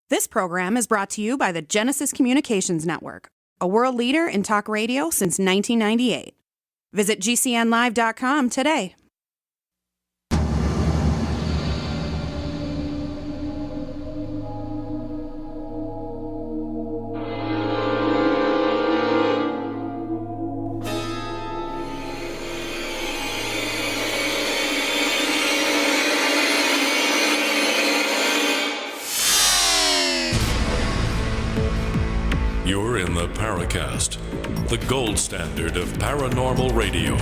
This program is brought to you by the Genesis Communications Network, a world leader in talk radio since 1998. Visit GCNlive.com today. You're in the Paracast, the gold standard of paranormal radio.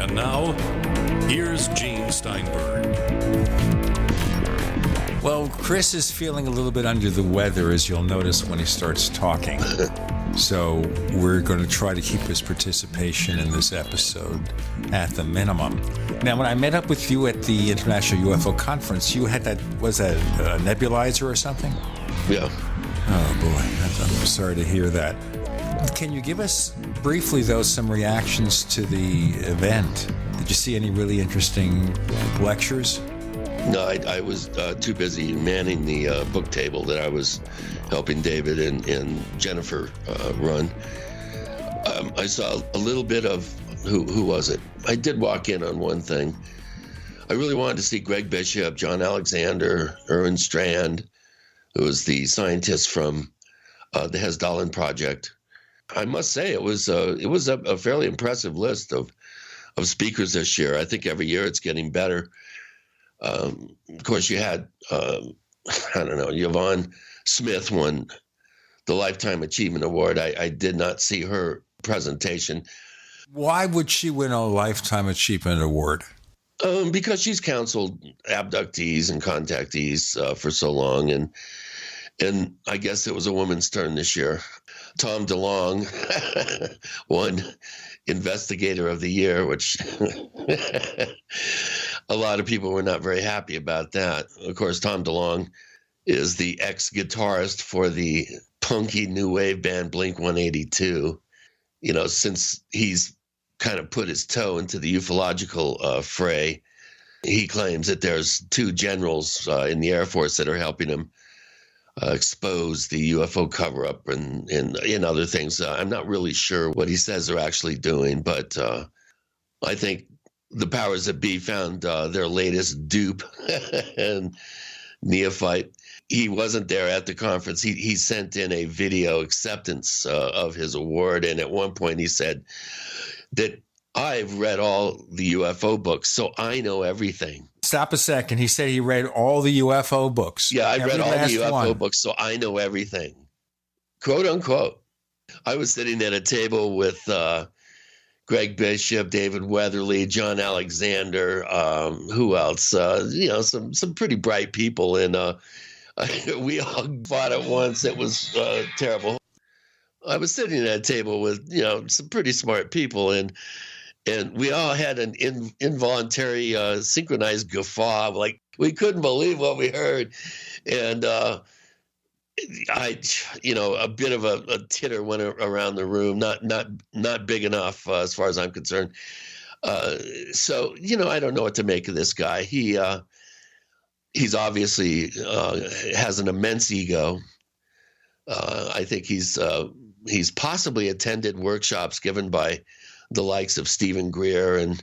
And now, here's Gene Steinberg. Well, Chris is feeling a little bit under the weather, as you'll notice when he starts talking. So we're going to try to keep his participation in this episode at the minimum. Now, when I met up with you at the International UFO Conference, you had that, was that a nebulizer or something? Yeah. Oh, boy. I'm sorry to hear that. Can you give us briefly, though, some reactions to the event? Did you see any really interesting lectures? No, I was too busy manning the book table that I was helping David and Jennifer run. I saw a little bit of, who was it? I did walk in on one thing. I really wanted to see Greg Bishop, John Alexander, Erwin Strand, who was the scientist from the Hesdalen Project. I must say it was a fairly impressive list of speakers this year. I think every year it's getting better. Of course, you had Yvonne Smith won the Lifetime Achievement Award. I did not see her presentation. Why would she win a Lifetime Achievement Award? Because she's counseled abductees and contactees for so long, and I guess it was a woman's turn this year. Tom DeLonge won Investigator of the Year, which a lot of people were not very happy about that. Of course, Tom DeLonge is the ex-guitarist for the punky new wave band Blink-182. You know, since he's kind of put his toe into the ufological fray, he claims that there's two generals in the Air Force that are helping him expose the UFO cover-up and other things. I'm not really sure what he says they're actually doing, but I think the powers that be found their latest dupe and neophyte. He wasn't there at the conference. He sent in a video acceptance of his award, and at one point he said that I've read all the UFO books, so I know everything. Stop a second. He said he read all the UFO books. Yeah, I read all the UFO books, so I know everything. Quote unquote. I was sitting at a table with Greg Bishop, David Weatherly, John Alexander, who else? Some pretty bright people, and we all fought at once. It was terrible. I was sitting at a table with some pretty smart people, and we all had an involuntary synchronized guffaw. Like, we couldn't believe what we heard, and a bit of a titter went around the room. Not big enough as far as I'm concerned. So I don't know what to make of this guy. He's obviously has an immense ego. I think he's possibly attended workshops given by the likes of Stephen Greer and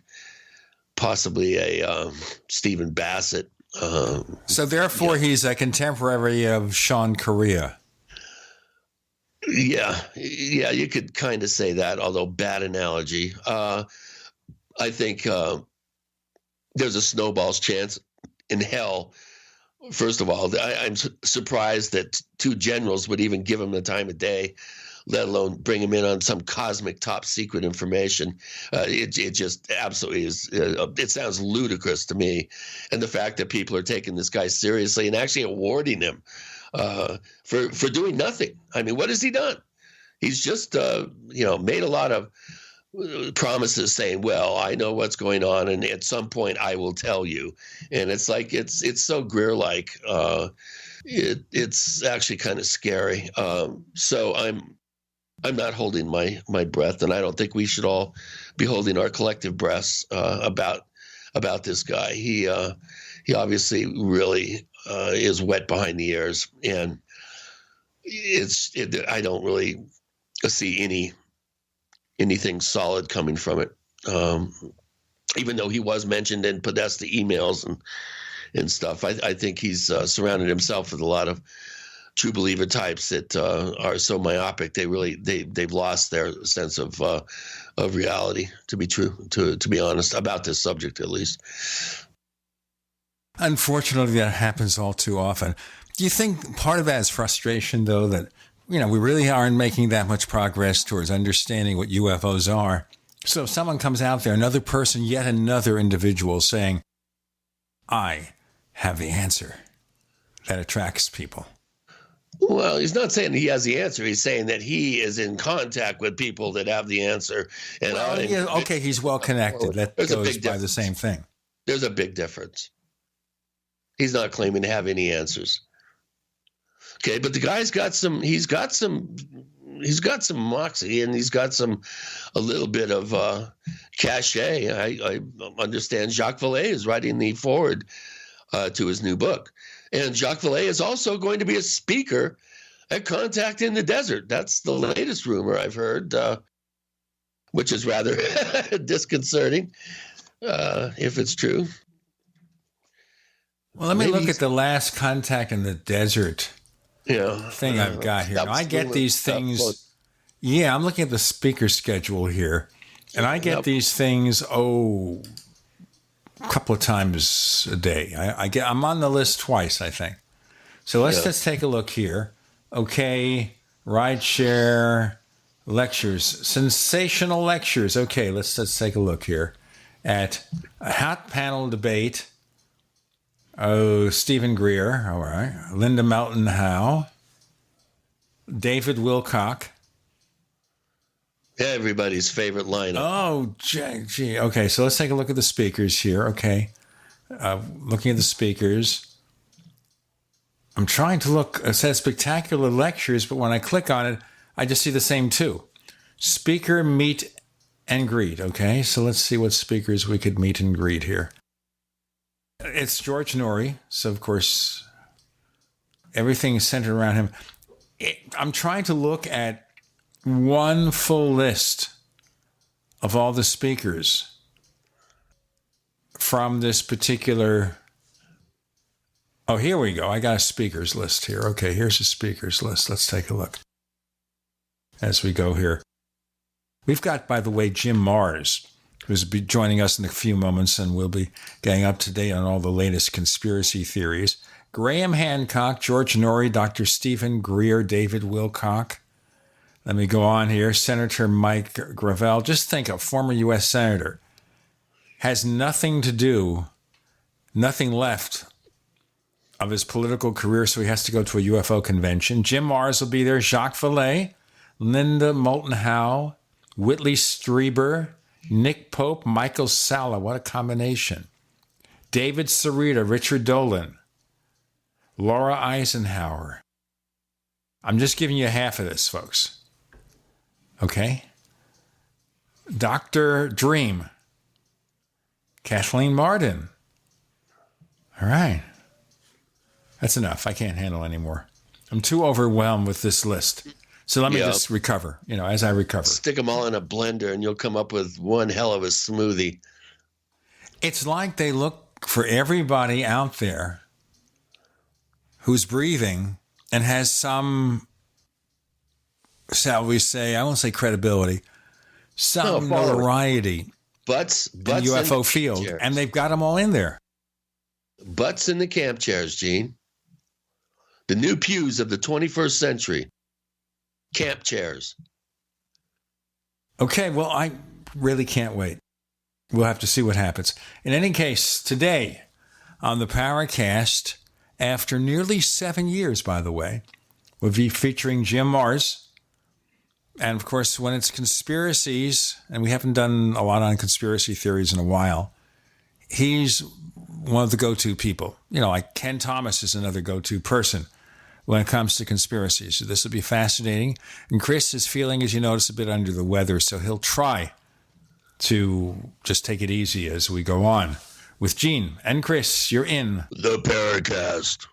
possibly a Stephen Bassett. So therefore, he's a contemporary of Sean Correa. Yeah, you could kind of say that, although bad analogy. I think there's a snowball's chance in hell. First of all, I'm surprised that two generals would even give him the time of day, let alone bring him in on some cosmic top secret information. It just absolutely is. It sounds ludicrous to me. And the fact that people are taking this guy seriously and actually awarding him for doing nothing. I mean, what has he done? He's just, made a lot of promises saying, well, I know what's going on, and at some point I will tell you. And it's like, it's so Greer-like. It's actually kind of scary. So I'm not holding my breath, and I don't think we should all be holding our collective breaths about this guy. He obviously really is wet behind the ears, and I don't really see anything solid coming from it. Even though he was mentioned in Podesta emails and stuff, I think he's surrounded himself with a lot of true believer types that are so myopic they've lost their sense of reality. To be honest about this subject, at least. Unfortunately, that happens all too often. Do you think part of that is frustration, though, that we really aren't making that much progress towards understanding what UFOs are? So if someone comes out there, another person, yet another individual saying, I have the answer, that attracts people. Well, he's not saying he has the answer. He's saying that he is in contact with people that have the answer. And okay, he's well connected. That goes by the same thing. There's a big difference. He's not claiming to have any answers. Okay, but the guy's got some. He's got some moxie, and he's got a little bit of cachet. I understand Jacques Vallée is writing the foreword to his new book. And Jacques Vallée is also going to be a speaker at Contact in the Desert. That's the latest rumor I've heard, which is rather disconcerting, if it's true. Well, let me look at the last Contact in the Desert thing I've got here. Now, I get these things. Yeah, I'm looking at the speaker schedule here. And I get these things, a couple of times a day. I'm on the list twice, I think. So let's take a look here. Okay, rideshare lectures, sensational lectures. Okay, let's take a look here at a hot panel debate. Oh, Stephen Greer, all right. Linda Moulton Howe, David Wilcock. Everybody's favorite lineup. Oh, gee. Okay, so let's take a look at the speakers here. Okay. Looking at the speakers. I'm trying to look. It says spectacular lectures, but when I click on it, I just see the same two. Speaker, meet, and greet. Okay, so let's see what speakers we could meet and greet here. It's George Norrie, so of course, everything is centered around him. I'm trying to look at one full list of all the speakers from this particular. Oh, here we go. I got a speakers list here. Okay, here's a speakers list. Let's take a look as we go here. We've got, by the way, Jim Marrs, who's be joining us in a few moments, and we'll be getting up to date on all the latest conspiracy theories. Graham Hancock, George Norrie, Dr. Stephen Greer, David Wilcock. Let me go on here. Senator Mike Gravel. Just think, a former U.S. senator has nothing left of his political career, so he has to go to a UFO convention. Jim Marrs will be there. Jacques Vallée, Linda Moulton Howe, Whitley Strieber, Nick Pope, Michael Salla. What a combination. David Sarita, Richard Dolan, Laura Eisenhower. I'm just giving you half of this, folks. Okay? Dr. Dream, Kathleen Martin. All right. That's enough. I can't handle anymore. I'm too overwhelmed with this list. So let me just recover, as I recover. Stick them all in a blender and you'll come up with one hell of a smoothie. It's like they look for everybody out there who's breathing and has some, shall we say, I won't say credibility, some notoriety butts in the UFO field. And they've got them all in there. Butts in the camp chairs, Gene. The new pews of the 21st century. Camp chairs. Okay, well, I really can't wait. We'll have to see what happens. In any case, today on the Paracast, after nearly 7 years, by the way, we'll be featuring Jim Marrs. And, of course, when it's conspiracies, and we haven't done a lot on conspiracy theories in a while, he's one of the go-to people. Like Ken Thomas is another go-to person when it comes to conspiracies. So this will be fascinating. And Chris is feeling, as you notice, a bit under the weather, so he'll try to just take it easy as we go on with Gene and Chris. You're in The Paracast.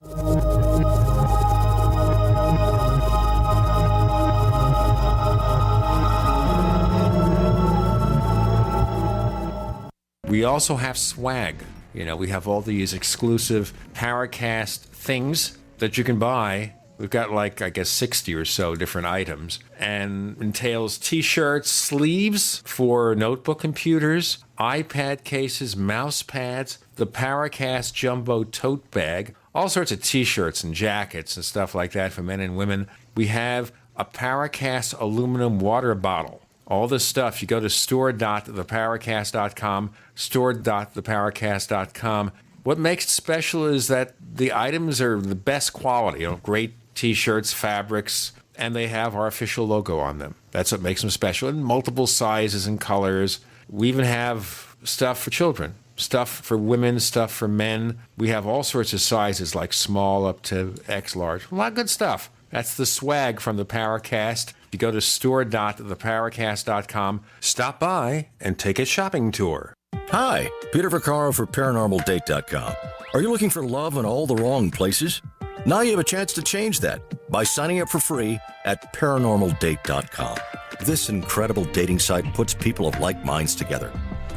We also have swag. You know, we have all these exclusive Paracast things that you can buy. We've got like, I guess, 60 or so different items, and entails t-shirts, sleeves for notebook computers, iPad cases, mouse pads, the Paracast Jumbo tote bag, all sorts of t-shirts and jackets and stuff like that for men and women. We have a Paracast aluminum water bottle. All this stuff, you go to store.theparacast.com, store.theparacast.com. What makes it special is that the items are the best quality, great t-shirts, fabrics, and they have our official logo on them. That's what makes them special, in multiple sizes and colors. We even have stuff for children, stuff for women, stuff for men. We have all sorts of sizes, like small up to X large. A lot of good stuff. That's the swag from the Paracast. You go to store.theparacast.com, stop by, and take a shopping tour. Hi, Peter Vaccaro for ParanormalDate.com. Are you looking for love in all the wrong places? Now you have a chance to change that by signing up for free at ParanormalDate.com. This incredible dating site puts people of like minds together.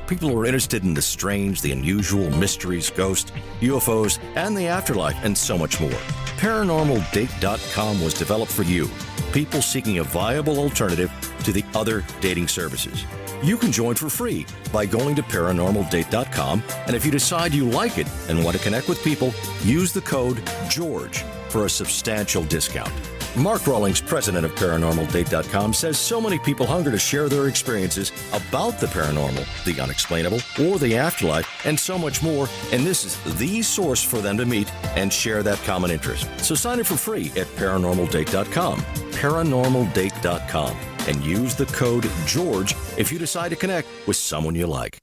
People who are interested in the strange, the unusual, mysteries, ghosts, UFOs, and the afterlife, and so much more. ParanormalDate.com was developed for you, people seeking a viable alternative to the other dating services. You can join for free by going to ParanormalDate.com, and if you decide you like it and want to connect with people, use the code GEORGE for a substantial discount. Mark Rawlings, president of ParanormalDate.com, says so many people hunger to share their experiences about the paranormal, the unexplainable, or the afterlife, and so much more, and this is the source for them to meet and share that common interest. So sign up for free at ParanormalDate.com, ParanormalDate.com, and use the code GEORGE if you decide to connect with someone you like.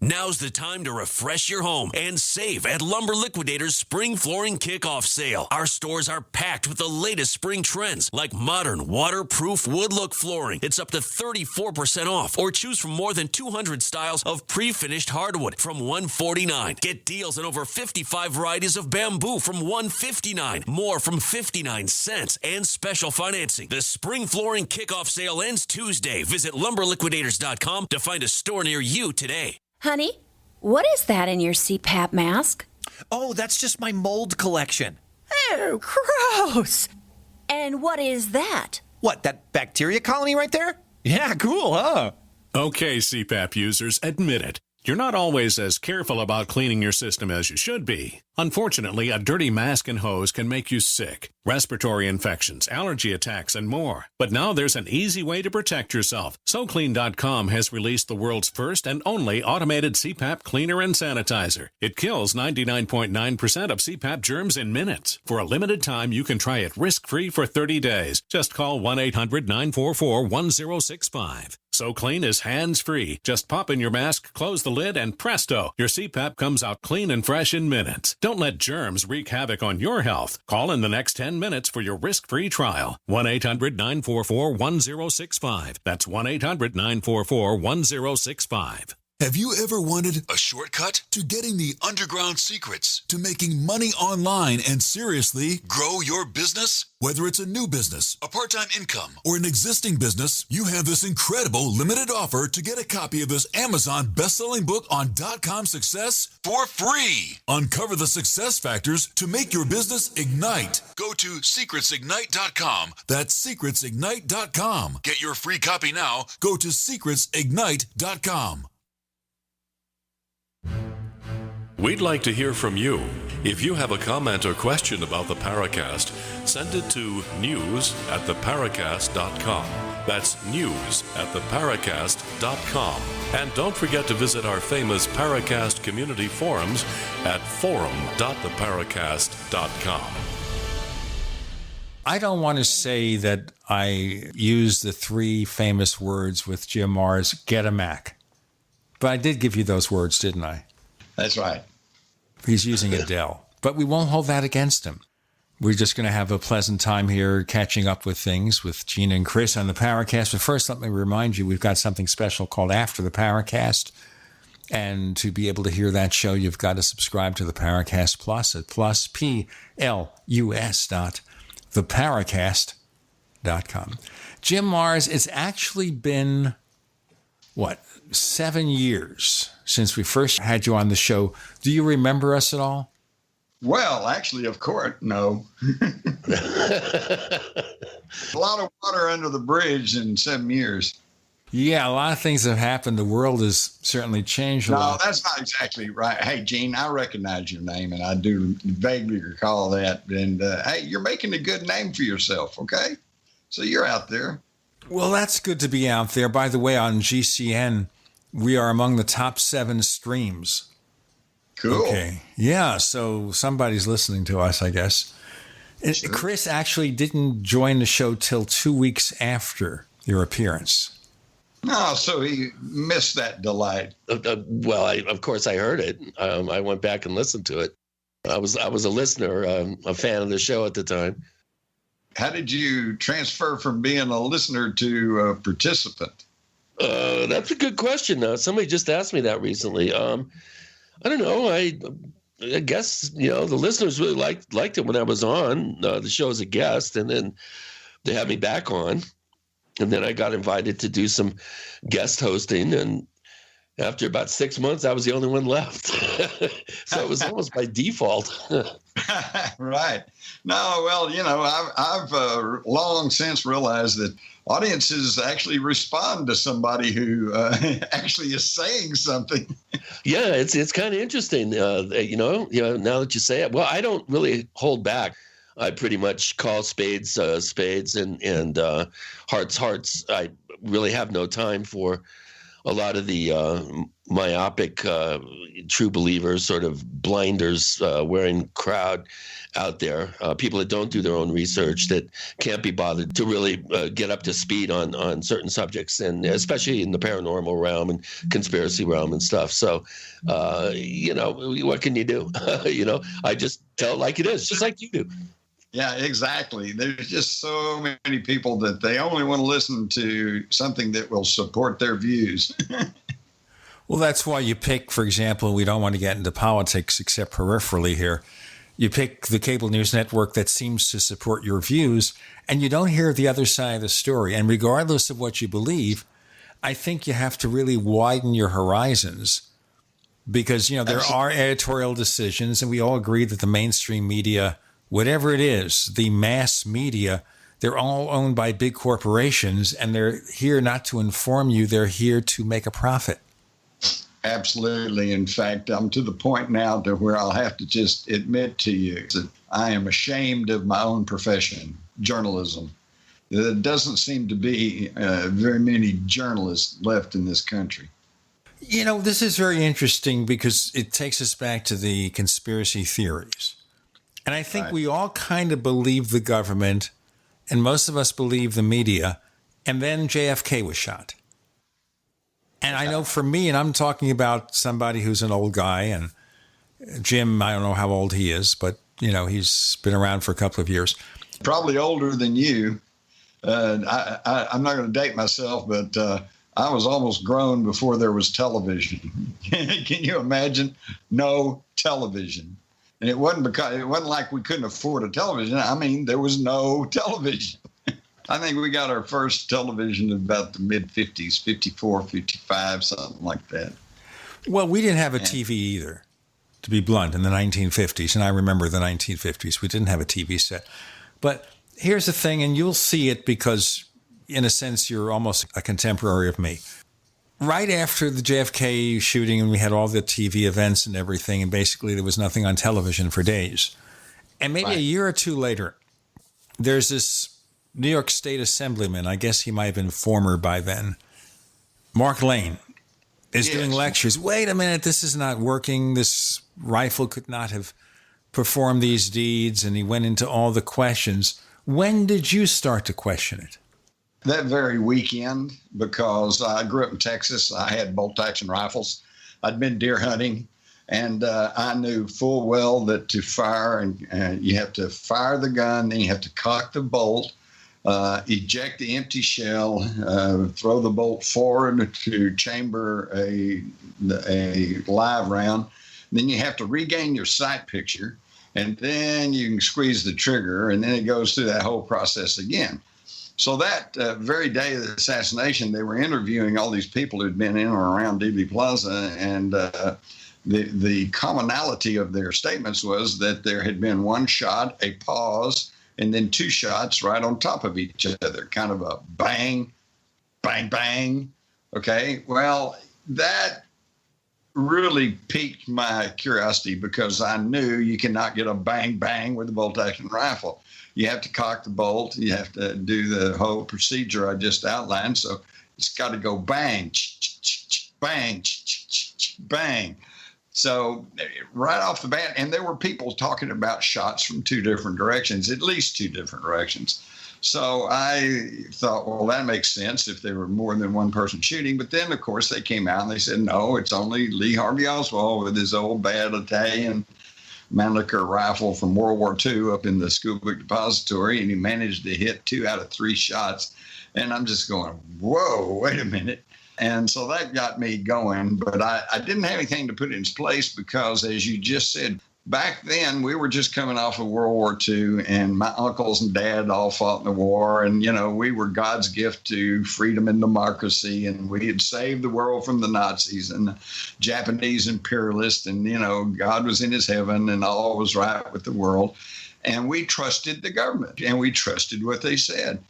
Now's the time to refresh your home and save at Lumber Liquidators Spring Flooring Kickoff Sale. Our stores are packed with the latest spring trends like modern waterproof wood look flooring. It's up to 34% off, or choose from more than 200 styles of pre-finished hardwood from $149. Get deals on over 55 varieties of bamboo from $159, more from 59 cents, and special financing. The Spring Flooring Kickoff Sale ends Tuesday. Visit lumberliquidators.com to find a store near you today. Honey, what is that in your CPAP mask? Oh, that's just my mold collection. Oh, gross! And what is that? What, that bacteria colony right there? Yeah, cool, huh? Okay, CPAP users, admit it. You're not always as careful about cleaning your system as you should be. Unfortunately, a dirty mask and hose can make you sick. Respiratory infections, allergy attacks, and more. But now there's an easy way to protect yourself. SoClean.com has released the world's first and only automated CPAP cleaner and sanitizer. It kills 99.9% of CPAP germs in minutes. For a limited time, you can try it risk-free for 30 days. Just call 1-800-944-1065. SoClean is hands-free. Just pop in your mask, close the lid, and presto, your CPAP comes out clean and fresh in minutes. Don't let germs wreak havoc on your health. Call in the next 10 minutes for your risk-free trial. 1-800-944-1065. That's 1-800-944-1065. Have you ever wanted a shortcut to getting the underground secrets to making money online and seriously grow your business? Whether it's a new business, a part-time income, or an existing business, you have this incredible limited offer to get a copy of this Amazon best-selling book on .com success for free. Uncover the success factors to make your business ignite. Go to secretsignite.com. That's secretsignite.com. Get your free copy now. Go to secretsignite.com. We'd like to hear from you. If you have a comment or question about the Paracast, send it to news@theparacast.com. That's news@theparacast.com. And don't forget to visit our famous Paracast community forums at forum.theparacast.com. I don't want to say that I use the three famous words with Jim Marrs, get a Mac. But I did give you those words, didn't I? That's right. He's using Adele. But we won't hold that against him. We're just going to have a pleasant time here catching up with things with Gene and Chris on the Paracast. But first, let me remind you, we've got something special called After the Paracast. And to be able to hear that show, you've got to subscribe to the Paracast Plus at plus.theparacast.com. Jim Marrs, it's actually been, 7 years since we first had you on the show. Do you remember us at all? Well, actually, of course, no. A lot of water under the bridge in 7 years. Yeah, a lot of things have happened. The world has certainly changed a lot. No, that's not exactly right. Hey, Gene, I recognize your name, and I do vaguely recall that. And, hey, you're making a good name for yourself, okay? So you're out there. Well, that's good to be out there. By the way, on GCN, we are among the top 7 streams. Cool. Okay. Yeah, so somebody's listening to us, I guess. Sure. Chris actually didn't join the show till 2 weeks after your appearance. No, so he missed that delight. Well, of course I heard it. I went back and listened to it. I was a listener, a fan of the show at the time. How did you transfer from being a listener to a participant? That's a good question. Somebody just asked me that recently. I don't know. I guess, the listeners really liked it when I was on the show as a guest, and then they had me back on. And then I got invited to do some guest hosting, and after about 6 months, I was the only one left. So it was almost by default. Right. No, well, I've long since realized that audiences actually respond to somebody who actually is saying something. Yeah, it's kind of interesting. Now that you say it. Well, I don't really hold back. I pretty much call spades spades, and hearts. I really have no time for a lot of the myopic true believers, sort of blinders wearing crowd out there. People that don't do their own research, that can't be bothered to really get up to speed on certain subjects, and especially in the paranormal realm and conspiracy realm and stuff. So, what can you do? I just tell it like it is, just like you do. Yeah, exactly. There's just so many people that they only want to listen to something that will support their views. Well, that's why you pick, for example, we don't want to get into politics except peripherally here. You pick the cable news network that seems to support your views, and you don't hear the other side of the story. And regardless of what you believe, I think you have to really widen your horizons because, there are editorial decisions, and we all agree that the mainstream media, whatever it is, the mass media, they're all owned by big corporations, and they're here not to inform you. They're here to make a profit. Absolutely. In fact, I'm to the point now to where I'll have to just admit to you that I am ashamed of my own profession, journalism. There doesn't seem to be very many journalists left in this country. This is very interesting because it takes us back to the conspiracy theories. And I think we all kind of believe the government, and most of us believe the media, and then JFK was shot. And I know for me, and I'm talking about somebody who's an old guy, and Jim, I don't know how old he is, but, he's been around for a couple of years. Probably older than you. I'm not going to date myself, but I was almost grown before there was television. Can you imagine? No television. And it wasn't like we couldn't afford a television. I mean, there was no television. I think we got our first television in about the mid-50s, 54, 55, something like that. Well, we didn't have a TV either, to be blunt, in the 1950s. And I remember the 1950s. We didn't have a TV set. But here's the thing, and you'll see it because, in a sense, you're almost a contemporary of me. Right after the JFK shooting, and we had all the TV events and everything, and basically there was nothing on television for days. And maybe a year or two later, there's this New York State Assemblyman, I guess he might have been former by then, Mark Lane, is doing lectures. Wait a minute, this is not working. This rifle could not have performed these deeds. And he went into all the questions. When did you start to question it? That very weekend, because I grew up in Texas. I had bolt-action rifles. I'd been deer hunting, and I knew full well that to fire, and you have to fire the gun, then you have to cock the bolt, eject the empty shell, throw the bolt forward to chamber a live round. Then you have to regain your sight picture, and then you can squeeze the trigger, and then it goes through that whole process again. So that very day of the assassination, they were interviewing all these people who'd been in or around Dealey Plaza, and the commonality of their statements was that there had been one shot, a pause, and then two shots right on top of each other, kind of a bang, bang, bang. Okay, well, that really piqued my curiosity because I knew you cannot get a bang, bang with a bolt-action rifle. You have to cock the bolt. You have to do the whole procedure I just outlined. So it's got to go bang, bang, bang. So right off the bat, and there were people talking about shots from two different directions, at least two different directions. So I thought, well, that makes sense if there were more than one person shooting. But then, of course, they came out and they said, no, it's only Lee Harvey Oswald with his old bad Italian Mannlicher rifle from World War II up in the school book depository, and he managed to hit 2 out of 3 shots. And I'm just going, whoa, wait a minute. And so that got me going, but I didn't have anything to put in its place because, as you just said, back then we were just coming off of World War II, and my uncles and dad all fought in the war, and, you know, we were God's gift to freedom and democracy, and we had saved the world from the Nazis and the Japanese imperialists, and, you know, God was in his heaven and all was right with the world. And we trusted the government, and we trusted what they said.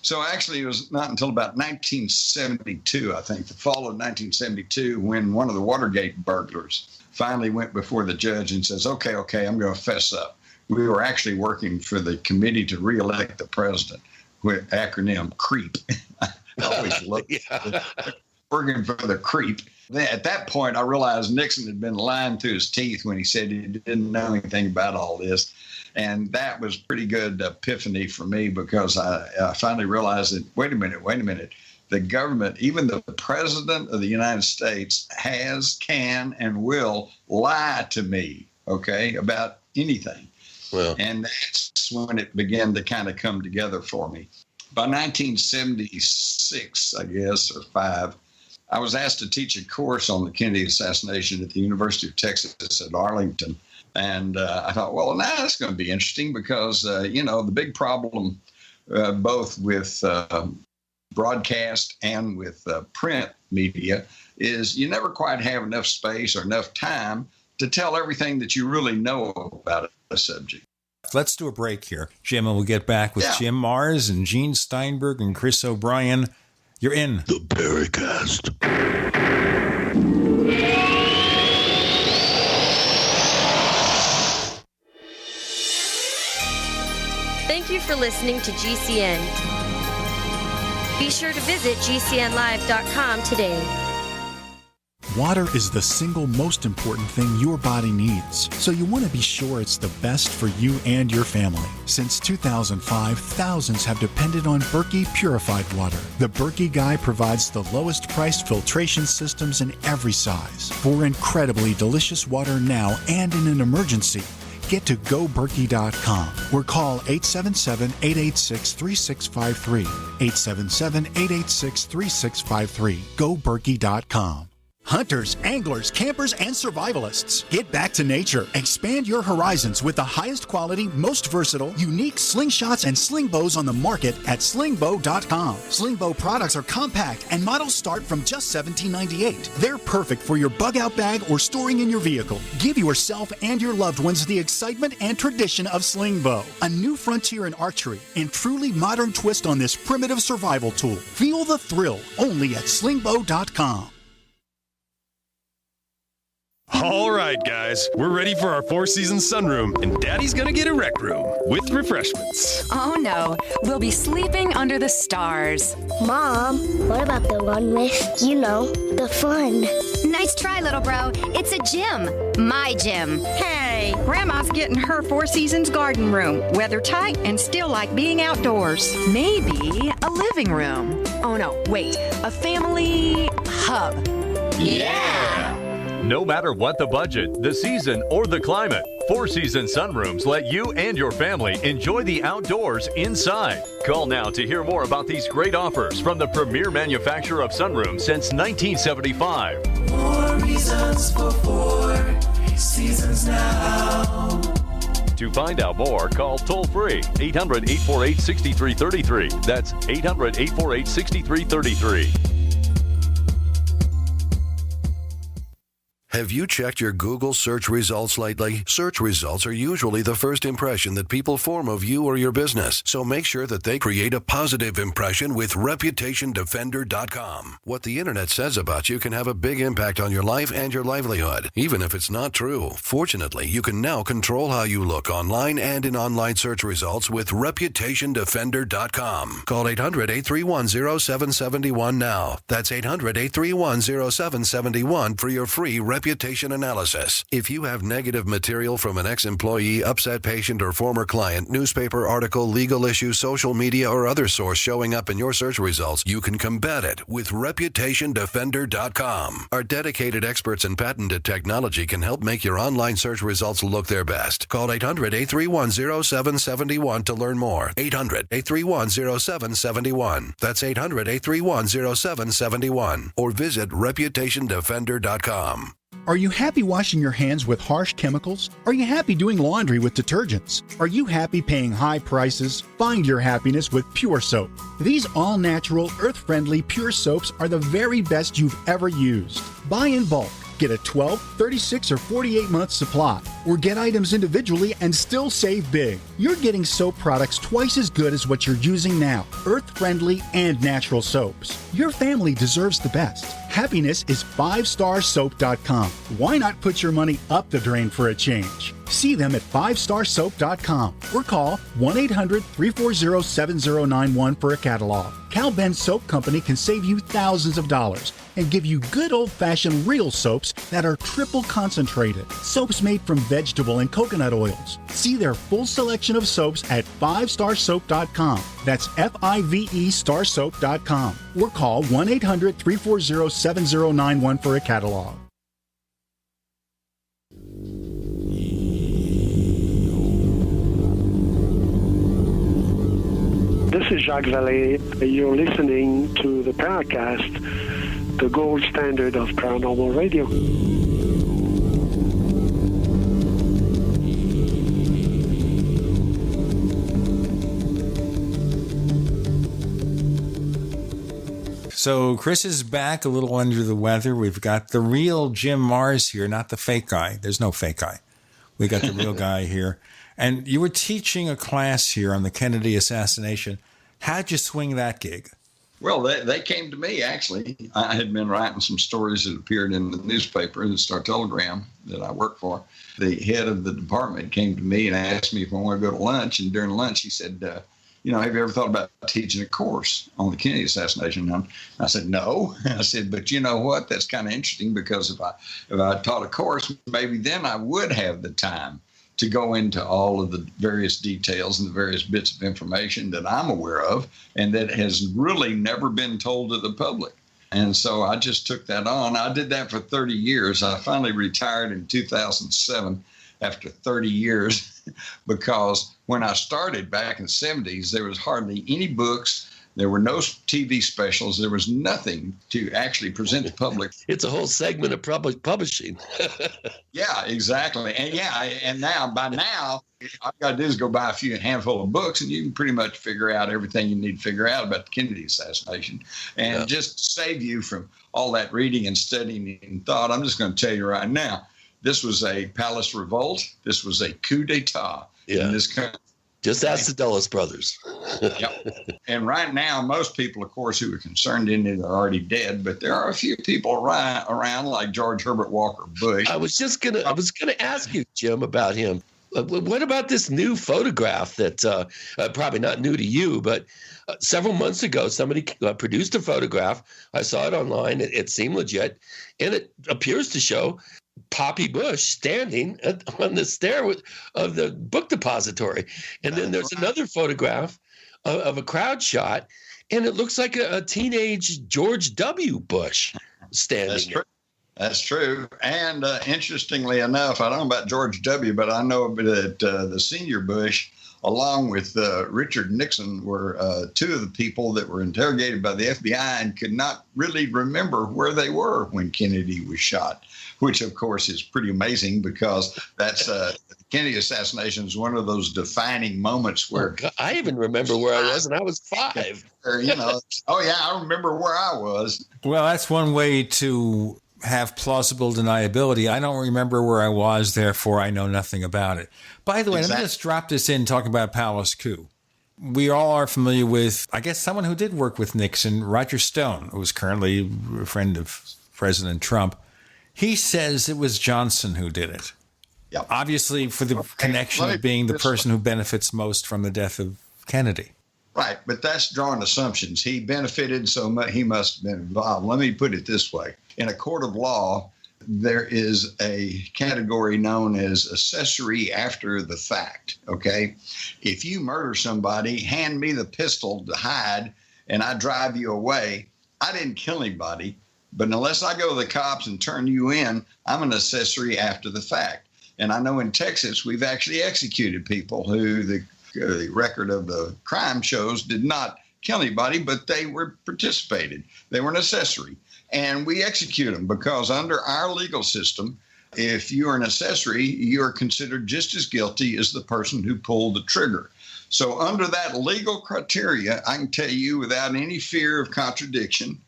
So actually, it was not until about 1972, I think, the fall of 1972, when one of the Watergate burglars finally went before the judge and says, okay, I'm going to fess up. We were actually working for the Committee to Re-elect the President, with acronym CREEP. I always loved working for the CREEP. Then at that point, I realized Nixon had been lying through his teeth when he said he didn't know anything about all this. And that was pretty good epiphany for me, because I finally realized that, wait a minute. The government, even the president of the United States, can, and will lie to me, okay, about anything. Well, and that's when it began to kind of come together for me. By 1976, I guess, or 5, I was asked to teach a course on the Kennedy assassination at the University of Texas at Arlington. And I thought, well, now that's going to be interesting because, you know, the big problem both with broadcast and with print media is you never quite have enough space or enough time to tell everything that you really know about a subject. Let's do a break here, Jim, and we'll get back with Jim Mars and Gene Steinberg and Chris O'Brien. You're in the Paracast. Thank you for listening to GCN. Be sure to visit GCNlive.com today. Water is the single most important thing your body needs, so you want to be sure it's the best for you and your family. Since 2005, thousands have depended on Berkey purified water. The Berkey Guy provides the lowest priced filtration systems in every size. For incredibly delicious water now and in an emergency, get to GoBerkey.com or call 877-886-3653. 877-886-3653. GoBerkey.com. Hunters, anglers, campers, and survivalists, get back to nature. Expand your horizons with the highest quality, most versatile, unique slingshots and sling bows on the market at slingbow.com. Slingbow products are compact and models start from just $17.98. They're perfect for your bug-out bag or storing in your vehicle. Give yourself and your loved ones the excitement and tradition of slingbow, a new frontier in archery and truly modern twist on this primitive survival tool. Feel the thrill only at slingbow.com. All right, guys, we're ready for our Four Seasons sunroom, and Daddy's gonna get a rec room with refreshments. Oh no, we'll be sleeping under the stars. Mom, what about the one with, you know, the fun? Nice try, little bro. It's a gym. My gym. Hey, Grandma's getting her Four Seasons garden room, weather tight and still like being outdoors. Maybe a living room. Oh no, wait, a family hub. Yeah! No matter what the budget, the season, or the climate, Four Seasons Sunrooms let you and your family enjoy the outdoors inside. Call now to hear more about these great offers from the premier manufacturer of sunrooms since 1975. 4 reasons for 4 seasons now. To find out more, call toll-free 800-848-6333. That's 800-848-6333. Have you checked your Google search results lately? Search results are usually the first impression that people form of you or your business. So make sure that they create a positive impression with ReputationDefender.com. What the internet says about you can have a big impact on your life and your livelihood, even if it's not true. Fortunately, you can now control how you look online and in online search results with ReputationDefender.com. Call 800-831-0771 now. That's 800-831-0771 for your free reputation analysis. If you have negative material from an ex-employee, upset patient, or former client, newspaper article, legal issue, social media, or other source showing up in your search results, you can combat it with ReputationDefender.com. Our dedicated experts in patented technology can help make your online search results look their best. Call 800-831-0771 to learn more. 800-831-0771. That's 800-831-0771. Or visit ReputationDefender.com. Are you happy washing your hands with harsh chemicals? Are you happy doing laundry with detergents? Are you happy paying high prices? Find your happiness with Pure Soap. These all-natural, earth-friendly Pure Soaps are the very best you've ever used. Buy in bulk. Get a 12, 36, or 48-month supply, or get items individually and still save big. You're getting soap products twice as good as what you're using now, earth-friendly and natural soaps. Your family deserves the best. Happiness is 5starsoap.com. Why not put your money up the drain for a change? See them at 5starsoap.com or call 1-800-340-7091 for a catalog. Cal Ben Soap Company can save you thousands of dollars and give you good old-fashioned real soaps that are triple concentrated. Soaps made from vegetable and coconut oils. See their full selection of soaps at 5starsoap.com. That's F-I-V-E starsoap.com. Or call 1-800-340-7091 for a catalog. This is Jacques Vallée. You're listening to the Paracast, the gold standard of paranormal radio. So Chris is back, a little under the weather. We've got the real Jim Mars here, not the fake guy. There's no fake guy. We got the real guy here. And you were teaching a class here on the Kennedy assassination. How'd you swing that gig? Well, they came to me, actually. I had been writing some stories that appeared in the newspaper, the Star Telegram, that I work for. The head of the department came to me and asked me if I want to go to lunch. And during lunch, he said, have you ever thought about teaching a course on the Kennedy assassination? And I said, no. I said, but you know what? That's kind of interesting, because if I taught a course, maybe then I would have the time to go into all of the various details and the various bits of information that I'm aware of and that has really never been told to the public. And so I just took that on. I did that for 30 years. I finally retired in 2007 after 30 years because when I started back in the 70s, there was hardly any books. There were no TV specials. There was nothing to actually present the public. It's a whole segment of publishing. Yeah, exactly. And by now, all you got to do is go buy a handful of books, and you can pretty much figure out everything you need to figure out about the Kennedy assassination. And just to save you from all that reading and studying and thought, I'm just going to tell you right now, this was a palace revolt. This was a coup d'etat in this country. Just ask the Dulles brothers. Yep. And right now, most people, of course, who are concerned in it are already dead, but there are a few people around like George Herbert Walker Bush. I was gonna ask you, Jim, about him. What about this new photograph that probably not new to you, but several months ago, somebody produced a photograph. I saw it online. It seemed legit, and it appears to show Poppy Bush standing on the stair of the book depository. And then there's another photograph of a crowd shot, and it looks like a teenage George W. Bush standing there. That's true. And interestingly enough, I don't know about George W., but I know that the senior Bush, along with Richard Nixon, were two of the people that were interrogated by the FBI and could not really remember where they were when Kennedy was shot, which, of course, is pretty amazing because that's Kennedy assassination is one of those defining moments where I even remember where I was, and I was 5. You know, oh, yeah, I remember where I was. Well, that's one way to have plausible deniability. I don't remember where I was, therefore I know nothing about it. By the way, Let me just drop this in, talking about Palace Coup. We all are familiar with, I guess, someone who did work with Nixon, Roger Stone, who is currently a friend of President Trump. He says it was Johnson who did it. Yep. Obviously, for the connection of being the person who benefits most from the death of Kennedy. Right, but that's drawing assumptions. He benefited, so he must have been involved. Let me put it this way. In a court of law, there is a category known as accessory after the fact, okay? If you murder somebody, hand me the pistol to hide, and I drive you away, I didn't kill anybody, but unless I go to the cops and turn you in, I'm an accessory after the fact. And I know in Texas, we've actually executed people who the record of the crime shows did not kill anybody, but they were participated. They were an accessory. And we execute them because under our legal system, if you're an accessory, you are considered just as guilty as the person who pulled the trigger. So under that legal criteria, I can tell you without any fear of contradiction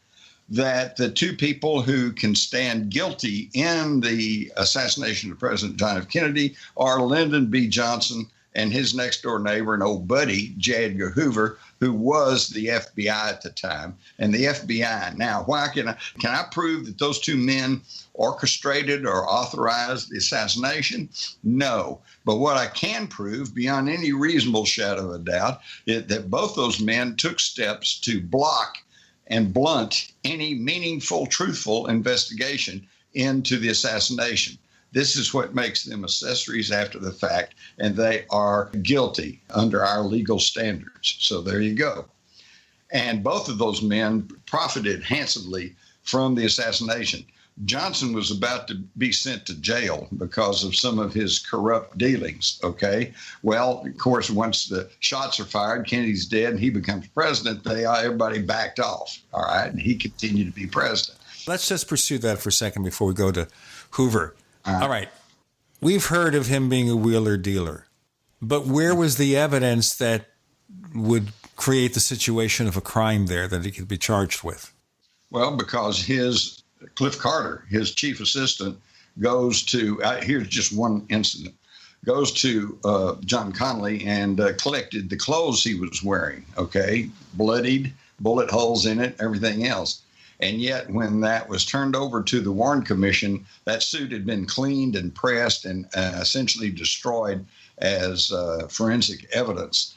that the two people who can stand guilty in the assassination of President John F. Kennedy are Lyndon B. Johnson and his next door neighbor and old buddy, J. Edgar Hoover, who was the FBI at the time. And the FBI, now, why can I prove that those two men orchestrated or authorized the assassination? No. But what I can prove beyond any reasonable shadow of a doubt is that both those men took steps to block and blunt any meaningful, truthful investigation into the assassination. This is what makes them accessories after the fact, and they are guilty under our legal standards. So there you go. And both of those men profited handsomely from the assassination. Johnson was about to be sent to jail because of some of his corrupt dealings, okay? Well, of course, once the shots are fired, Kennedy's dead, and he becomes president, everybody backed off, all right? And he continued to be president. Let's just pursue that for a second before we go to Hoover. All right. We've heard of him being a wheeler dealer, but where was the evidence that would create the situation of a crime there that he could be charged with? Well, because Cliff Carter, his chief assistant, goes to, here's just one incident, goes to John Connolly and collected the clothes he was wearing, okay, bloodied, bullet holes in it, everything else. And yet, when that was turned over to the Warren Commission, that suit had been cleaned and pressed and essentially destroyed as forensic evidence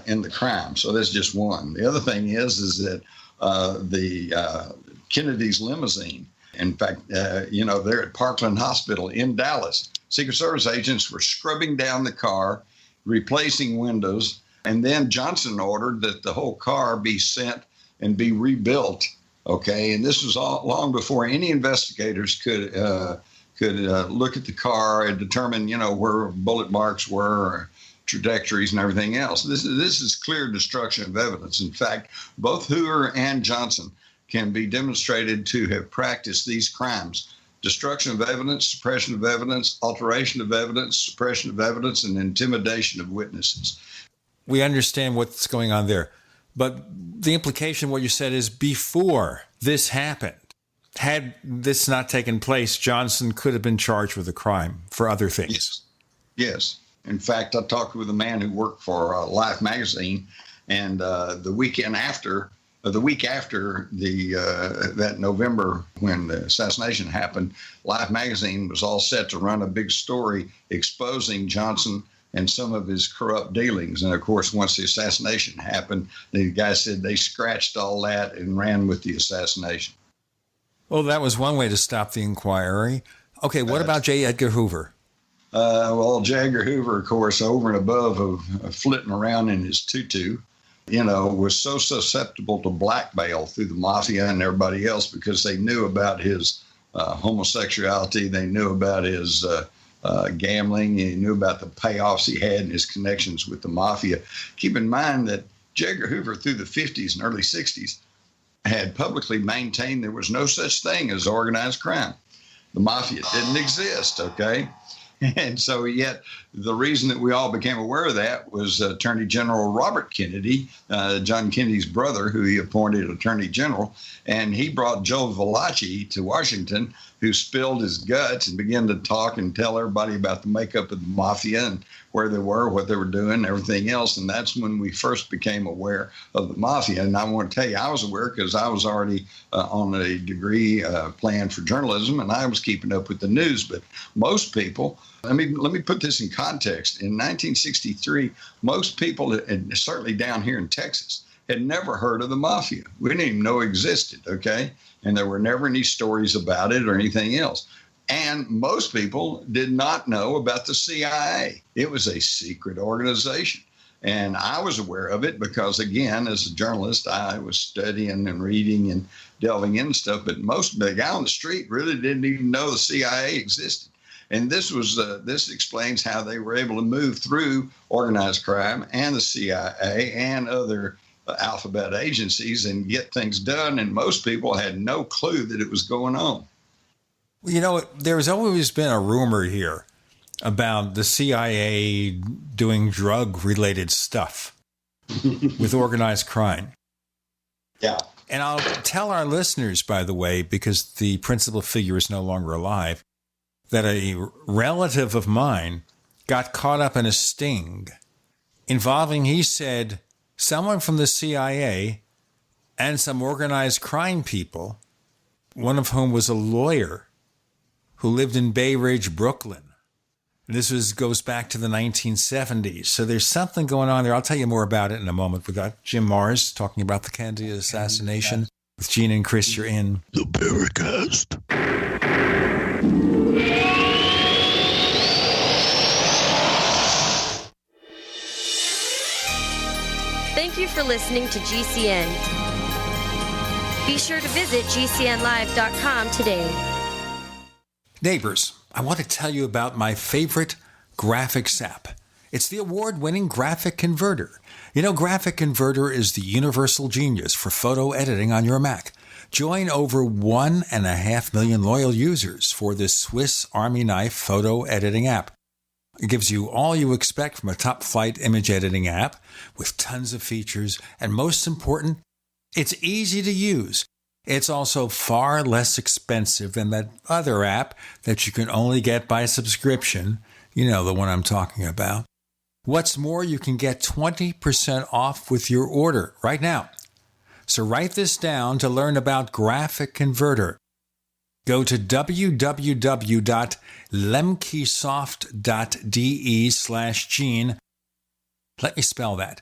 in the crime. So that's just one. The other thing is that the Kennedy's limousine, in fact, they're at Parkland Hospital in Dallas. Secret Service agents were scrubbing down the car, replacing windows, and then Johnson ordered that the whole car be sent and be rebuilt. Okay, and this was all long before any investigators could look at the car and determine, where bullet marks were, or trajectories and everything else. This is clear destruction of evidence. In fact, both Hoover and Johnson can be demonstrated to have practiced these crimes: destruction of evidence, suppression of evidence, alteration of evidence, suppression of evidence, and intimidation of witnesses. We understand what's going on there. But the implication, what you said, is before this happened, had this not taken place, Johnson could have been charged with a crime for other things. Yes. In fact, I talked with a man who worked for Life magazine, and the week after that November when the assassination happened, Life magazine was all set to run a big story exposing Johnson and some of his corrupt dealings. And of course, once the assassination happened, the guy said they scratched all that and ran with the assassination. Well, that was one way to stop the inquiry. Okay, what about J. Edgar Hoover? Well, J. Edgar Hoover, of course, over and above of flitting around in his tutu, was so susceptible to blackmail through the mafia and everybody else because they knew about his homosexuality. They knew about his gambling. He knew about the payoffs he had and his connections with the mafia. Keep in mind that J. Edgar Hoover, through the 50s and early 60s, had publicly maintained there was no such thing as organized crime. The mafia didn't exist, okay? And so yet the reason that we all became aware of that was Attorney General Robert Kennedy, John Kennedy's brother, who he appointed Attorney General, and he brought Joe Valachi to Washington, who spilled his guts and began to talk and tell everybody about the makeup of the mafia and where they were, what they were doing, and everything else. And that's when we first became aware of the mafia. And I want to tell you, I was aware because I was already on a degree plan for journalism, and I was keeping up with the news. But most people, let me put this in context. In 1963, most people, and certainly down here in Texas, had never heard of the mafia. We didn't even know it existed, okay? And there were never any stories about it or anything else. And most people did not know about the CIA. It was a secret organization. And I was aware of it because, again, as a journalist, I was studying and reading and delving into stuff. But the guy on the street really didn't even know the CIA existed. And this explains how they were able to move through organized crime and the CIA and other alphabet agencies and get things done. And most people had no clue that it was going on. You know, there's always been a rumor here about the CIA doing drug-related stuff with organized crime. Yeah. And I'll tell our listeners, by the way, because the principal figure is no longer alive, that a relative of mine got caught up in a sting involving, he said, someone from the CIA and some organized crime people, one of whom was a lawyer who lived in Bay Ridge, Brooklyn. This goes back to the 1970s. So there's something going on there. I'll tell you more about it in a moment. We got Jim Morris talking about the Kennedy assassination. With Gene and Chris, you're in the Paracast. Thank you for listening to GCN. Be sure to visit GCNlive.com today. Neighbors, I want to tell you about my favorite graphics app. It's the award-winning Graphic Converter. You know, Graphic Converter is the universal genius for photo editing on your Mac. Join over 1.5 million loyal users for this Swiss Army knife photo editing app. It gives you all you expect from a top-flight image editing app with tons of features, and most important, it's easy to use. It's also far less expensive than that other app that you can only get by subscription. You know, the one I'm talking about. What's more, you can get 20% off with your order right now. So write this down to learn about Graphic Converter. Go to www.lemkesoft.de/Gene. Let me spell that.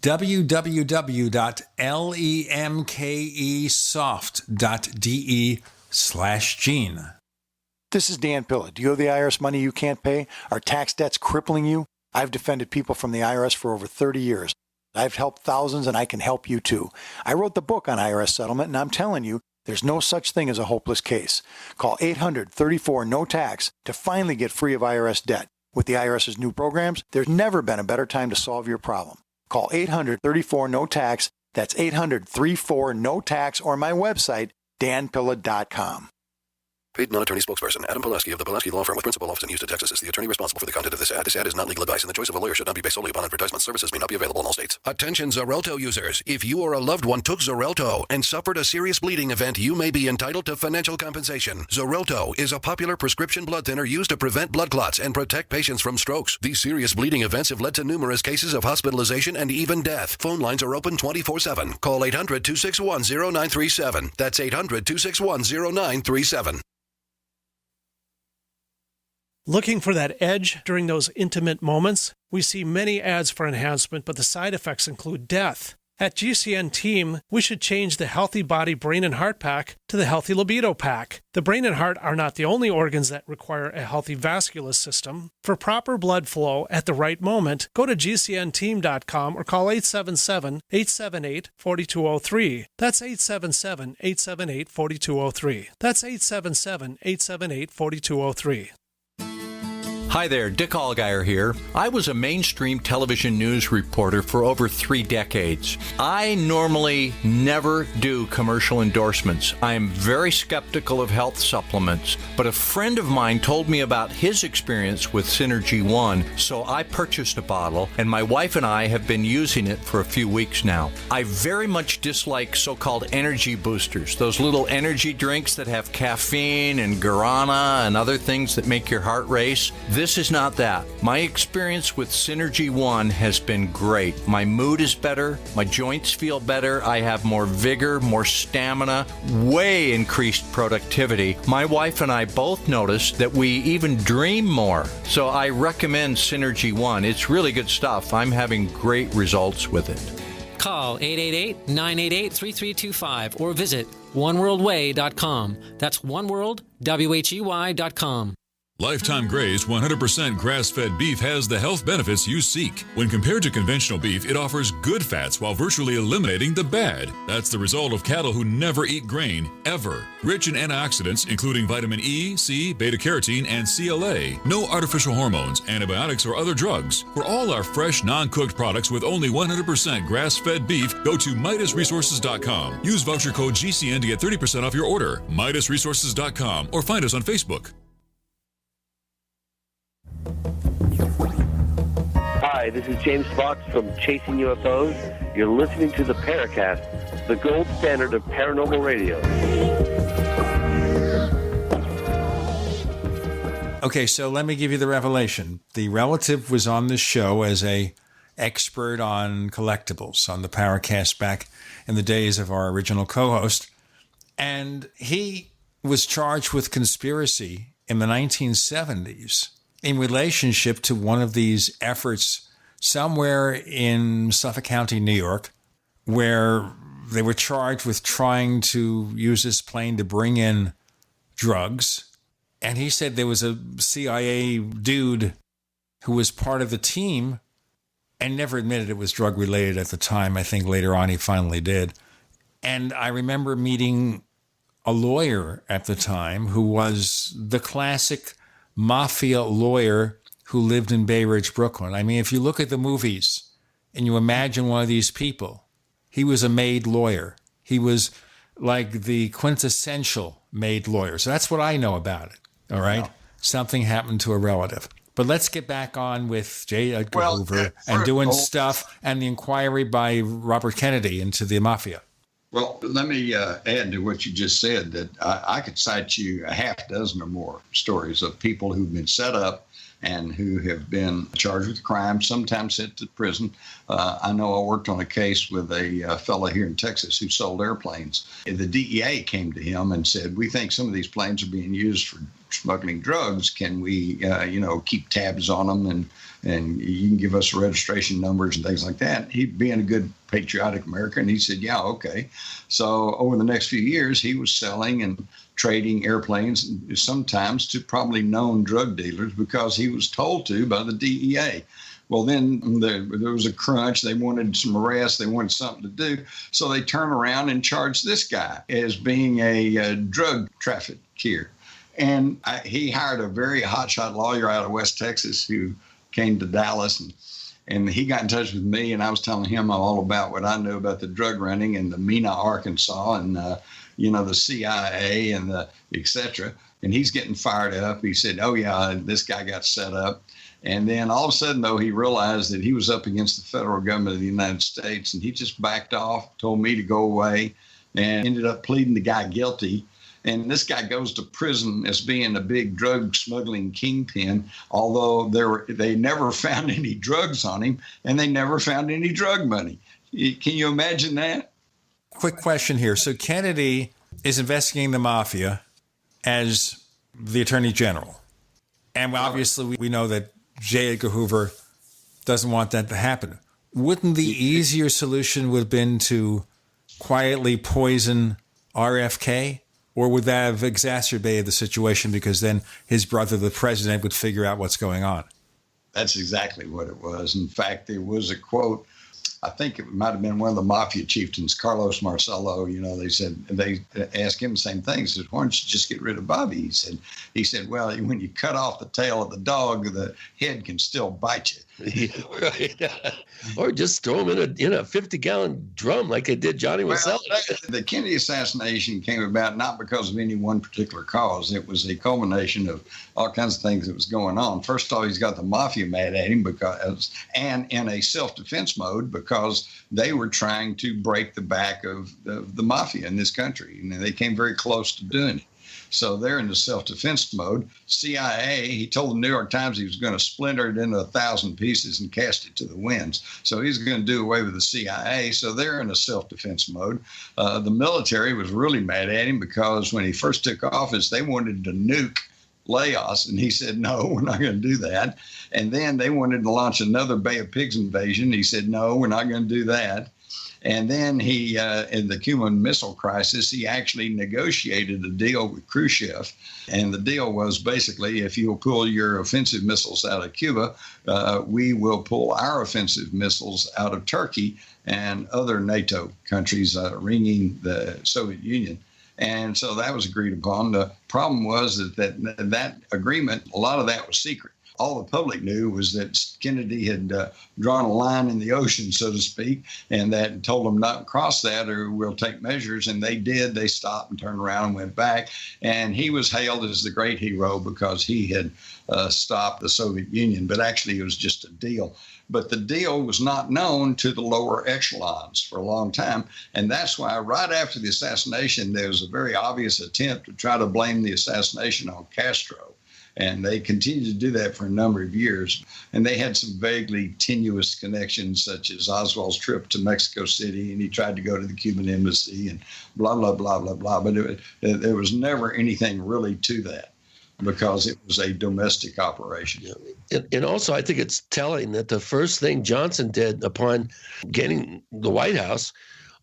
www.lemkesoft.de/Gene. This is Dan Pilla. Do you owe the IRS money you can't pay? Are tax debts crippling you? I've defended people from the IRS for over 30 years. I've helped thousands, and I can help you too. I wrote the book on IRS settlement, and I'm telling you, there's no such thing as a hopeless case. Call 800-34-NO-TAX to finally get free of IRS debt. With the IRS's new programs, there's never been a better time to solve your problem. Call 800-34-NO-TAX. That's 800-34-NO-TAX, or my website, danpilla.com. Paid non-attorney spokesperson Adam Pulaski of the Pulaski Law Firm with principal office in Houston, Texas is the attorney responsible for the content of this ad. This ad is not legal advice, and the choice of a lawyer should not be based solely upon advertisement. Services may not be available in all states. Attention Xarelto users. If you or a loved one took Xarelto and suffered a serious bleeding event, you may be entitled to financial compensation. Xarelto is a popular prescription blood thinner used to prevent blood clots and protect patients from strokes. These serious bleeding events have led to numerous cases of hospitalization and even death. Phone lines are open 24/7. Call 800-261-0937. That's 800-261-0937. Looking for that edge during those intimate moments? We see many ads for enhancement, but the side effects include death. At GCN Team, we should change the Healthy Body, Brain, and Heart Pack to the Healthy Libido Pack. The brain and heart are not the only organs that require a healthy vascular system. For proper blood flow at the right moment, go to GCNteam.com or call 877-878-4203. That's 877-878-4203. That's 877-878-4203. Hi there, Dick Allgaier here. I was a mainstream television news reporter for over 3 decades. I normally never do commercial endorsements. I am very skeptical of health supplements, but a friend of mine told me about his experience with Synergy One, so I purchased a bottle, and my wife and I have been using it for a few weeks now. I very much dislike so-called energy boosters, those little energy drinks that have caffeine and guarana and other things that make your heart race. This is not that. My experience with Synergy One has been great. My mood is better, my joints feel better, I have more vigor, more stamina, way increased productivity. My wife and I both noticed that we even dream more. So I recommend Synergy One. It's really good stuff. I'm having great results with it. Call 888-988-3325 or visit oneworldway.com. That's oneworldwhey.com. Lifetime Graze 100% grass-fed beef has the health benefits you seek. When compared to conventional beef, it offers good fats while virtually eliminating the bad. That's the result of cattle who never eat grain, ever. Rich in antioxidants, including vitamin E, C, beta-carotene, and CLA. No artificial hormones, antibiotics, or other drugs. For all our fresh, non-cooked products with only 100% grass-fed beef, go to MidasResources.com. Use voucher code GCN to get 30% off your order. MidasResources.com or find us on Facebook. Hi, this is James Fox from Chasing UFOs. You're listening to the Paracast, the gold standard of paranormal radio. Okay, so let me give you the revelation. The relative was on this show as a expert on collectibles on the Paracast back in the days of our original co-host. And he was charged with conspiracy in the 1970s in relationship to one of these efforts somewhere in Suffolk County, New York, where they were charged with trying to use this plane to bring in drugs. And he said there was a CIA dude who was part of the team and never admitted it was drug-related at the time. I think later on he finally did. And I remember meeting a lawyer at the time who was the classic mafia lawyer who lived in Bay Ridge, Brooklyn. I mean, if you look at the movies and you imagine one of these people, he was a made lawyer. He was like the quintessential made lawyer. So that's what I know about it. All right. Wow. Something happened to a relative. But let's get back on with J. Edgar Hoover and doing stuff and the inquiry by Robert Kennedy into the mafia. Well, let me add to what you just said, that I could cite you a half dozen or more stories of people who've been set up and who have been charged with crime, sometimes sent to prison. I know I worked on a case with a fellow here in Texas who sold airplanes. The DEA came to him and said, we think some of these planes are being used for smuggling drugs. Can we, keep tabs on them and you can give us registration numbers and things like that. He, being a good patriotic American, he said, yeah, okay. So over the next few years, he was selling and trading airplanes, sometimes to probably known drug dealers, because he was told to by the DEA. Well, then there was a crunch. They wanted some arrests. They wanted something to do. So they turn around and charge this guy as being a drug trafficker. And he hired a very hotshot lawyer out of West Texas who came to Dallas, and he got in touch with me, and I was telling him all about what I knew about the drug running and the Mena, Arkansas, and the CIA and the et cetera. And he's getting fired up. He said, oh yeah, this guy got set up. And then all of a sudden, though, he realized that he was up against the federal government of the United States, and he just backed off, told me to go away, and ended up pleading the guy guilty. And this guy goes to prison as being a big drug smuggling kingpin, although they never found any drugs on him, and they never found any drug money. Can you imagine that? Quick question here. So Kennedy is investigating the mafia as the Attorney General. And obviously we know that J. Edgar Hoover doesn't want that to happen. Wouldn't the easier solution would have been to quietly poison RFK? Or would that have exacerbated the situation because then his brother, the president, would figure out what's going on? That's exactly what it was. In fact, there was a quote, I think it might have been one of the mafia chieftains, Carlos Marcello. They asked him the same thing. He said, why don't you just get rid of Bobby? He said, well, when you cut off the tail of the dog, the head can still bite you. Yeah, right. Or just throw him in a 50-gallon drum like they did Johnny Wassell. The Kennedy assassination came about not because of any one particular cause. It was a culmination of all kinds of things that was going on. First of all, he's got the mafia mad at him and in a self-defense mode because they were trying to break the back of the mafia in this country. And they came very close to doing it. So they're in the self-defense mode. CIA, he told the New York Times he was going to splinter it into 1,000 pieces and cast it to the winds. So he's going to do away with the CIA. So they're in a self-defense mode. The military was really mad at him because when he first took office, they wanted to nuke Laos. And he said, no, we're not going to do that. And then they wanted to launch another Bay of Pigs invasion. He said, no, we're not going to do that. And then he, in the Cuban Missile Crisis, he actually negotiated a deal with Khrushchev. And the deal was basically, if you'll pull your offensive missiles out of Cuba, we will pull our offensive missiles out of Turkey and other NATO countries, ringing the Soviet Union. And so that was agreed upon. The problem was that agreement, a lot of that was secret. All the public knew was that Kennedy had drawn a line in the ocean, so to speak, and that told them not to cross that or we'll take measures. And they did. They stopped and turned around and went back. And he was hailed as the great hero because he had stopped the Soviet Union. But actually, it was just a deal. But the deal was not known to the lower echelons for a long time. And that's why right after the assassination, there was a very obvious attempt to try to blame the assassination on Castro. And they continued to do that for a number of years. And they had some vaguely tenuous connections, such as Oswald's trip to Mexico City, and he tried to go to the Cuban embassy and blah, blah, blah, blah, blah. But there was never anything really to that because it was a domestic operation. And also, I think it's telling that the first thing Johnson did upon getting the White House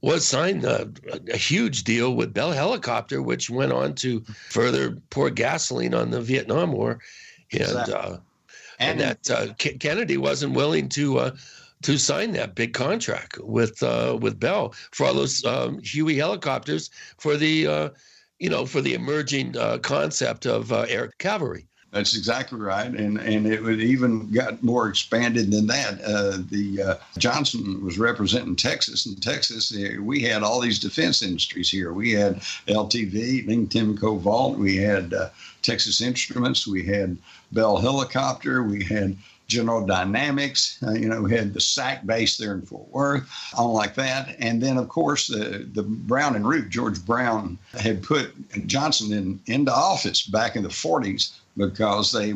was sign a huge deal with Bell Helicopter, which went on to further pour gasoline on the Vietnam War. And, exactly. and that Kennedy wasn't willing to sign that big contract with Bell for all those Huey helicopters for the emerging concept of air cavalry. That's exactly right. And it would even got more expanded than that. Johnson was representing Texas. In Texas, we had all these defense industries here. We had LTV, Ling-Tim Covalt. We had Texas Instruments. We had Bell Helicopter. We had General Dynamics. We had the SAC base there in Fort Worth, all like that. And then, of course, the Brown and Root, George Brown, had put Johnson into office back in the 40s because they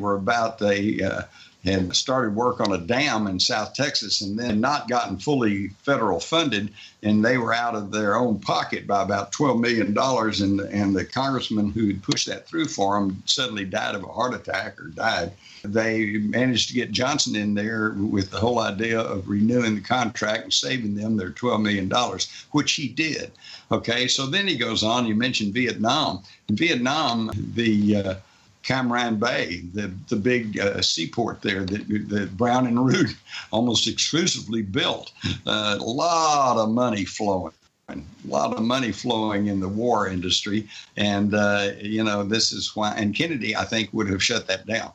had started work on a dam in South Texas and then not gotten fully federal funded, and they were out of their own pocket by about $12 million, and the congressman who had pushed that through for them suddenly died of a heart attack or died. They managed to get Johnson in there with the whole idea of renewing the contract and saving them their $12 million, which he did. Okay, so then he goes on. You mentioned Vietnam. In Vietnam, the Cam Ranh Bay, the big seaport there that Brown and Root almost exclusively built. A lot of money flowing. A lot of money flowing in the war industry. And, this is why. And Kennedy, I think, would have shut that down.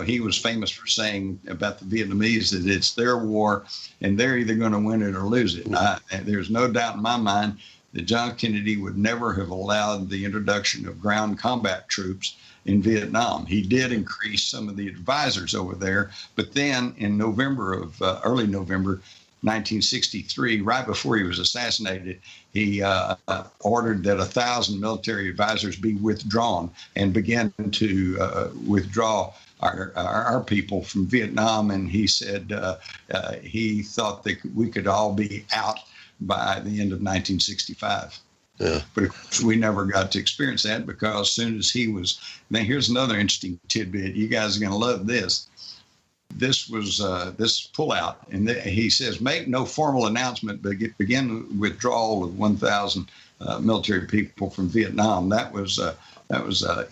He was famous for saying about the Vietnamese that it's their war and they're either going to win it or lose it. And there's no doubt in my mind that John Kennedy would never have allowed the introduction of ground combat troops in Vietnam. He did increase some of the advisors over there, but then in early November 1963, right before he was assassinated, he ordered that 1,000 military advisors be withdrawn and began to withdraw our people from Vietnam. And he said he thought that we could all be out by the end of 1965. Yeah. But of course, we never got to experience that because as soon as he was, now here's another interesting tidbit. You guys are going to love this. This was this pullout, and he says, make no formal announcement, but begin withdrawal of 1,000 military people from Vietnam. That was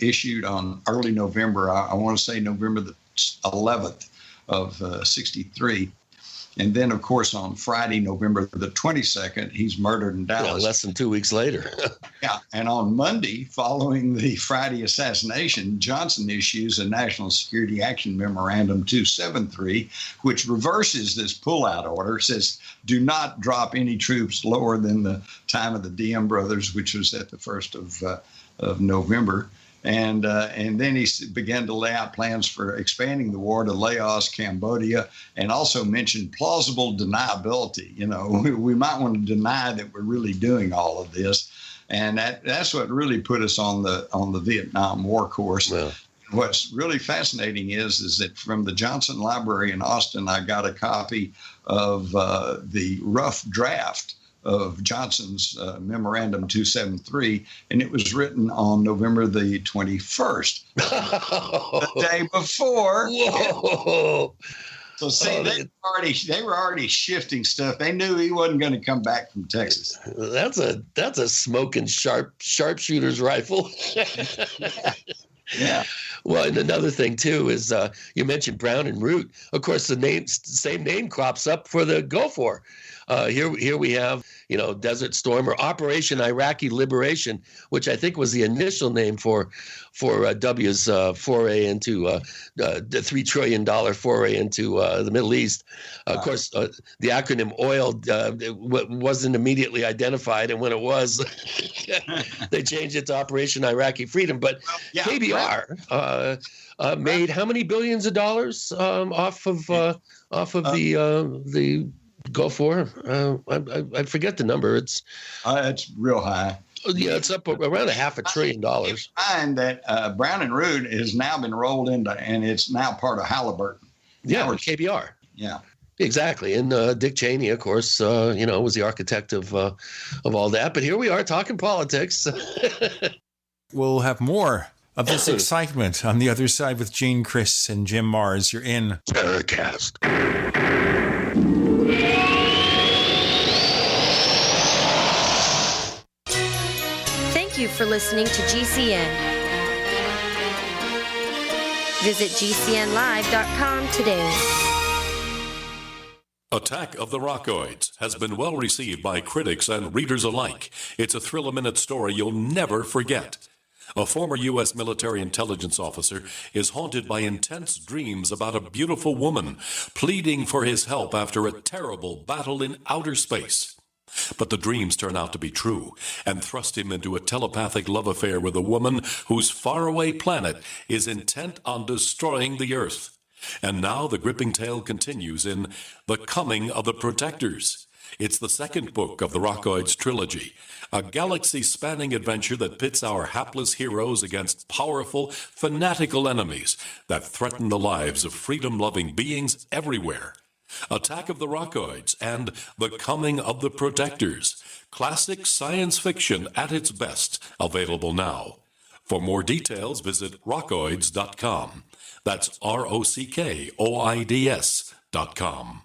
issued on early November. I want to say November the 11th of 63. And then, of course, on Friday, November the 22nd, he's murdered in Dallas. Yeah, less than 2 weeks later. Yeah. And on Monday, following the Friday assassination, Johnson issues a National Security Action Memorandum 273, which reverses this pullout order, says do not drop any troops lower than the time of the Diem brothers, which was at the 1st of November. And then he began to lay out plans for expanding the war to Laos, Cambodia, and also mentioned plausible deniability. You know, we might want to deny that we're really doing all of this. And that's what really put us on the Vietnam War course. Yeah. What's really fascinating is that from the Johnson Library in Austin, I got a copy of the rough draft of Johnson's Memorandum 273, and it was written on November the 21st, the day before. Whoa! So see, they were already shifting stuff. They knew he wasn't going to come back from Texas. That's a smoking sharpshooter's rifle. Yeah. Well, and another thing too is you mentioned Brown and Root. Of course, the same name crops up for the Gulf War. Here we have, Desert Storm or Operation Iraqi Liberation, which I think was the initial name for W's foray into the $3 trillion foray into the Middle East. Of course, the acronym OIL wasn't immediately identified, and when it was, they changed it to Operation Iraqi Freedom. But KBR made how many billions of dollars off of the Gulf War? I forget the number. It's real high. Yeah, it's up around $500 billion. Find that Brown and Root has now been rolled into, and it's now part of Halliburton. Yeah, or KBR. Yeah, exactly. And Dick Cheney, of course, was the architect of all that. But here we are talking politics. We'll have more of this excitement on the other side with Gene, Chris, and Jim Mars. You're in Paracast. Thank you for listening to GCN. Visit GCNlive.com today. Attack of the Rockoids has been well received by critics and readers alike. It's a thrill-a-minute story you'll never forget. A former U.S. military intelligence officer is haunted by intense dreams about a beautiful woman pleading for his help after a terrible battle in outer space. But the dreams turn out to be true and thrust him into a telepathic love affair with a woman whose faraway planet is intent on destroying the Earth. And now the gripping tale continues in The Coming of the Protectors. It's the second book of the Rockoids trilogy, a galaxy-spanning adventure that pits our hapless heroes against powerful, fanatical enemies that threaten the lives of freedom-loving beings everywhere. Attack of the Rockoids and The Coming of the Protectors. Classic science fiction at its best, available now. For more details, visit rockoids.com. That's ROCKOIDS.com.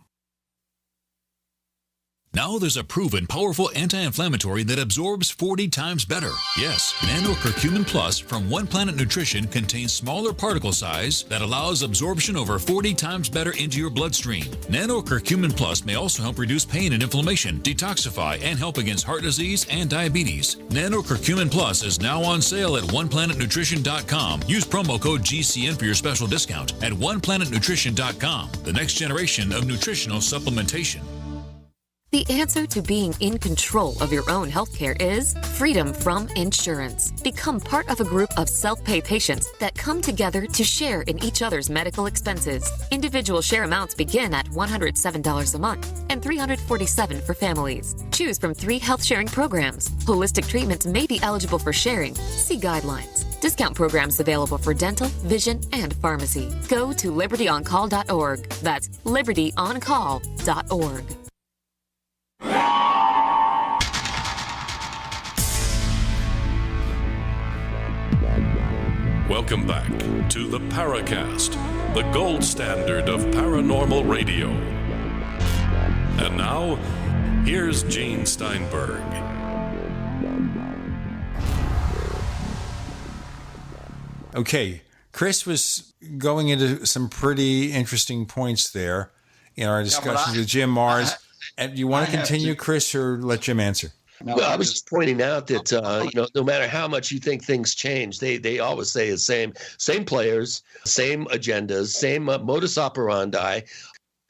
Now there's a proven powerful anti-inflammatory that absorbs 40 times better. Yes, Nano Curcumin Plus from One Planet Nutrition contains smaller particle size that allows absorption over 40 times better into your bloodstream. Nano Curcumin Plus may also help reduce pain and inflammation, detoxify, and help against heart disease and diabetes. Nano Curcumin Plus is now on sale at OnePlanetNutrition.com. Use promo code GCN for your special discount at OnePlanetNutrition.com, the next generation of nutritional supplementation. The answer to being in control of your own healthcare is freedom from insurance. Become part of a group of self-pay patients that come together to share in each other's medical expenses. Individual share amounts begin at $107 a month and $347 for families. Choose from 3 health-sharing programs. Holistic treatments may be eligible for sharing. See guidelines. Discount programs available for dental, vision, and pharmacy. Go to libertyoncall.org. That's libertyoncall.org. Welcome back to the Paracast, the gold standard of paranormal radio. And now, here's Gene Steinberg. Okay, Chris was going into some pretty interesting points there in our discussions with Jim Mars. And you want to continue, Chris, or let Jim answer? No, well, I was just pointing out that no matter how much you think things change, they always say the same players, same agendas, same modus operandi.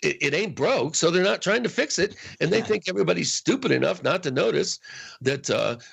It ain't broke, so they're not trying to fix it, and they think everybody's stupid enough not to notice that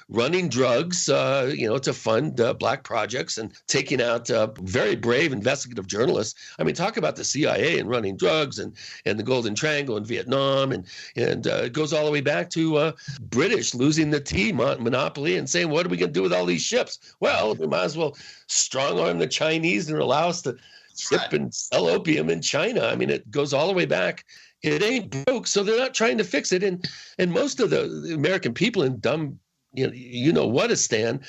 running drugs, to fund black projects and taking out very brave investigative journalists. I mean, talk about the CIA and running drugs and the Golden Triangle in Vietnam, and it goes all the way back to British losing the tea monopoly and saying, what are we going to do with all these ships? Well, we might as well strong arm the Chinese and allow us to ship and sell opium in China. I mean, it goes all the way back. It ain't broke, so they're not trying to fix it. And most of the American people in dumb, what-istan,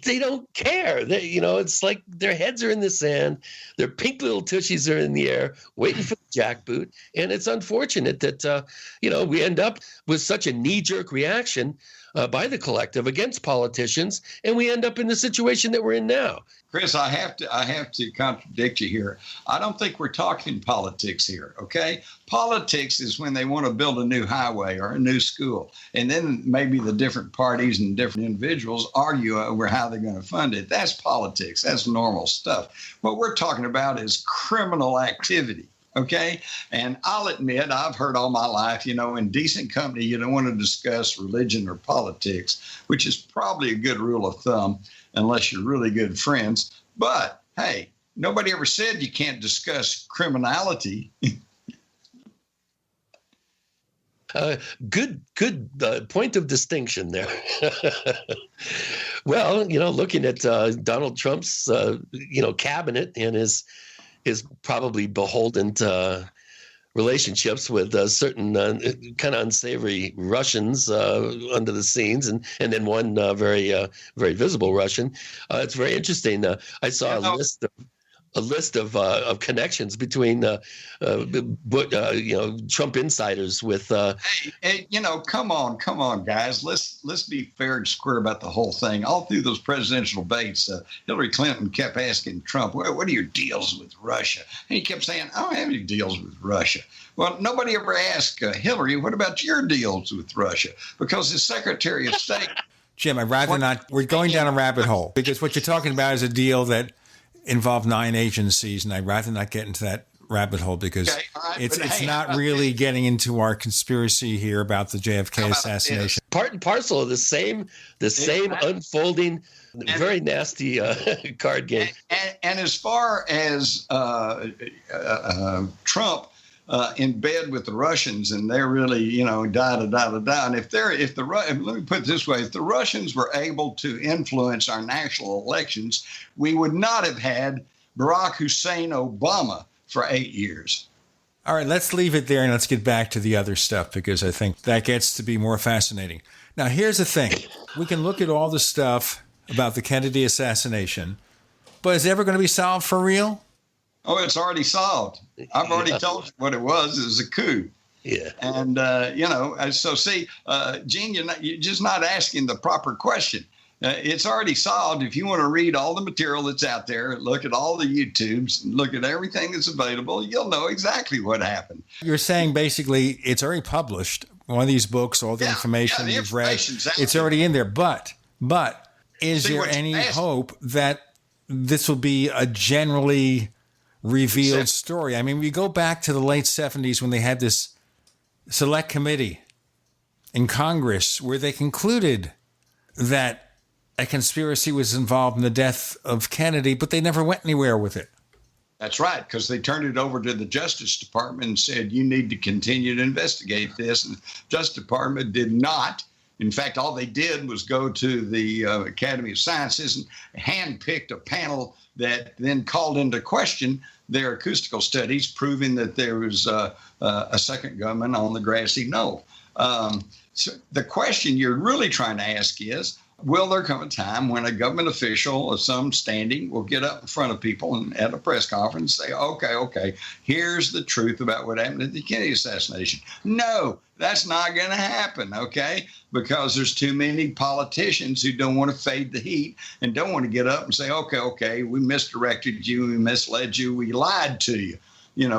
they don't care. It's like their heads are in the sand. Their pink little tushies are in the air, waiting for the jackboot. And it's unfortunate that, we end up with such a knee-jerk reaction by the collective against politicians, and we end up in the situation that we're in now. Chris, I have to contradict you here. I don't think we're talking politics here, okay? Politics is when they want to build a new highway or a new school, and then maybe the different parties and different individuals argue over how they're going to fund it. That's politics. That's normal stuff. What we're talking about is criminal activity. Okay. And I'll admit, I've heard all my life, in decent company, you don't want to discuss religion or politics, which is probably a good rule of thumb, unless you're really good friends. But hey, nobody ever said you can't discuss criminality. Good point of distinction there. Well, looking at Donald Trump's, cabinet and his probably beholden to relationships with certain kind of unsavory Russians under the scenes, and then one very visible Russian. It's very interesting. I saw a list of connections between Trump insiders with. Hey, come on, guys. Let's be fair and square about the whole thing. All through those presidential debates, Hillary Clinton kept asking Trump, "What are your deals with Russia?" And he kept saying, "I don't have any deals with Russia." Well, nobody ever asked Hillary, "What about your deals with Russia?" Because his Secretary of State. Jim, I'd rather not. We're going down a rabbit hole because what you're talking about is a deal that involved 9 agencies, and I'd rather not get into that rabbit hole because it's not really getting into our conspiracy here about the JFK assassination. Part and parcel of the same unfolding, very nasty card game. And as far as Trump in bed with the Russians, and they're really, And let me put it this way: if the Russians were able to influence our national elections, we would not have had Barack Hussein Obama for 8 years. All right, let's leave it there and let's get back to the other stuff because I think that gets to be more fascinating. Now, here's the thing: we can look at all the stuff about the Kennedy assassination, but is it ever going to be solved for real? Oh, it's already solved. I've already told you what it was. It was a coup. Yeah. And, so see, Gene, you're just not asking the proper question. It's already solved. If you want to read all the material that's out there, look at all the YouTubes, look at everything that's available, you'll know exactly what happened. You're saying basically it's already published. One of these books, all the information you've read, it's already in there. But is there any hope that this will be a generally revealed story? I mean, we go back to the late 70s when they had this select committee in Congress where they concluded that a conspiracy was involved in the death of Kennedy, but they never went anywhere with it. That's right, because they turned it over to the Justice Department and said, you need to continue to investigate this. And the Justice Department did not. In fact, all they did was go to the Academy of Sciences and handpicked a panel that then called into question their acoustical studies, proving that there was a second gunman on the grassy knoll. So the question you're really trying to ask is, Will there come a time when a government official of some standing will get up in front of people and at a press conference and say, okay, here's the truth about what happened at the Kennedy assassination? No, that's not going to happen, okay? Because there's too many politicians who don't want to fade the heat and don't want to get up and say, okay, we misdirected you, we misled you, we lied to you,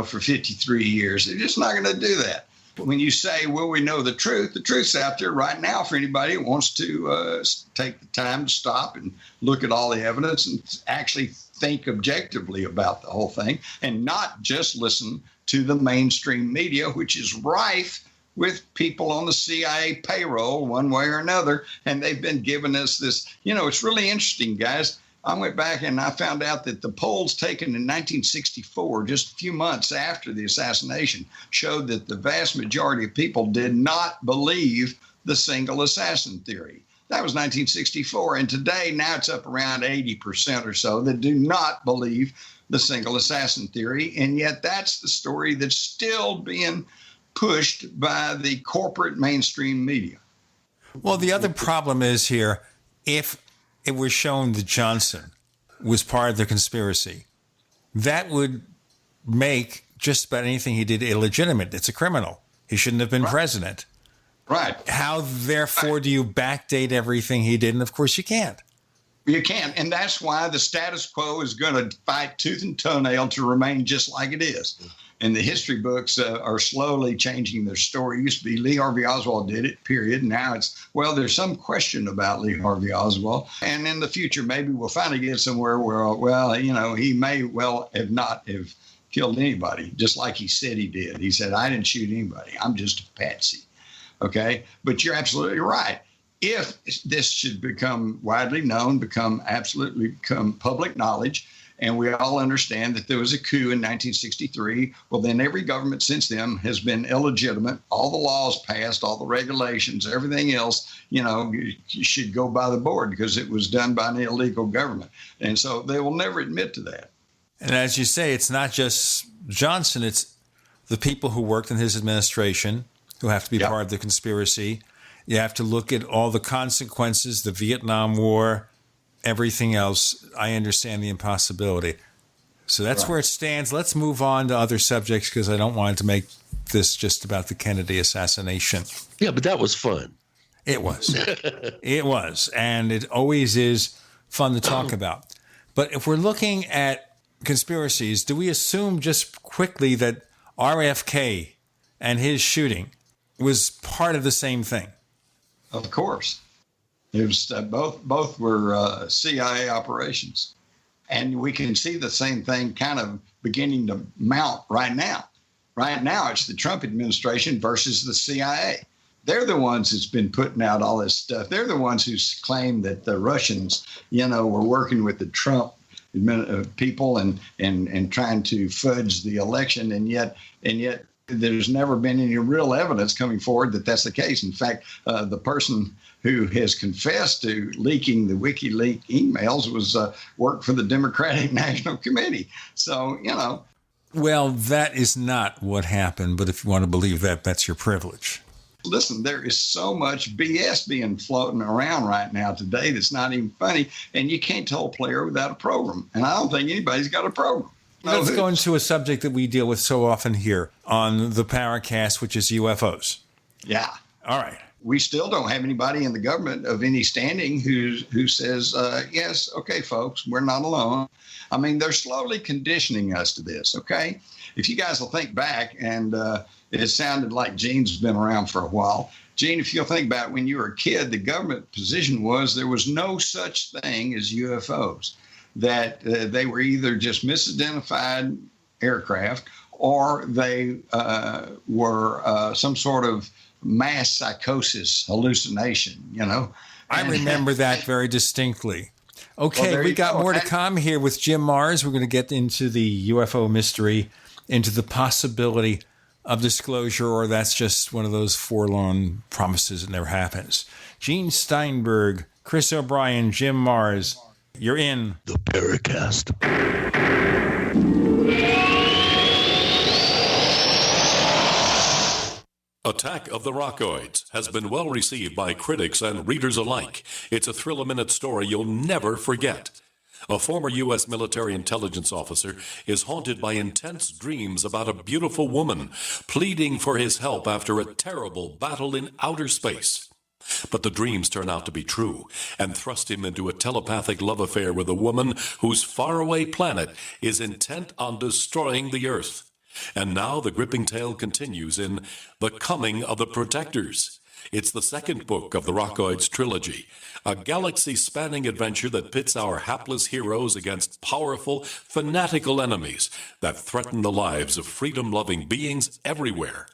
for 53 years. They're just not going to do that. When you say, will we know the truth's out there right now for anybody who wants to take the time to stop and look at all the evidence and actually think objectively about the whole thing and not just listen to the mainstream media, which is rife with people on the CIA payroll one way or another. And they've been giving us this, it's really interesting, guys. I went back and I found out that the polls taken in 1964, just a few months after the assassination, showed that the vast majority of people did not believe the single assassin theory. That was 1964. And today, now it's up around 80% or so that do not believe the single assassin theory. And yet that's the story that's still being pushed by the corporate mainstream media. Well, the other problem is here, if it was shown that Johnson was part of the conspiracy, that would make just about anything he did illegitimate. It's a criminal. He shouldn't have been president. Right. How, therefore, do you backdate everything he did? And, of course, you can't. You can't. And that's why the status quo is going to fight tooth and toenail to remain just like it is. And the history books are slowly changing their story. It used to be Lee Harvey Oswald did it, period. Now it's, there's some question about Lee Harvey Oswald. And in the future, maybe we'll finally get somewhere where, he may well have not have killed anybody, just like he said he did. He said, I didn't shoot anybody. I'm just a patsy. Okay? But you're absolutely right. If this should become widely known, become public knowledge, and we all understand that there was a coup in 1963, well, then every government since then has been illegitimate. All the laws passed, all the regulations, everything else, should go by the board because it was done by an illegal government. And so they will never admit to that. And as you say, it's not just Johnson, it's the people who worked in his administration who have to be part of the conspiracy. You have to look at all the consequences, the Vietnam War, everything else. I understand the impossibility. So that's where it stands. Let's move on to other subjects because I don't want to make this just about the Kennedy assassination. Yeah, but that was fun. It was. It was. And it always is fun to talk about. But if we're looking at conspiracies, do we assume just quickly that RFK and his shooting was part of the same thing? Of course. It was both were CIA operations. And we can see the same thing kind of beginning to mount right now. Right now, it's the Trump administration versus the CIA. They're the ones that's been putting out all this stuff. They're the ones who claim that the Russians, were working with the Trump people and trying to fudge the election. And yet there's never been any real evidence coming forward that that's the case. In fact, the person who has confessed to leaking the WikiLeaks emails was worked for the Democratic National Committee. So, Well, that is not what happened, but if you want to believe that, that's your privilege. Listen, there is so much BS being floating around right now today that's not even funny, and you can't tell a player without a program. And I don't think anybody's got a program. Let's go into a subject that we deal with so often here on the Paracast, which is UFOs. Yeah. All right. We still don't have anybody in the government of any standing who says, yes, okay, folks, we're not alone. I mean, they're slowly conditioning us to this, okay? If you guys will think back, and it sounded like Gene's been around for a while. Gene, if you'll think about when you were a kid, the government position was there was no such thing as UFOs, that they were either just misidentified aircraft or they were some sort of mass psychosis hallucination, I remember that very distinctly. Okay, we got more to come here with Jim Marrs. We're going to get into the UFO mystery, into the possibility of disclosure, or that's just one of those forlorn promises that never happens. Gene Steinberg, Chris O'Brien, Jim Marrs, you're in the Paracast. Attack of the Rockoids has been well received by critics and readers alike. It's a thrill-a-minute story you'll never forget. A former U.S. military intelligence officer is haunted by intense dreams about a beautiful woman pleading for his help after a terrible battle in outer space. But the dreams turn out to be true and thrust him into a telepathic love affair with a woman whose faraway planet is intent on destroying the Earth. And now the gripping tale continues in The Coming of the Protectors. It's the second book of the Rockoids trilogy, a galaxy-spanning adventure that pits our hapless heroes against powerful, fanatical enemies that threaten the lives of freedom-loving beings everywhere.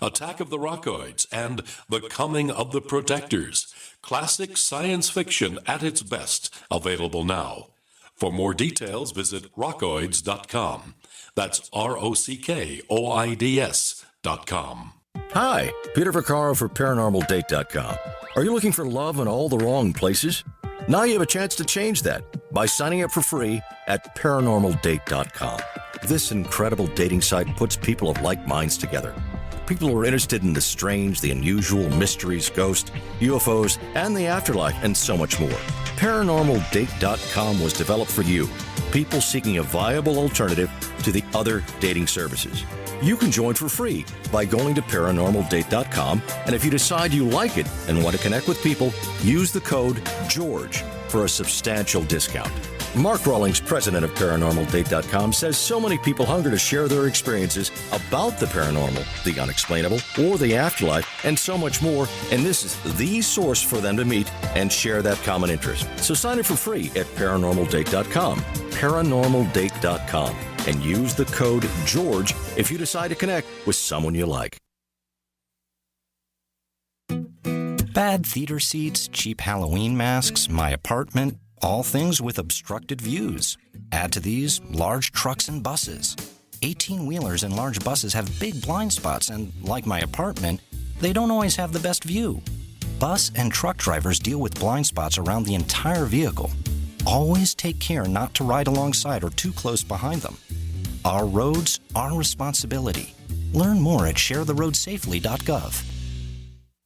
Attack of the Rockoids and The Coming of the Protectors. Classic science fiction at its best, available now. For more details, visit rockoids.com. That's ROCKOIDS.com. Hi, Peter Vaccaro for ParanormalDate.com. Are you looking for love in all the wrong places? Now you have a chance to change that by signing up for free at ParanormalDate.com. This incredible dating site puts people of like minds together. People who are interested in the strange, the unusual, mysteries, ghosts, UFOs, and the afterlife, and so much more. ParanormalDate.com was developed for you, people seeking a viable alternative to the other dating services. You can join for free by going to ParanormalDate.com, and if you decide you like it and want to connect with people, use the code GEORGE for a substantial discount. Mark Rawlings, president of ParanormalDate.com, says so many people hunger to share their experiences about the paranormal, the unexplainable, or the afterlife, and so much more, and this is the source for them to meet and share that common interest. So sign up for free at ParanormalDate.com, ParanormalDate.com, and use the code GEORGE if you decide to connect with someone you like. Bad theater seats, cheap Halloween masks, my apartment, all things with obstructed views. Add to these large trucks and buses. 18-wheelers and large buses have big blind spots, and like my apartment, they don't always have the best view. Bus and truck drivers deal with blind spots around the entire vehicle. Always take care not to ride alongside or too close behind them. Our roads, our responsibility. Learn more at sharetheroadsafely.gov.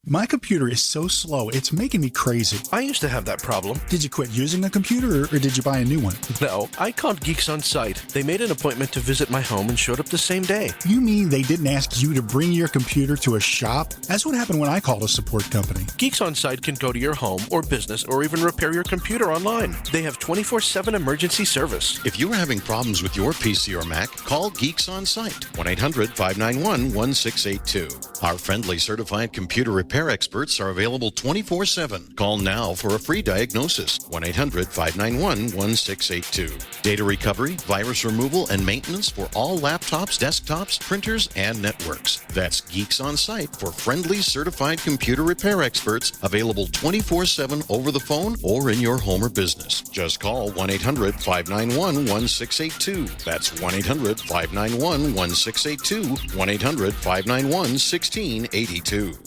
My computer is so slow, it's making me crazy. I used to have that problem. Did you quit using a computer, or did you buy a new one? No, I called Geeks On Site. They made an appointment to visit my home and showed up the same day. You mean they didn't ask you to bring your computer to a shop? That's what happened when I called a support company. Geeks On Site can go to your home or business or even repair your computer online. They have 24/7 emergency service. If you're having problems with your PC or Mac, call Geeks On Site, 1-800-591-1682. Our friendly certified computer repair experts are available 24/7. Call now for a free diagnosis, 1-800-591-1682. Data recovery, virus removal, and maintenance for all laptops, desktops, printers, and networks. That's Geeks On Site for friendly certified computer repair experts, available 24/7 over the phone or in your home or business. Just call 1-800-591-1682. That's 1-800-591-1682, 1-800-591-1682.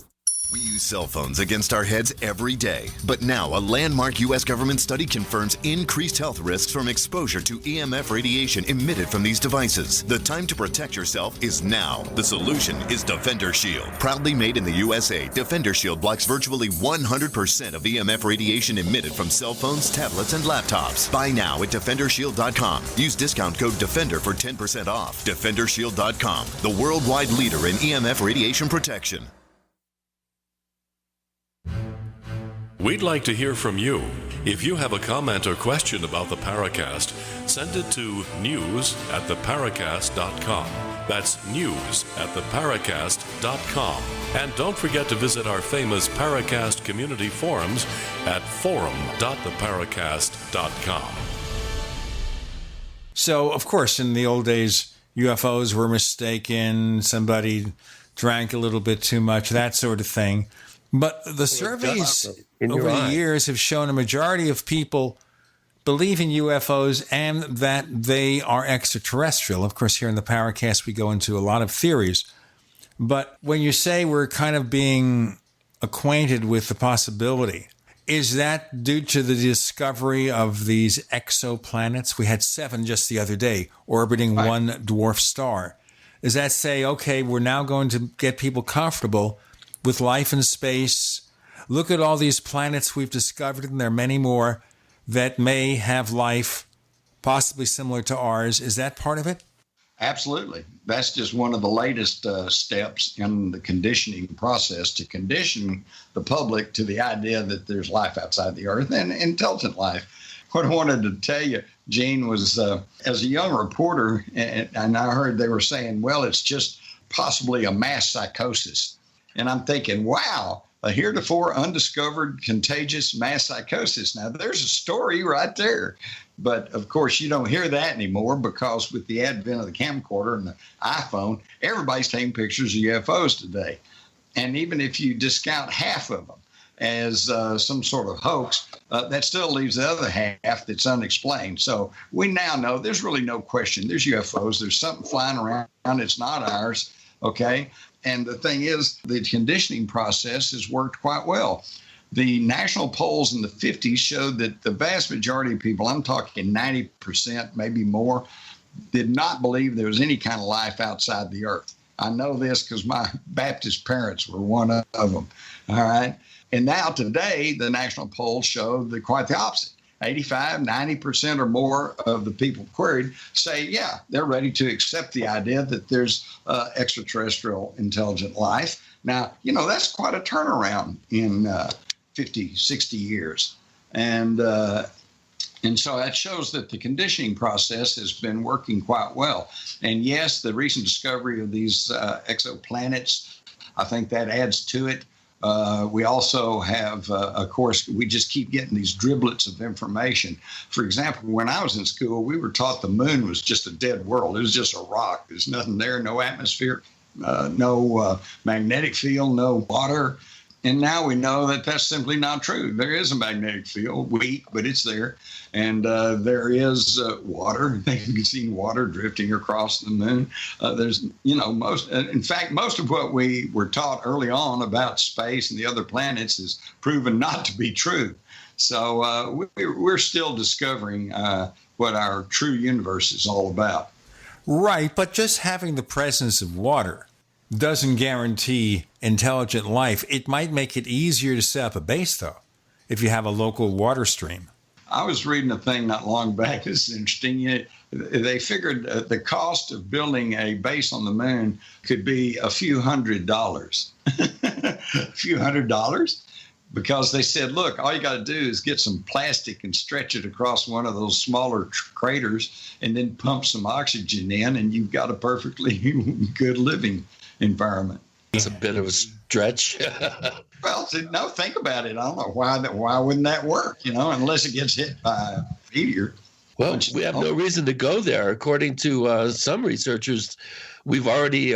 We use cell phones against our heads every day. But now, a landmark U.S. government study confirms increased health risks from exposure to EMF radiation emitted from these devices. The time to protect yourself is now. The solution is Defender Shield. Proudly made in the USA, Defender Shield blocks virtually 100% of EMF radiation emitted from cell phones, tablets, and laptops. Buy now at DefenderShield.com. Use discount code DEFENDER for 10% off. DefenderShield.com, the worldwide leader in EMF radiation protection. We'd like to hear from you. If you have a comment or question about the Paracast, send it to news@theparacast.com. That's news@theparacast.com. And don't forget to visit our famous Paracast community forums at forum.theparacast.com. So, of course, in the old days, UFOs were mistaken, somebody drank a little bit too much, that sort of thing. But the surveys over the years have shown a majority of people believe in UFOs and that they are extraterrestrial. Of course, here in the Paracast, we go into a lot of theories. But when you say we're kind of being acquainted with the possibility, is that due to the discovery of these exoplanets? We had 7 just the other day orbiting one dwarf star. Does that say, okay, we're now going to get people comfortable with life in space? Look at all these planets we've discovered, and there are many more that may have life possibly similar to ours. Is that part of it? Absolutely. That's just one of the latest steps in the conditioning process to condition the public to the idea that there's life outside the Earth and intelligent life. What I wanted to tell you, Gene, was as a young reporter, and I heard they were saying, well, it's just possibly a mass psychosis. And I'm thinking, wow, a heretofore undiscovered contagious mass psychosis. Now, there's a story right there. But, of course, you don't hear that anymore because with the advent of the camcorder and the iPhone, everybody's taking pictures of UFOs today. And even if you discount half of them as some sort of hoax, that still leaves the other half that's unexplained. So we now know there's really no question. There's UFOs. There's something flying around. It's not ours. Okay. And the thing is, the conditioning process has worked quite well. The national polls in the 50s showed that the vast majority of people, I'm talking 90%, maybe more, did not believe there was any kind of life outside the Earth. I know this because my Baptist parents were one of them. All right. And now today, the national polls show that quite the opposite. 85, 90% or more of the people queried say, yeah, they're ready to accept the idea that there's extraterrestrial intelligent life. Now, you know, that's quite a turnaround in 50, 60 years. And so that shows that the conditioning process has been working quite well. And yes, the recent discovery of these exoplanets, I think that adds to it. We also have, of course, we just keep getting these driblets of information. For example, when I was in school, we were taught the moon was just a dead world. It was just a rock. There's nothing there, no atmosphere, no magnetic field, no water. And now we know that that's simply not true. There is a magnetic field, weak, but it's there. And there is water. You can see water drifting across the moon. There's, you know, most of what we were taught early on about space and the other planets is proven not to be true. So we're still discovering what our true universe is all about. Right, but just having the presence of water doesn't guarantee intelligent life. It might make it easier to set up a base, though, if you have a local water stream. I was reading a thing not long back. This is interesting. They figured the cost of building a base on the moon could be a few $100s. A few $100s? Because they said, look, all you got to do is get some plastic and stretch it across one of those smaller craters and then pump some oxygen in, and you've got a perfectly good living environment. It's a bit of a stretch. Well, no, think about it. I don't know why wouldn't that work, you know, unless it gets hit by a meteor. Well, we have no reason to go there. According to some researchers, we've already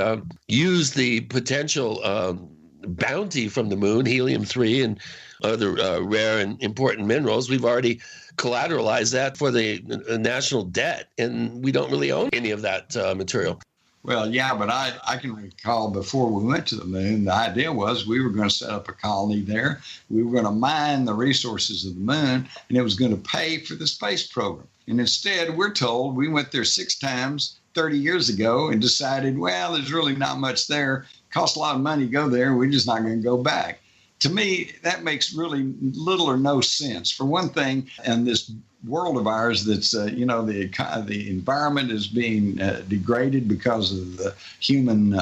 used the potential bounty from the moon, helium-3 and other rare and important minerals. We've already collateralized that for the national debt, and we don't really own any of that material. Well, yeah, but I can recall before we went to the moon, the idea was we were going to set up a colony there. We were going to mine the resources of the moon, and it was going to pay for the space program. And instead, we're told we went there 6 times 30 years ago and decided, well, there's really not much there. It costs a lot of money to go there. We're just not going to go back. To me, that makes really little or no sense. For one thing, in this world of ours that's, the environment is being degraded because of the human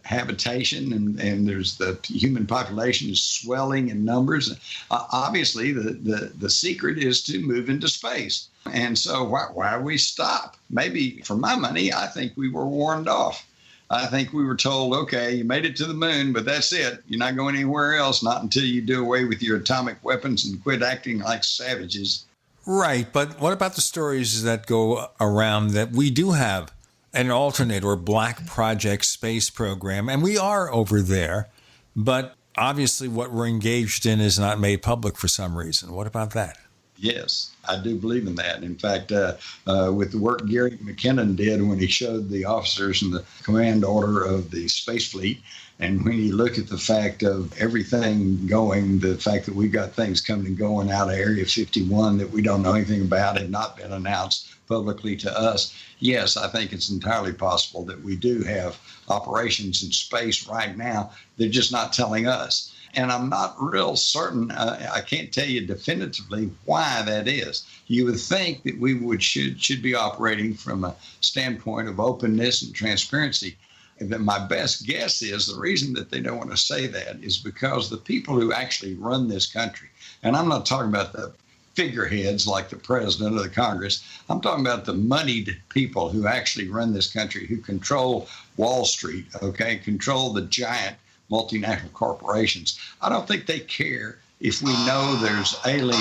habitation, and there's the human population is swelling in numbers. Obviously, the secret is to move into space. And so why we stop? Maybe, for my money, I think we were warned off. I think we were told, okay, you made it to the moon, but that's it. You're not going anywhere else, not until you do away with your atomic weapons and quit acting like savages. Right, but what about the stories that go around that we do have an alternate or black project space program, and we are over there, but obviously what we're engaged in is not made public for some reason. What about that? Yes, I do believe in that. In fact, with the work Gary McKinnon did when he showed the officers and the command order of the space fleet, and when you look at the fact of everything going, the fact that we've got things coming and going out of Area 51 that we don't know anything about, had not been announced publicly to us. Yes, I think it's entirely possible that we do have operations in space right now. They're just not telling us. And I'm not real certain, I can't tell you definitively why that is. You would think that we should be operating from a standpoint of openness and transparency. And that my best guess is the reason that they don't want to say that is because the people who actually run this country, and I'm not talking about the figureheads like the president or the Congress, I'm talking about the moneyed people who actually run this country, who control Wall Street, okay, control the giant multinational corporations. I don't think they care if we know there's alien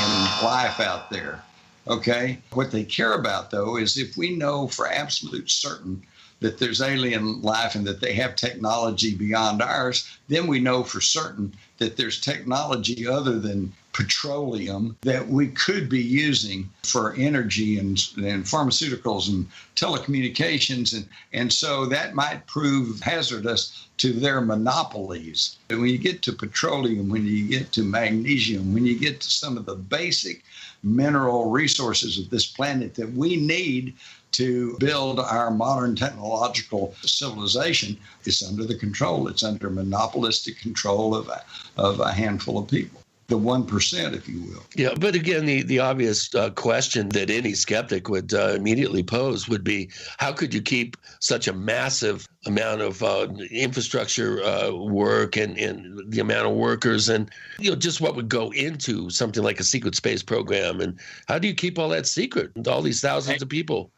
life out there, okay? What they care about, though, is if we know for absolute certain that there's alien life and that they have technology beyond ours, then we know for certain that there's technology other than petroleum that we could be using for energy and pharmaceuticals and telecommunications. And so that might prove hazardous to their monopolies. And when you get to petroleum, when you get to magnesium, when you get to some of the basic mineral resources of this planet that we need to build our modern technological civilization, it's under the control. It's under monopolistic control of a handful of people. The 1%, if you will. Yeah, but again, the obvious question that any skeptic would immediately pose would be, how could you keep such a massive amount of infrastructure work and the amount of workers and just what would go into something like a secret space program? And how do you keep all that secret, all these thousands of people?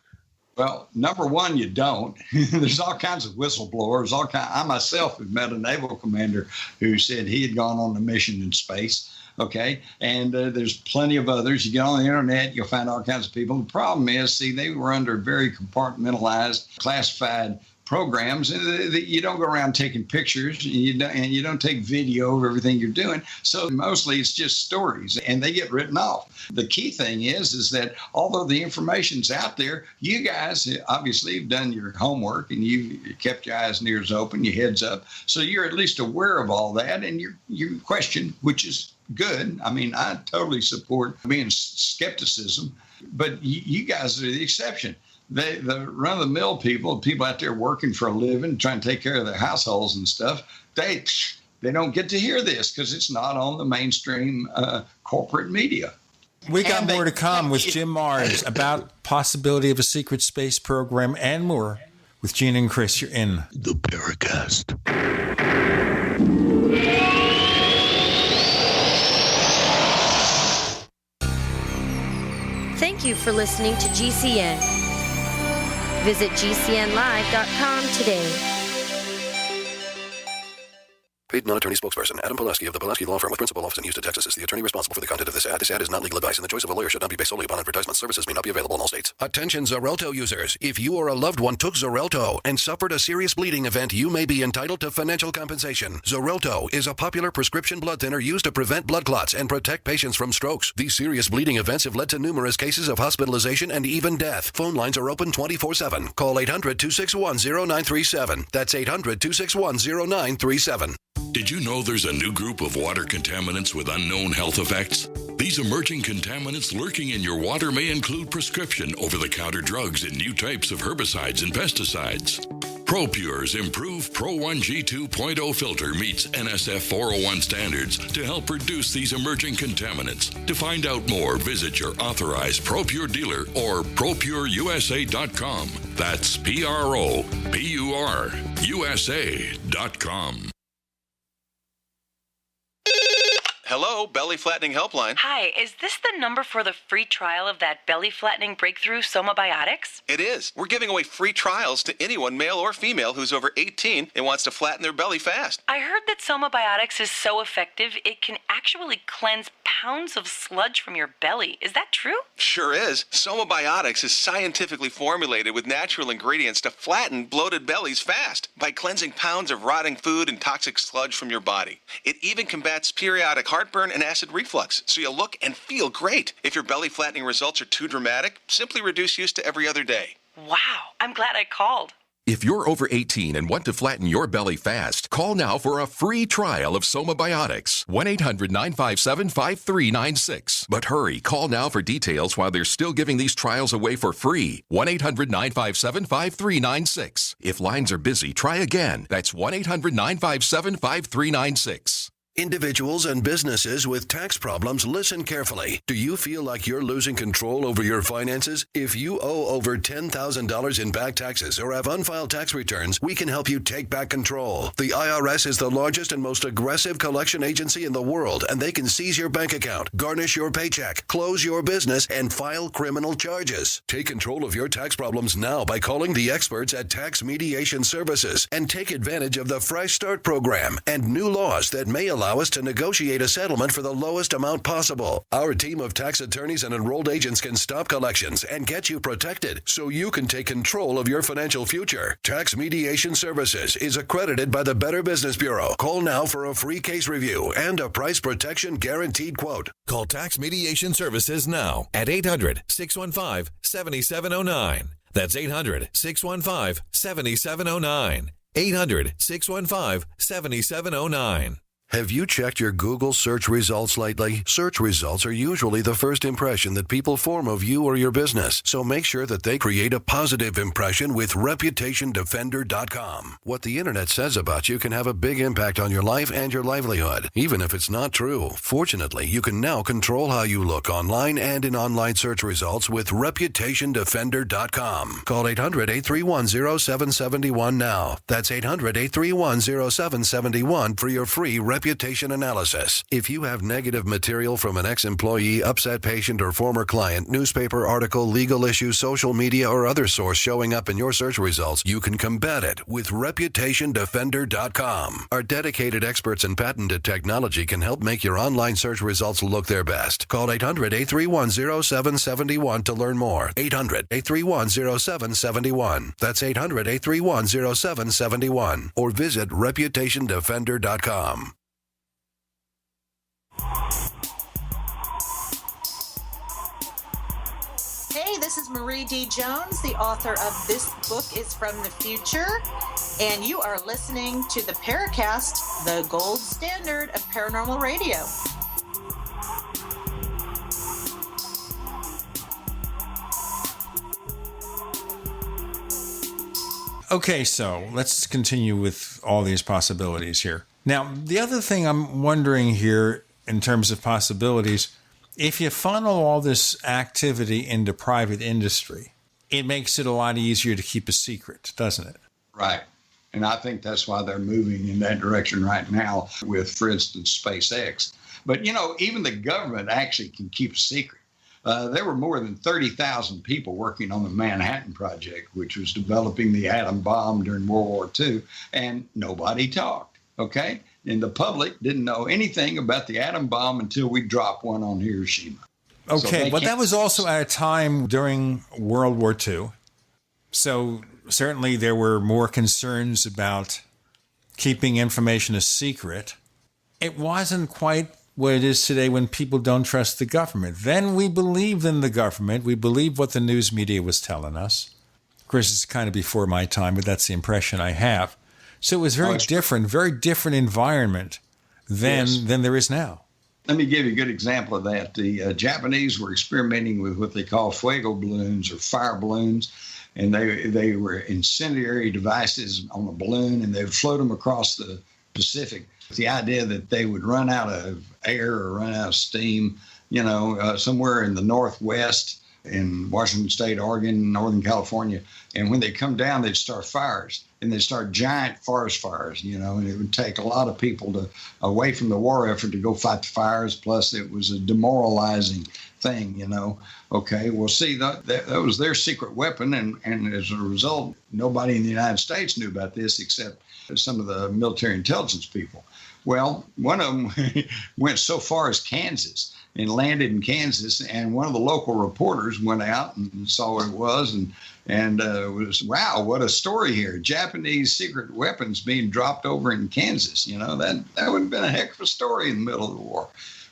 Well, number one, you don't. There's all kinds of whistleblowers. I myself have met a naval commander who said he had gone on a mission in space. Okay. And there's plenty of others. You get on the internet, you'll find all kinds of people. The problem is, they were under very compartmentalized, classified programs, and you don't go around taking pictures, and you don't take video of everything you're doing. So mostly it's just stories, and they get written off. The key thing is that although the information's out there, you guys obviously have done your homework, and you've kept your eyes and ears open, your heads up, so you're at least aware of all that, and you question, which is good. I mean, I totally support being skepticism, but you guys are the exception. The run-of-the-mill people out there working for a living, trying to take care of their households and stuff, they don't get to hear this because it's not on the mainstream corporate media. We got more to come with Jim Marrs about possibility of a secret space program and more with Gene and Chris. You're in the Paracast. Thank you for listening to GCN. Visit GCNlive.com today. Paid non-attorney spokesperson Adam Pulaski of the Pulaski Law Firm with principal office in Houston, Texas is the attorney responsible for the content of this ad. This ad is not legal advice, and the choice of a lawyer should not be based solely upon advertisement. Services may not be available in all states. Attention Xarelto users. If you or a loved one took Xarelto and suffered a serious bleeding event, you may be entitled to financial compensation. Xarelto is a popular prescription blood thinner used to prevent blood clots and protect patients from strokes. These serious bleeding events have led to numerous cases of hospitalization and even death. Phone lines are open 24/7. Call 800-261-0937. That's 800-261-0937. Did you know there's a new group of water contaminants with unknown health effects? These emerging contaminants lurking in your water may include prescription over-the-counter drugs and new types of herbicides and pesticides. ProPure's improved Pro 1G 2.0 filter meets NSF 401 standards to help reduce these emerging contaminants. To find out more, visit your authorized ProPure dealer or ProPureUSA.com. That's PROPURUSA.com. Hello, Belly Flattening Helpline. Hi, is this the number for the free trial of that belly flattening breakthrough Somabiotics? It is. We're giving away free trials to anyone, male or female, who's over 18 and wants to flatten their belly fast. I heard that Somabiotics is so effective it can actually cleanse pounds of sludge from your belly. Is that true? Sure is. Somabiotics is scientifically formulated with natural ingredients to flatten bloated bellies fast by cleansing pounds of rotting food and toxic sludge from your body. It even combats periodic heartburn and acid reflux, so you'll look and feel great. If your belly flattening results are too dramatic, simply reduce use to every other day. Wow, I'm glad I called. If you're over 18 and want to flatten your belly fast, call now for a free trial of Somabiotics. 1-800-957-5396. But hurry, call now for details while they're still giving these trials away for free. 1-800-957-5396. If lines are busy, try again. That's 1-800-957-5396. Individuals and businesses with tax problems, listen carefully. Do you feel like you're losing control over your finances? If you owe over $10,000 in back taxes or have unfiled tax returns, we can help you take back control. The IRS is the largest and most aggressive collection agency in the world, and they can seize your bank account, garnish your paycheck, close your business, and file criminal charges. Take control of your tax problems now by calling the experts at Tax Mediation Services and take advantage of the Fresh Start program and new laws that may allow us to negotiate a settlement for the lowest amount possible. Our team of tax attorneys and enrolled agents can stop collections and get you protected so you can take control of your financial future. Tax Mediation Services is accredited by the Better Business Bureau. Call now for a free case review and a price protection guaranteed quote. Call Tax Mediation Services now at 800-615-7709. That's 800-615-7709. 800-615-7709. Have you checked your Google search results lately? Search results are usually the first impression that people form of you or your business, so make sure that they create a positive impression with ReputationDefender.com. What the internet says about you can have a big impact on your life and your livelihood, even if it's not true. Fortunately, you can now control how you look online and in online search results with ReputationDefender.com. Call 800-831-0771 now. That's 800-831-0771 for your free reputation analysis. If you have negative material from an ex-employee, upset patient, or former client, newspaper article, legal issue, social media, or other source showing up in your search results, you can combat it with ReputationDefender.com. Our dedicated experts in patented technology can help make your online search results look their best. Call 800-831-0771 to learn more. 800-831-0771. That's 800-831-0771. Or visit ReputationDefender.com. Hey, this is Marie D. Jones, the author of This Book is from the Future, and you are listening to the Paracast, the gold standard of paranormal radio. Okay, so let's continue with all these possibilities here. Now, the other thing I'm wondering here in terms of possibilities, if you funnel all this activity into private industry, it makes it a lot easier to keep a secret, doesn't it? Right. And I think that's why they're moving in that direction right now with, for instance, SpaceX. But, you know, even the government actually can keep a secret. There were more than 30,000 people working on the Manhattan Project, which was developing the atom bomb during World War II, and nobody talked, okay? And the public didn't know anything about the atom bomb until we dropped one on Hiroshima. Okay, but that was also at a time during World War II. So certainly there were more concerns about keeping information a secret. It wasn't quite what it is today when people don't trust the government. Then we believed in the government. We believed what the news media was telling us. Of course, it's kind of before my time, but that's the impression I have. So it was very different environment than there is now. Let me give you a good example of that. The Japanese were experimenting with what they call fuego balloons or fire balloons, and they were incendiary devices on a balloon, and they would float them across the Pacific. The idea that they would run out of air or run out of steam, somewhere in the Northwest, in Washington State, Oregon, Northern California. And when they come down, they'd start fires, and they'd start giant forest fires, and it would take a lot of people away from the war effort to go fight the fires. Plus, it was a demoralizing thing, Okay, well, see, that was their secret weapon. And as a result, nobody in the United States knew about this except some of the military intelligence people. Well, one of them went so far as Kansas and landed in Kansas, and one of the local reporters went out and saw what it was, and was, wow, what a story here. Japanese secret weapons being dropped over in Kansas. That would have been a heck of a story in the middle of the war.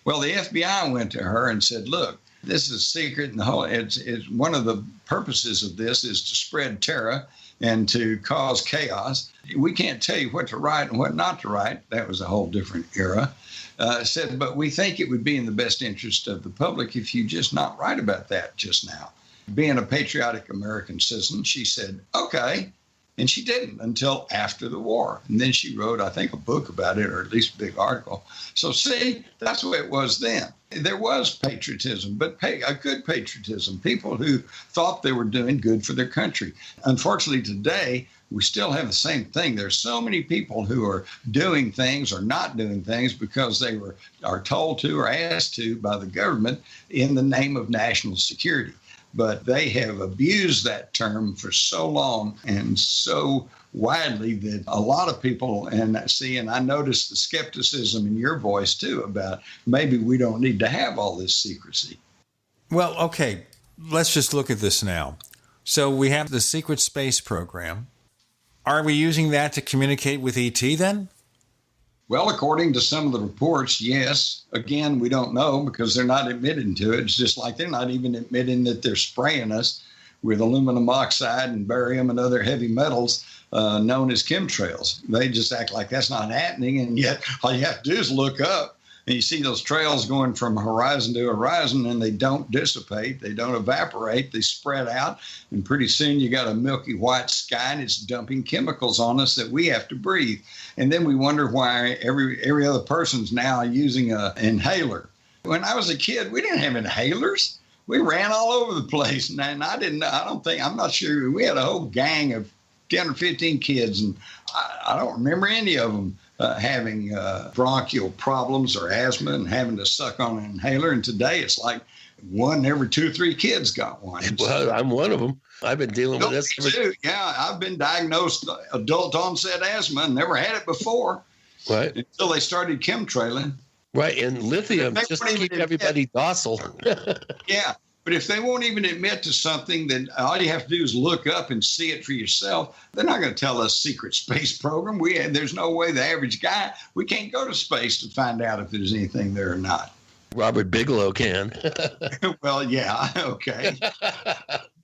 Well, the FBI went to her and said, look, this is secret, and it's one of the purposes of this is to spread terror and to cause chaos. We can't tell you what to write and what not to write. That was a whole different era. Said, but we think it would be in the best interest of the public if you just not write about that just now. Being a patriotic American citizen, she said, okay. And she didn't until after the war. And then she wrote, I think, a book about it, or at least a big article. So see, that's the way it was then. There was patriotism, but a good patriotism, people who thought they were doing good for their country. Unfortunately, today, we still have the same thing. There's so many people who are doing things or not doing things because they are told to or asked to by the government in the name of national security. But they have abused that term for so long and so widely that a lot of people, and I noticed the skepticism in your voice too about maybe we don't need to have all this secrecy. Well, okay, let's just look at this now. So we have the secret space program. Are we using that to communicate with ET then? Well, according to some of the reports, yes. Again, we don't know because they're not admitting to it. It's just like they're not even admitting that they're spraying us with aluminum oxide and barium and other heavy metals known as chemtrails. They just act like that's not happening. And yet all you have to do is look up and you see those trails going from horizon to horizon, and they don't dissipate. They don't evaporate. They spread out. And pretty soon you got a milky white sky, and it's dumping chemicals on us that we have to breathe. And then we wonder why every other person's now using an inhaler. When I was a kid, we didn't have inhalers. We ran all over the place. And I'm not sure. We had a whole gang of 10 or 15 kids, and I don't remember any of them having bronchial problems or asthma and having to suck on an inhaler. And today it's like one every 2 or 3 kids got one. Well, I'm one of them. I've been dealing with this. Too. Yeah, I've been diagnosed adult onset asthma and never had it before. Right. Until they started chemtrailing. Right, and lithium just to keep everybody docile. Yeah, but if they won't even admit to something, then all you have to do is look up and see it for yourself. They're not going to tell us secret space program. There's no way the average guy, we can't go to space to find out if there's anything there or not. Robert Bigelow can. Well, yeah, okay.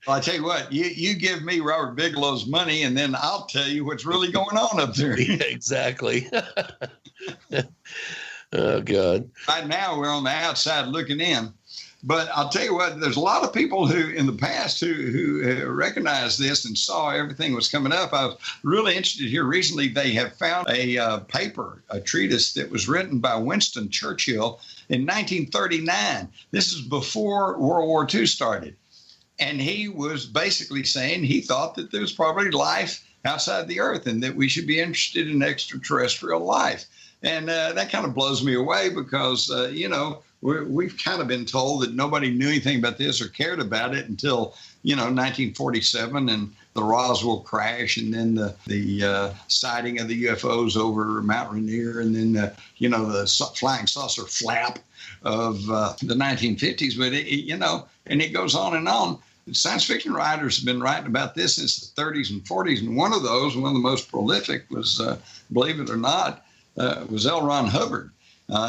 Well, I tell you what, you give me Robert Bigelow's money, and then I'll tell you what's really going on up there. Yeah, exactly. Oh, God. Right now, we're on the outside looking in. But I'll tell you what, there's a lot of people who in the past who recognized this and saw everything was coming up. I was really interested here recently. They have found a paper, a treatise that was written by Winston Churchill in 1939. This is before World War II started. And he was basically saying he thought that there was probably life outside the Earth and that we should be interested in extraterrestrial life. And that kind of blows me away because, we've kind of been told that nobody knew anything about this or cared about it until, 1947 and the Roswell crash, and then the sighting of the UFOs over Mount Rainier, and then, the flying saucer flap of the 1950s. But, and it goes on and on. Science fiction writers have been writing about this since the 30s and 40s. And one of the most prolific was, believe it or not, was L. Ron Hubbard.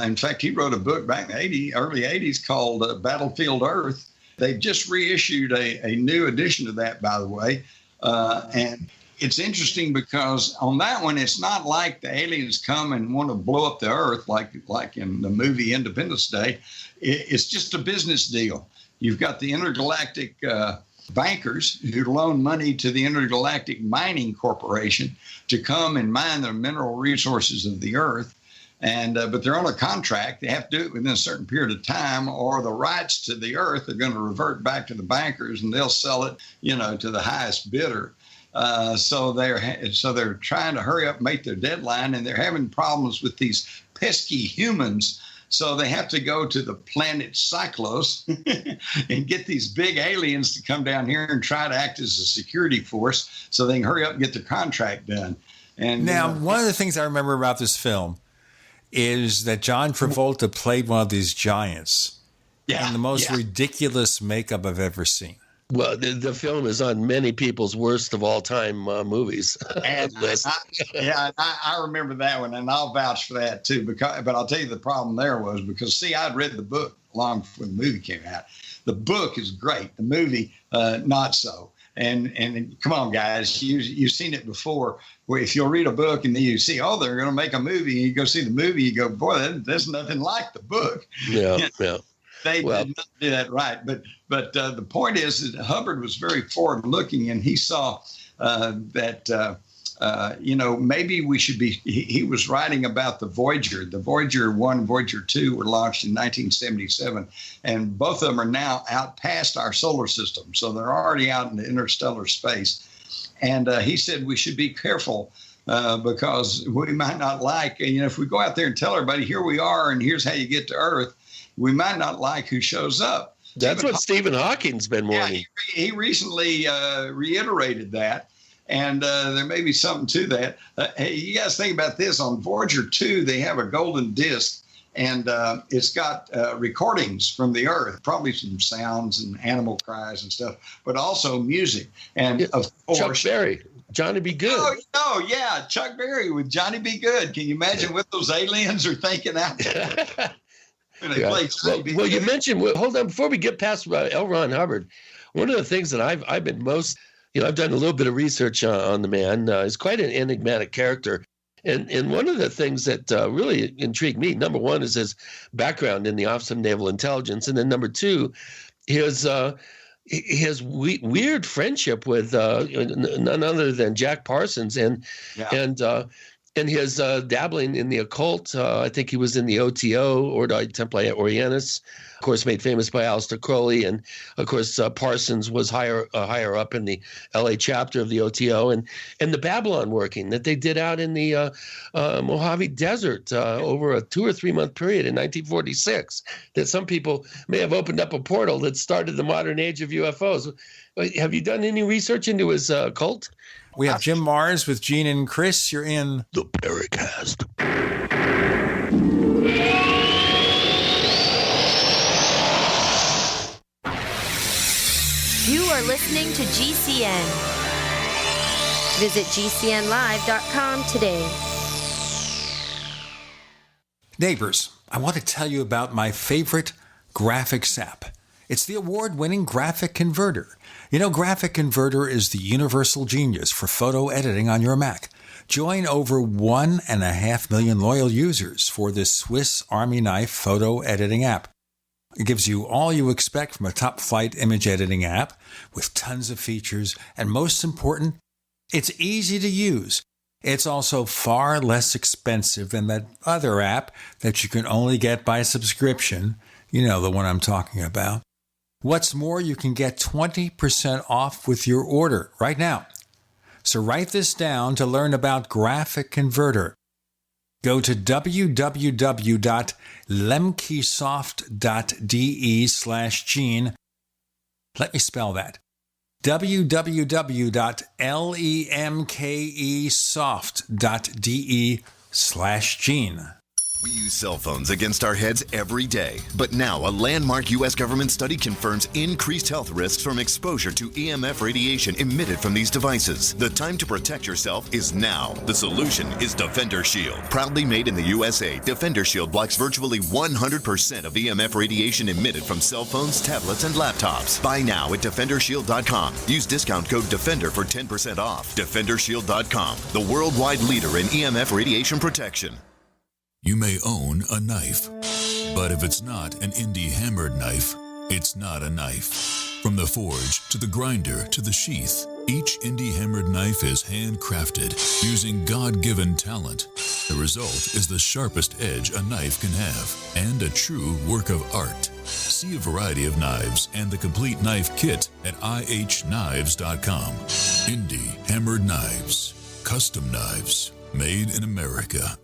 In fact, he wrote a book back in the early 80s called Battlefield Earth. They just reissued a new edition of that, by the way. And it's interesting because on that one, it's not like the aliens come and want to blow up the Earth like in the movie Independence Day. It's just a business deal. You've got the intergalactic bankers who loan money to the Intergalactic Mining Corporation to come and mine the mineral resources of the Earth. And but they're on a contract. They have to do it within a certain period of time, or the rights to the Earth are going to revert back to the bankers, and they'll sell it, to the highest bidder. So they're trying to hurry up and make their deadline, and they're having problems with these pesky humans. So they have to go to the planet Cyclos and get these big aliens to come down here and try to act as a security force so they can hurry up and get their contract done. And now, one of the things I remember about this film is that John Travolta played one of these giants in the most ridiculous makeup I've ever seen. Well, the film is on many people's worst of all time movies list. I remember that one, and I'll vouch for that too. But I'll tell you the problem there was because, I'd read the book long before the movie came out. The book is great. The movie, not so. And come on, guys, you've seen it before. Where if you'll read a book and then you see, oh, they're going to make a movie, and you go see the movie, you go, boy, there's nothing like the book. Yeah, yeah. They did not do that right. But the point is that Hubbard was very forward-looking, and he saw that, maybe we should be, he was writing about the Voyager. The Voyager 1 and Voyager 2 were launched in 1977, and both of them are now out past our solar system. So they're already out in the interstellar space. And he said we should be careful because we might not like, if we go out there and tell everybody, here we are, and here's how you get to Earth, we might not like who shows up. That's what Stephen Hawking's been warning. Yeah, he recently reiterated that. And there may be something to that. Hey, you guys think about this. On Voyager 2, they have a golden disc, and it's got recordings from the Earth, probably some sounds and animal cries and stuff, but also music. And, of course, Chuck Berry, Johnny B. Good. Oh, yeah, Chuck Berry with Johnny B. Good. Can you imagine what those aliens are thinking out there? Well, you mentioned, hold on, before we get past L. Ron Hubbard, one of the things that I've been most, I've done a little bit of research on the man. He's quite an enigmatic character. And one of the things that really intrigued me, number one, is his background in the Office of Naval Intelligence. And then number two, his weird friendship with none other than Jack Parsons and his dabbling in the occult. I think he was in the OTO, Ordo Templi Orientis, of course, made famous by Aleister Crowley. And, of course, Parsons was higher up in the L.A. chapter of the OTO. And the Babylon working that they did out in the Mojave Desert over a 2 or 3 month period in 1946, that some people may have opened up a portal that started the modern age of UFOs. Have you done any research into his cult? We have Jim Mars with Gene and Chris. You're in the Paracast. You are listening to GCN. Visit GCNlive.com today. Neighbors, I want to tell you about my favorite graphics app. It's the award-winning Graphic Converter. Graphic Converter is the universal genius for photo editing on your Mac. Join over 1.5 million loyal users for this Swiss Army knife photo editing app. It gives you all you expect from a top-flight image editing app with tons of features, and most important, it's easy to use. It's also far less expensive than that other app that you can only get by subscription. You know the one I'm talking about. What's more, you can get 20% off with your order right now. So write this down to learn about Graphic Converter. Go to www.lemkesoft.de/Gene. Let me spell that. www.lemkesoft.de/Gene. We use cell phones against our heads every day. But now, a landmark U.S. government study confirms increased health risks from exposure to EMF radiation emitted from these devices. The time to protect yourself is now. The solution is Defender Shield. Proudly made in the USA, Defender Shield blocks virtually 100% of EMF radiation emitted from cell phones, tablets, and laptops. Buy now at DefenderShield.com. Use discount code DEFENDER for 10% off. DefenderShield.com, the worldwide leader in EMF radiation protection. You may own a knife, but if it's not an indie hammered knife, it's not a knife. From the forge to the grinder to the sheath, each indie hammered knife is handcrafted using God-given talent. The result is the sharpest edge a knife can have and a true work of art. See a variety of knives and the complete knife kit at ihknives.com. Indie hammered knives, custom knives, made in America.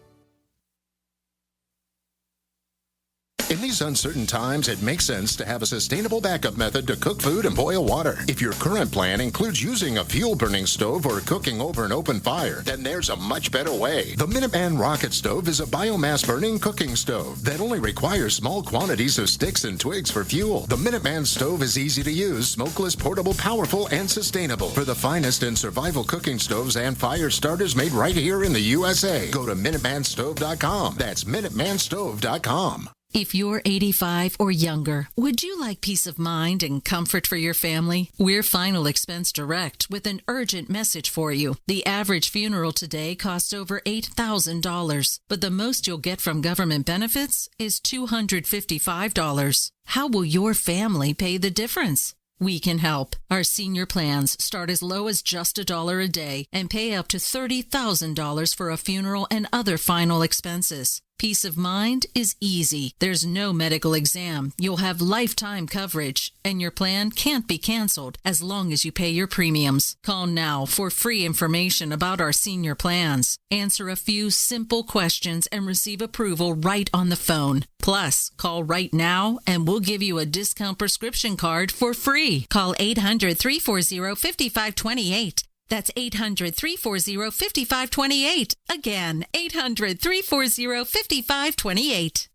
In these uncertain times, it makes sense to have a sustainable backup method to cook food and boil water. If your current plan includes using a fuel-burning stove or cooking over an open fire, then there's a much better way. The Minuteman Rocket Stove is a biomass-burning cooking stove that only requires small quantities of sticks and twigs for fuel. The Minuteman Stove is easy to use, smokeless, portable, powerful, and sustainable. For the finest in survival cooking stoves and fire starters made right here in the USA, go to MinutemanStove.com. That's MinutemanStove.com. If you're 85 or younger, would you like peace of mind and comfort for your family? We're Final Expense Direct with an urgent message for you. The average funeral today costs over $8,000, but the most you'll get from government benefits is $255. How will your family pay the difference? We can help. Our senior plans start as low as just $1 a day and pay up to $30,000 for a funeral and other final expenses. Peace of mind is easy. There's no medical exam. You'll have lifetime coverage, and your plan can't be canceled as long as you pay your premiums. Call now for free information about our senior plans. Answer a few simple questions and receive approval right on the phone. Plus, call right now and we'll give you a discount prescription card for free. Call 800-340-5528. That's 800-340-5528. Again, 800-340-5528.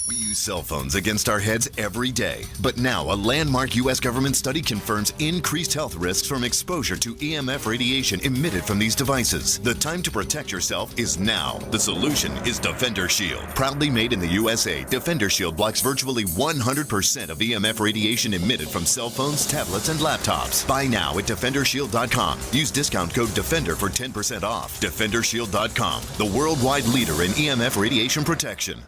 We use cell phones against our heads every day. But now a landmark U.S. government study confirms increased health risks from exposure to EMF radiation emitted from these devices. The time to protect yourself is now. The solution is Defender Shield. Proudly made in the USA, Defender Shield blocks virtually 100% of EMF radiation emitted from cell phones, tablets, and laptops. Buy now at DefenderShield.com. Use discount code DEFENDER for 10% off. DefenderShield.com, the worldwide leader in EMF radiation protection.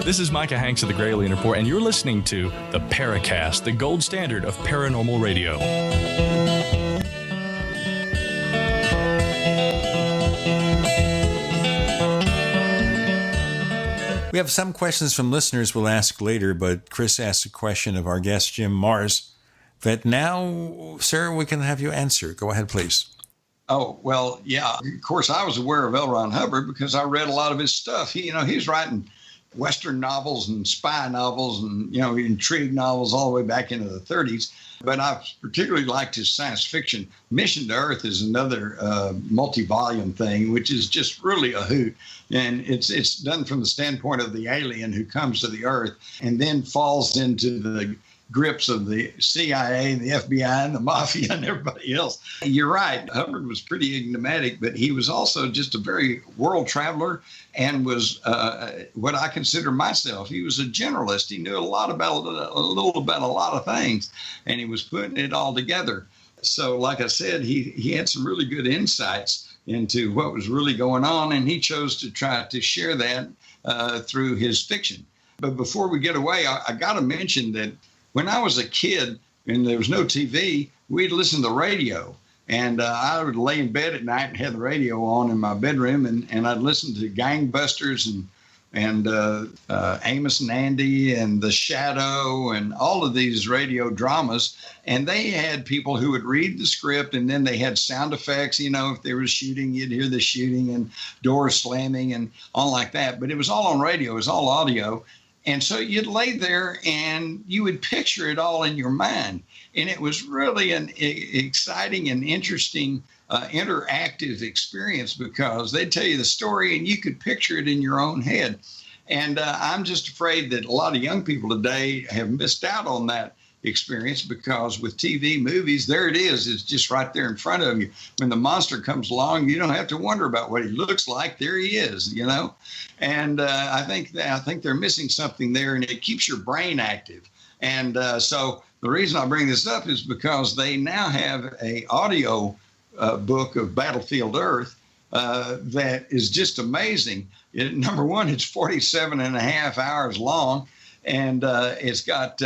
This is Micah Hanks of the Gray Alien Report, and you're listening to the Paracast, the gold standard of paranormal radio. We have some questions from listeners we'll ask later, but Chris asked a question of our guest, Jim Mars, that now, sir, we can have you answer. Go ahead, please. Oh, well, yeah. Of course, I was aware of L. Ron Hubbard because I read a lot of his stuff. He's writing Western novels and spy novels and, intrigue novels all the way back into the 30s. But I particularly liked his science fiction. Mission to Earth is another multi-volume thing, which is just really a hoot. And it's done from the standpoint of the alien who comes to the Earth and then falls into the grips of the CIA and the FBI and the mafia and everybody else. You're right. Hubbard was pretty enigmatic, but he was also just a very world traveler and was what I consider myself. He was a generalist. He knew a little about a lot of things, and he was putting it all together. So, like I said, he had some really good insights into what was really going on, and he chose to try to share that through his fiction. But before we get away, I got to mention that when I was a kid and there was no TV, we'd listen to the radio. And I would lay in bed at night and have the radio on in my bedroom, and I'd listen to Gangbusters and Amos and Andy and The Shadow and all of these radio dramas. And they had people who would read the script, and then they had sound effects. If there was shooting, you'd hear the shooting and doors slamming and all like that. But it was all on radio. It was all audio. And so you'd lay there and you would picture it all in your mind. And it was really an exciting and interesting interactive experience because they'd tell you the story and you could picture it in your own head. And I'm just afraid that a lot of young people today have missed out on that experience because with TV movies, there it is. It's just right there in front of you. When the monster comes along, you don't have to wonder about what he looks like. There he is, And I think they're missing something there, and it keeps your brain active. And so the reason I bring this up is because they now have a audio book of Battlefield Earth that is just amazing. Number one, it's 47 and a half hours long, and it's got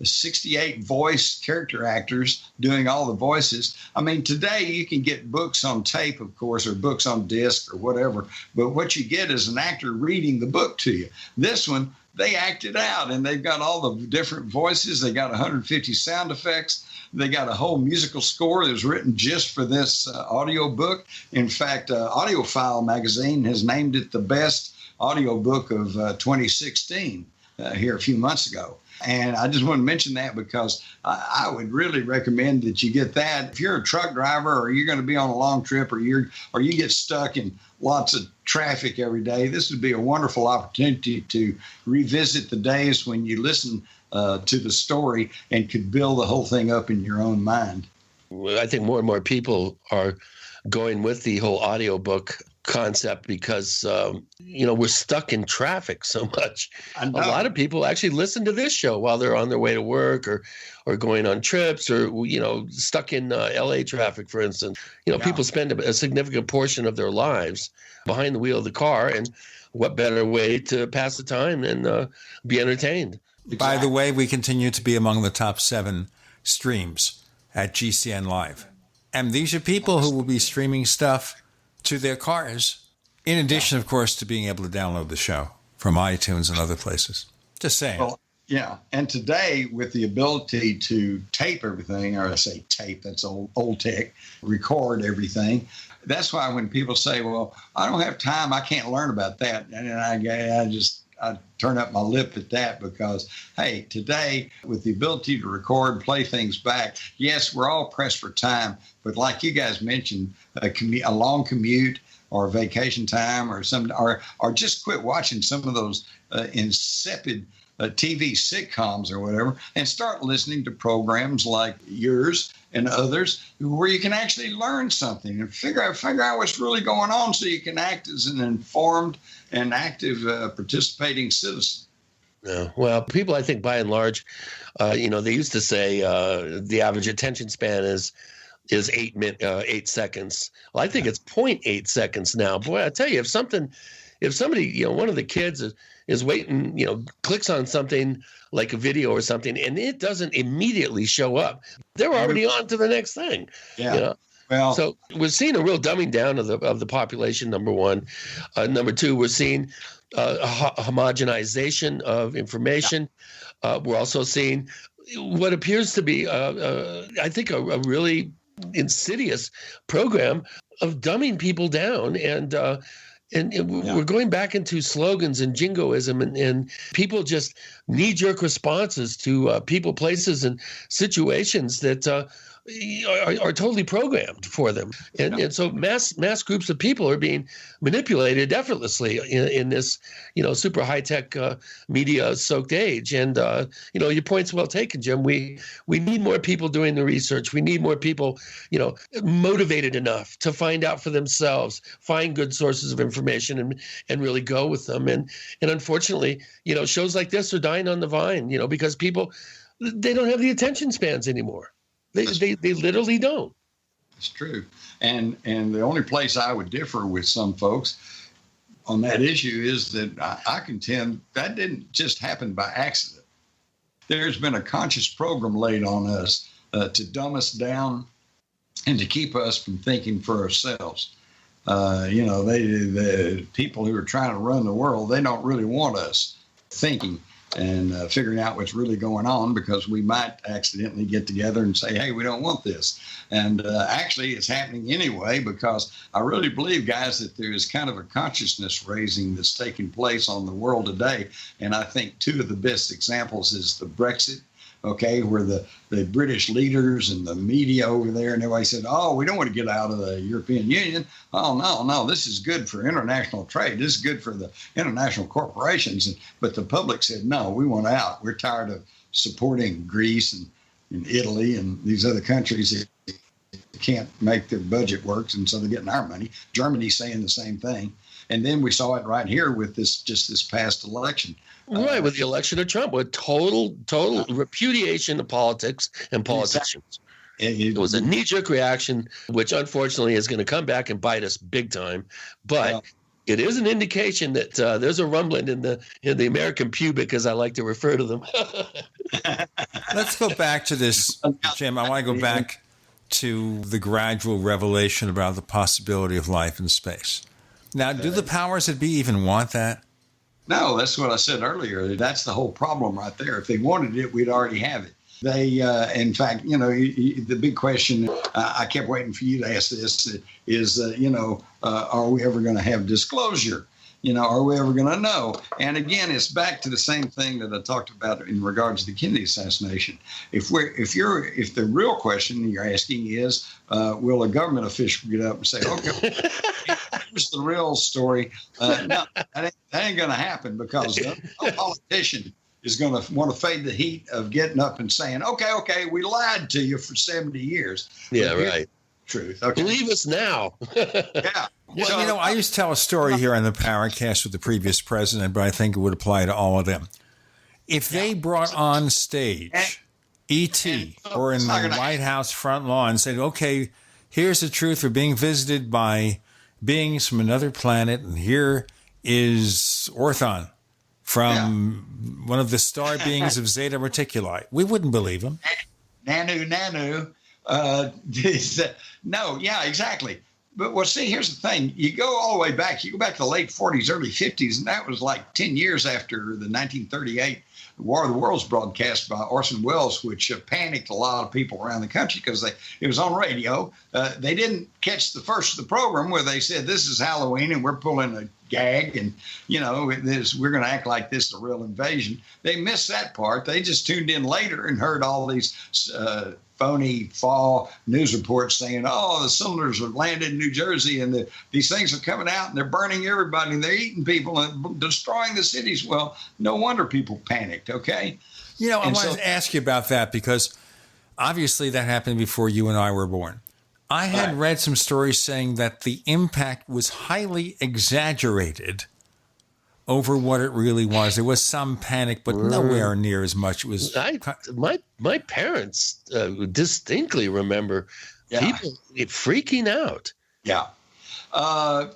68 voice character actors doing all the voices. I mean, today you can get books on tape, of course, or books on disc or whatever, but what you get is an actor reading the book to you. This one, they act it out, and they've got all the different voices. They got 150 sound effects. They got a whole musical score that was written just for this audio book. In fact, AudioFile magazine has named it the best audio book of 2016 here a few months ago. And I just want to mention that because I would really recommend that you get that. If you're a truck driver or you're going to be on a long trip or you get stuck in lots of traffic every day, this would be a wonderful opportunity to revisit the days when you listen to the story and could build the whole thing up in your own mind. I think more and more people are going with the whole audiobook concept because, we're stuck in traffic so much. A lot of people actually listen to this show while they're on their way to work or going on trips or, stuck in LA traffic, for instance. People spend a significant portion of their lives behind the wheel of the car. And what better way to pass the time than be entertained? By the way, we continue to be among the top 7 streams at GCN Live. And these are people who will be streaming stuff to their cars, in addition, of course, to being able to download the show from iTunes and other places. Just saying. Well, yeah. And today, with the ability to tape everything, or I say tape, that's old tech, record everything. That's why when people say, well, I don't have time, I can't learn about that. And I turn up my lip at that because, hey, today, with the ability to record, play things back, yes, we're all pressed for time. But like you guys mentioned, a long commute or vacation time or just quit watching some of those insipid TV sitcoms or whatever and start listening to programs like yours and others where you can actually learn something and figure out what's really going on so you can act as an informed and active participating citizen. Yeah. Well, people, I think, by and large, they used to say the average attention span is 8 seconds. Well, I think it's 0.8 seconds now. Boy, I tell you, if somebody, one of the kids is waiting, clicks on something like a video or something, and it doesn't immediately show up, they're already on to the next thing. Yeah. Well, so we're seeing a real dumbing down of the population. Number one, number two, we're seeing a homogenization of information. We're also seeing what appears to be, I think, a really insidious program of dumbing people down and we're going back into slogans and jingoism and people just knee-jerk responses to people, places, and situations that are totally programmed for them. And so mass groups of people are being manipulated effortlessly in this, super high-tech media-soaked age. And, your point's well taken, Jim. We need more people doing the research. We need more people, motivated enough to find out for themselves, find good sources of information and really go with them. And unfortunately, shows like this are dying on the vine, because people, they don't have the attention spans anymore. They literally don't. It's true. And the only place I would differ with some folks on that issue is that I contend that didn't just happen by accident. There's been a conscious program laid on us to dumb us down and to keep us from thinking for ourselves. The people who are trying to run the world, they don't really want us thinking and figuring out what's really going on, because we might accidentally get together and say, hey, we don't want this. And actually, it's happening anyway, because I really believe, guys, that there is kind of a consciousness raising that's taking place on the world today. And I think two of the best examples is the Brexit, where the British leaders and the media over there and everybody said, oh, we don't want to get out of the European Union. Oh, no, this is good for international trade. This is good for the international corporations. But the public said, no, we want out. We're tired of supporting Greece and Italy and these other countries that can't make their budget work, and so they're getting our money. Germany's saying the same thing. And then we saw it right here with this past election. Right, with the election of Trump, with total repudiation of politics and politicians. Exactly. It was a knee-jerk reaction, which unfortunately is going to come back and bite us big time. But it is an indication that there's a rumbling in the American pubic, as I like to refer to them. Let's go back to this, Jim. I want to go back to the gradual revelation about the possibility of life in space. Now, do the powers that be even want that? No, that's what I said earlier. That's the whole problem right there. If they wanted it, we'd already have it. They, in fact, the big question, I kept waiting for you to ask this, is, are we ever going to have disclosure? Are we ever going to know? And again, it's back to the same thing that I talked about in regards to the Kennedy assassination. If the real question you're asking is, will a government official get up and say, okay, here's the real story? No, that ain't going to happen, because no politician is going to want to fade the heat of getting up and saying, okay, we lied to you for 70 years. Yeah, right. truth. Okay. Believe us now. Yeah. Well, I used to tell a story here on the Paracast with the previous president, but I think it would apply to all of them. If they brought on stage E.T. or in the White House front lawn and said, okay, here's the truth, we're being visited by beings from another planet, and here is Orthon from one of the star beings of Zeta Reticuli. We wouldn't believe them. Nanu. No, yeah, exactly. But well, see, here's the thing. You go all the way back. You go back to the late 40s, early 50s, and that was like 10 years after the 1938 War of the Worlds broadcast by Orson Welles, which panicked a lot of people around the country because it was on radio. They didn't catch the first of the program where they said, this is Halloween and we're pulling a gag and, we're going to act like this is a real invasion. They missed that part. They just tuned in later and heard all these phony fall news reports saying, the cylinders have landed in New Jersey and these things are coming out and they're burning everybody and they're eating people and destroying the cities. Well, no wonder people panicked, okay? I wanted to ask you about that because obviously that happened before you and I were born. I had read some stories saying that the impact was highly exaggerated over what it really was. There was some panic, but nowhere near as much. It was my parents distinctly remember people freaking out. Yeah. That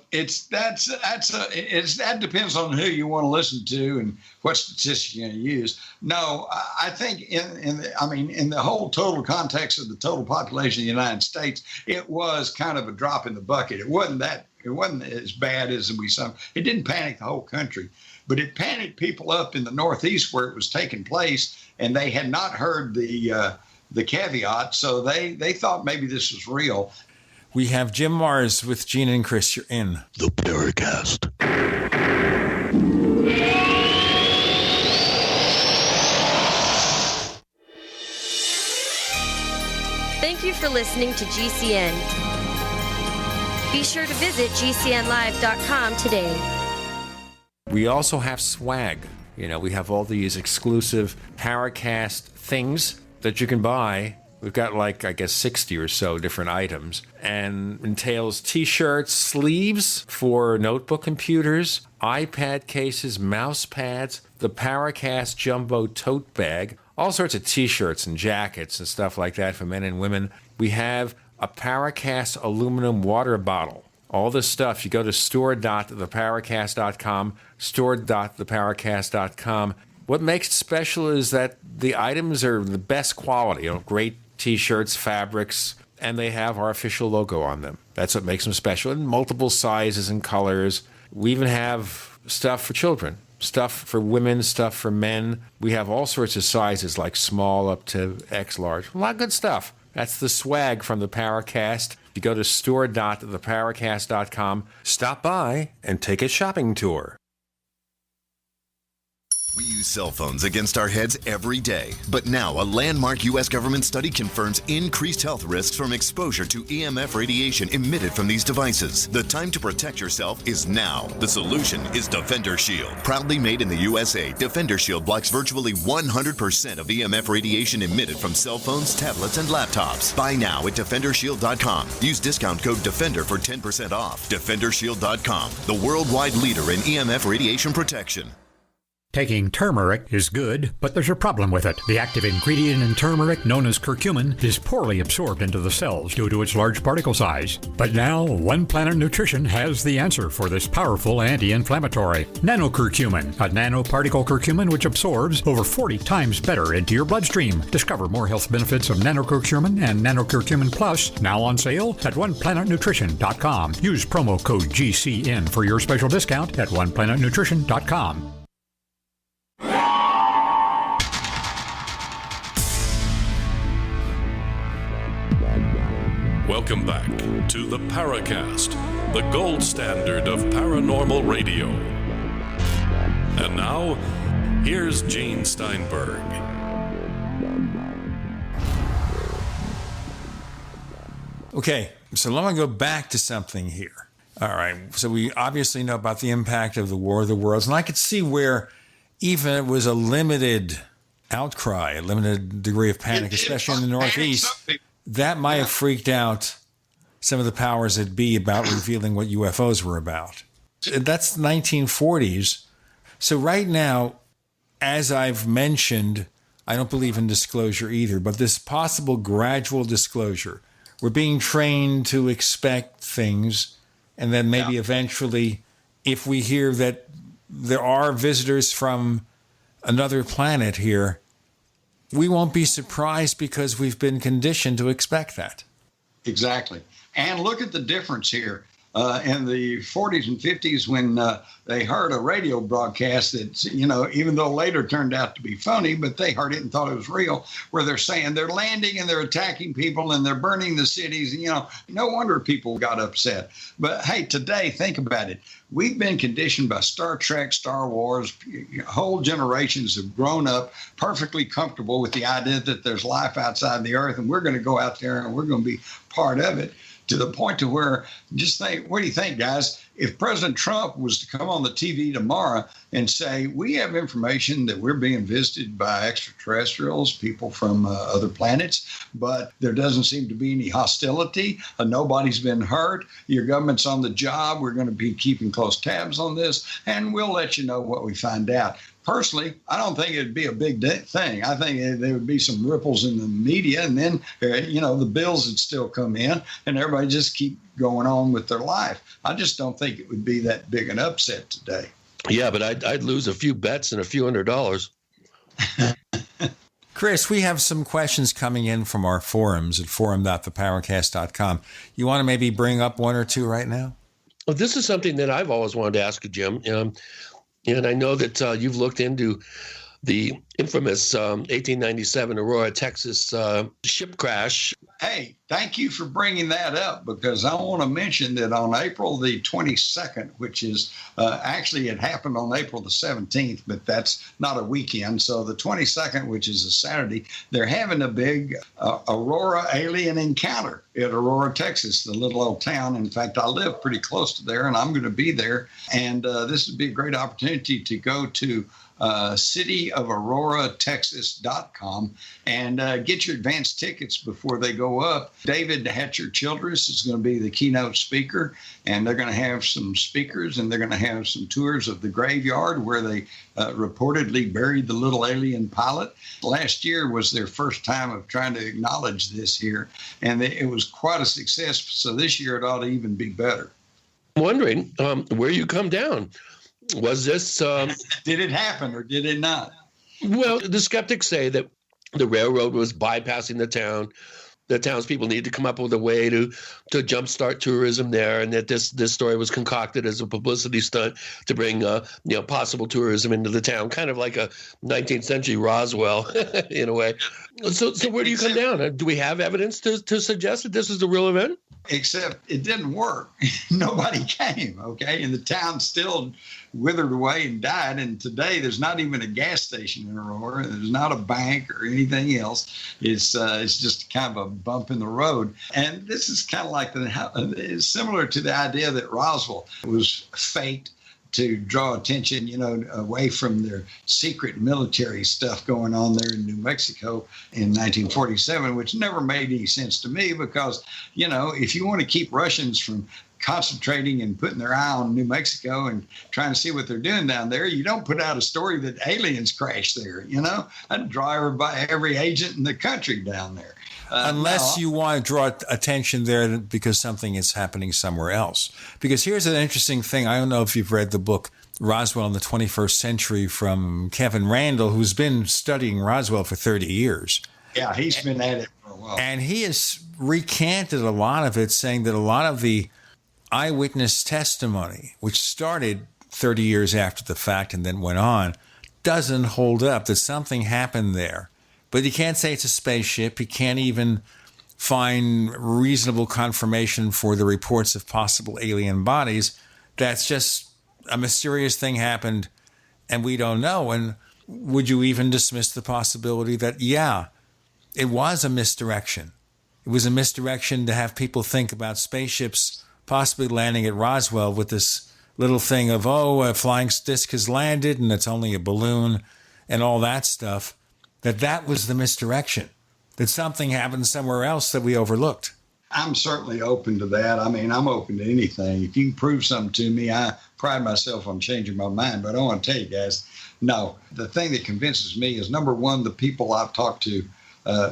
depends on who you want to listen to and what statistics you're going to use. No, I think in the whole total context of the total population of the United States, it was kind of a drop in the bucket. It wasn't as bad as we saw. It didn't panic the whole country, but it panicked people up in the Northeast where it was taking place, and they had not heard the caveat, so they thought maybe this was real. We have Jim Mars with Gene and Chris. You're in the Paracast. Thank you for listening to GCN. Be sure to visit GCNlive.com today. We also have swag. We have all these exclusive Paracast things that you can buy. We've got 60 or so different items, and entails T-shirts, sleeves for notebook computers, iPad cases, mouse pads, the Paracast Jumbo tote bag, all sorts of T-shirts and jackets and stuff like that for men and women. We have a Paracast aluminum water bottle. All this stuff, you go to store.theparacast.com, store.theparacast.com. What makes it special is that the items are the best quality, great T-shirts, fabrics, and they have our official logo on them. That's what makes them special, in multiple sizes and colors. We even have stuff for children, stuff for women, stuff for men. We have all sorts of sizes, like small up to X large. A lot of good stuff. That's the swag from the Paracast. You go to store.theparacast.com, stop by, and take a shopping tour. We use cell phones against our heads every day. But now, a landmark U.S. government study confirms increased health risks from exposure to EMF radiation emitted from these devices. The time to protect yourself is now. The solution is Defender Shield. Proudly made in the USA, Defender Shield blocks virtually 100% of EMF radiation emitted from cell phones, tablets, and laptops. Buy now at DefenderShield.com. Use discount code DEFENDER for 10% off. DefenderShield.com, the worldwide leader in EMF radiation protection. Taking turmeric is good, but there's a problem with it. The active ingredient in turmeric, known as curcumin, is poorly absorbed into the cells due to its large particle size. But now, One Planet Nutrition has the answer for this powerful anti-inflammatory. Nanocurcumin, a nanoparticle curcumin which absorbs over 40 times better into your bloodstream. Discover more health benefits of nanocurcumin and nanocurcumin plus, now on sale at OnePlanetNutrition.com. Use promo code GCN for your special discount at OnePlanetNutrition.com. Welcome back to the Paracast, the gold standard of paranormal radio. And now, here's Gene Steinberg. Okay, so let me go back to something here. All right, so we obviously know about the impact of the War of the Worlds, and I could see where even it was a limited outcry, a limited degree of panic, especially in the Northeast, that might have freaked out some of the powers that be about revealing what UFOs were about. That's the 1940s. So right now, as I've mentioned, I don't believe in disclosure either, but this possible gradual disclosure. We're being trained to expect things, and then maybe eventually, if we hear that there are visitors from another planet here, we won't be surprised because we've been conditioned to expect that. Exactly. And look at the difference here. In the 40s and 50s, when they heard a radio broadcast that, even though later turned out to be phony, but they heard it and thought it was real, where they're saying they're landing and they're attacking people and they're burning the cities. And, no wonder people got upset. But hey, today, think about it. We've been conditioned by Star Trek, Star Wars. Whole generations have grown up perfectly comfortable with the idea that there's life outside the earth, and we're going to go out there and we're going to be part of it. To the point to where, just think, what do you think, guys? If President Trump was to come on the TV tomorrow and say, we have information that we're being visited by extraterrestrials, people from other planets, but there doesn't seem to be any hostility, nobody's been hurt, your government's on the job, we're going to be keeping close tabs on this, and we'll let you know what we find out. Personally, I don't think it'd be a big thing. I think there would be some ripples in the media, and then, the bills would still come in, and everybody just keep going on with their life. I just don't think it would be that big an upset today. Yeah, but I'd lose a few bets and a few $100s. Chris, we have some questions coming in from our forums at forum.theparacast.com. You want to maybe bring up one or two right now? Well, this is something that I've always wanted to ask you, Jim. And I know that you've looked into the infamous 1897 Aurora, Texas ship crash. Hey, thank you for bringing that up, because I want to mention that on April the 22nd, which is actually it happened on April the 17th, but that's not a weekend. So the 22nd, which is a Saturday, they're having a big Aurora alien encounter at Aurora, Texas, the little old town. In fact, I live pretty close to there, and I'm going to be there. And this would be a great opportunity to go to cityofaurora.texas.com and get your advance tickets before they go up. David Hatcher Childress is going to be the keynote speaker, and they're going to have some speakers, and they're going to have some tours of the graveyard where they reportedly buried the little alien pilot. Last year was their first time of trying to acknowledge this here, and it was quite a success. So this year it ought to even be better. I'm wondering where you come down. Was this... did it happen or did it not? Well, the skeptics say that the railroad was bypassing the town. The townspeople needed to come up with a way to jumpstart tourism there, and that this story was concocted as a publicity stunt to bring possible tourism into the town, kind of like a 19th century Roswell in a way. So where do you come down? Do we have evidence to suggest that this is the real event? Except it didn't work. Nobody came, okay? And the town still withered away and died. And today there's not even a gas station in Aurora. There's not a bank or anything else. It's just kind of a bump in the road. And this is kind of like it's similar to the idea that Roswell was faked to draw attention, away from their secret military stuff going on there in New Mexico in 1947, which never made any sense to me because, if you want to keep Russians from concentrating and putting their eye on New Mexico and trying to see what they're doing down there, you don't put out a story that aliens crashed there, That'd draw every agent in the country down there. Unless you want to draw attention there because something is happening somewhere else. Because here's an interesting thing. I don't know if you've read the book Roswell in the 21st Century from Kevin Randall, who's been studying Roswell for 30 years. Yeah, he's been at it for a while. And he has recanted a lot of it, saying that a lot of the eyewitness testimony, which started 30 years after the fact and then went on, doesn't hold up, that something happened there. But he can't say it's a spaceship. He can't even find reasonable confirmation for the reports of possible alien bodies. That's just a mysterious thing happened, and we don't know. And would you even dismiss the possibility that, it was a misdirection? It was a misdirection to have people think about spaceships possibly landing at Roswell with this little thing of, a flying disc has landed and it's only a balloon and all that stuff. That was the misdirection, that something happened somewhere else that we overlooked. I'm certainly open to that. I mean, I'm open to anything. If you can prove something to me, I pride myself on changing my mind. But I want to tell you guys, no, the thing that convinces me is, number one, the people I've talked to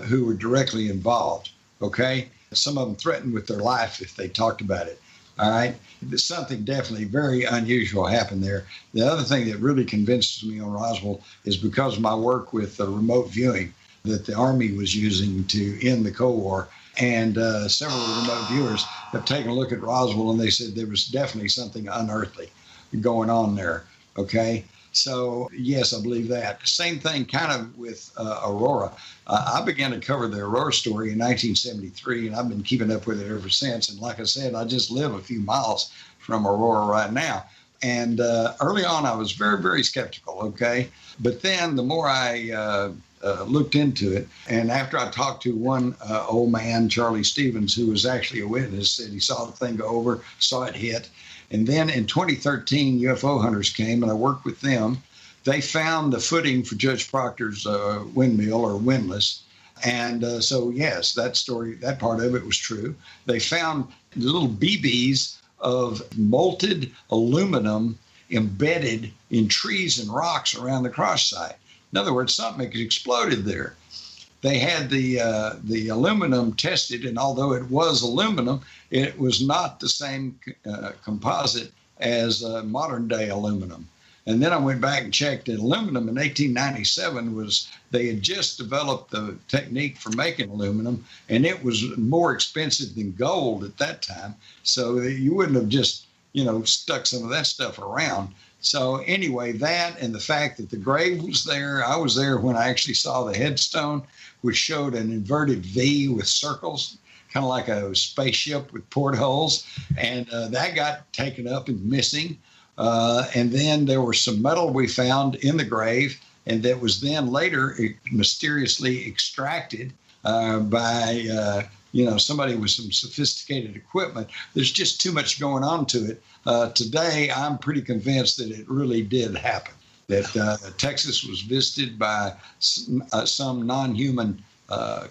who were directly involved, okay? Some of them threatened with their life if they talked about it, all right? There's something definitely very unusual happened there. The other thing that really convinces me on Roswell is because of my work with remote viewing that the Army was using to end the Cold War. And several remote viewers have taken a look at Roswell, and they said there was definitely something unearthly going on there, okay? So, yes, I believe that. Same thing kind of with Aurora. I began to cover the Aurora story in 1973, and I've been keeping up with it ever since. And like I said, I just live a few miles from Aurora right now. And early on, I was very, very skeptical, okay? But then the more I looked into it, and after I talked to one old man, Charlie Stevens, who was actually a witness, said he saw the thing go over, saw it hit. And then in 2013, UFO hunters came, and I worked with them. They found the footing for Judge Proctor's windmill or windlass. And so, yes, that story, that part of it was true. They found little BBs of molted aluminum embedded in trees and rocks around the cross site. In other words, something had exploded there. They had the aluminum tested, and although it was aluminum, it was not the same composite as modern day aluminum. And then I went back and checked that aluminum in 1897 they had just developed the technique for making aluminum, and it was more expensive than gold at that time. So you wouldn't have just, stuck some of that stuff around. So anyway, that and the fact that the grave was there, I was there when I actually saw the headstone, which showed an inverted V with circles, kind of like a spaceship with portholes. And that got taken up and missing. And then there was some metal we found in the grave, and that was then later mysteriously extracted by somebody with some sophisticated equipment. There's just too much going on to it. Today, I'm pretty convinced that it really did happen, that Texas was visited by some non-human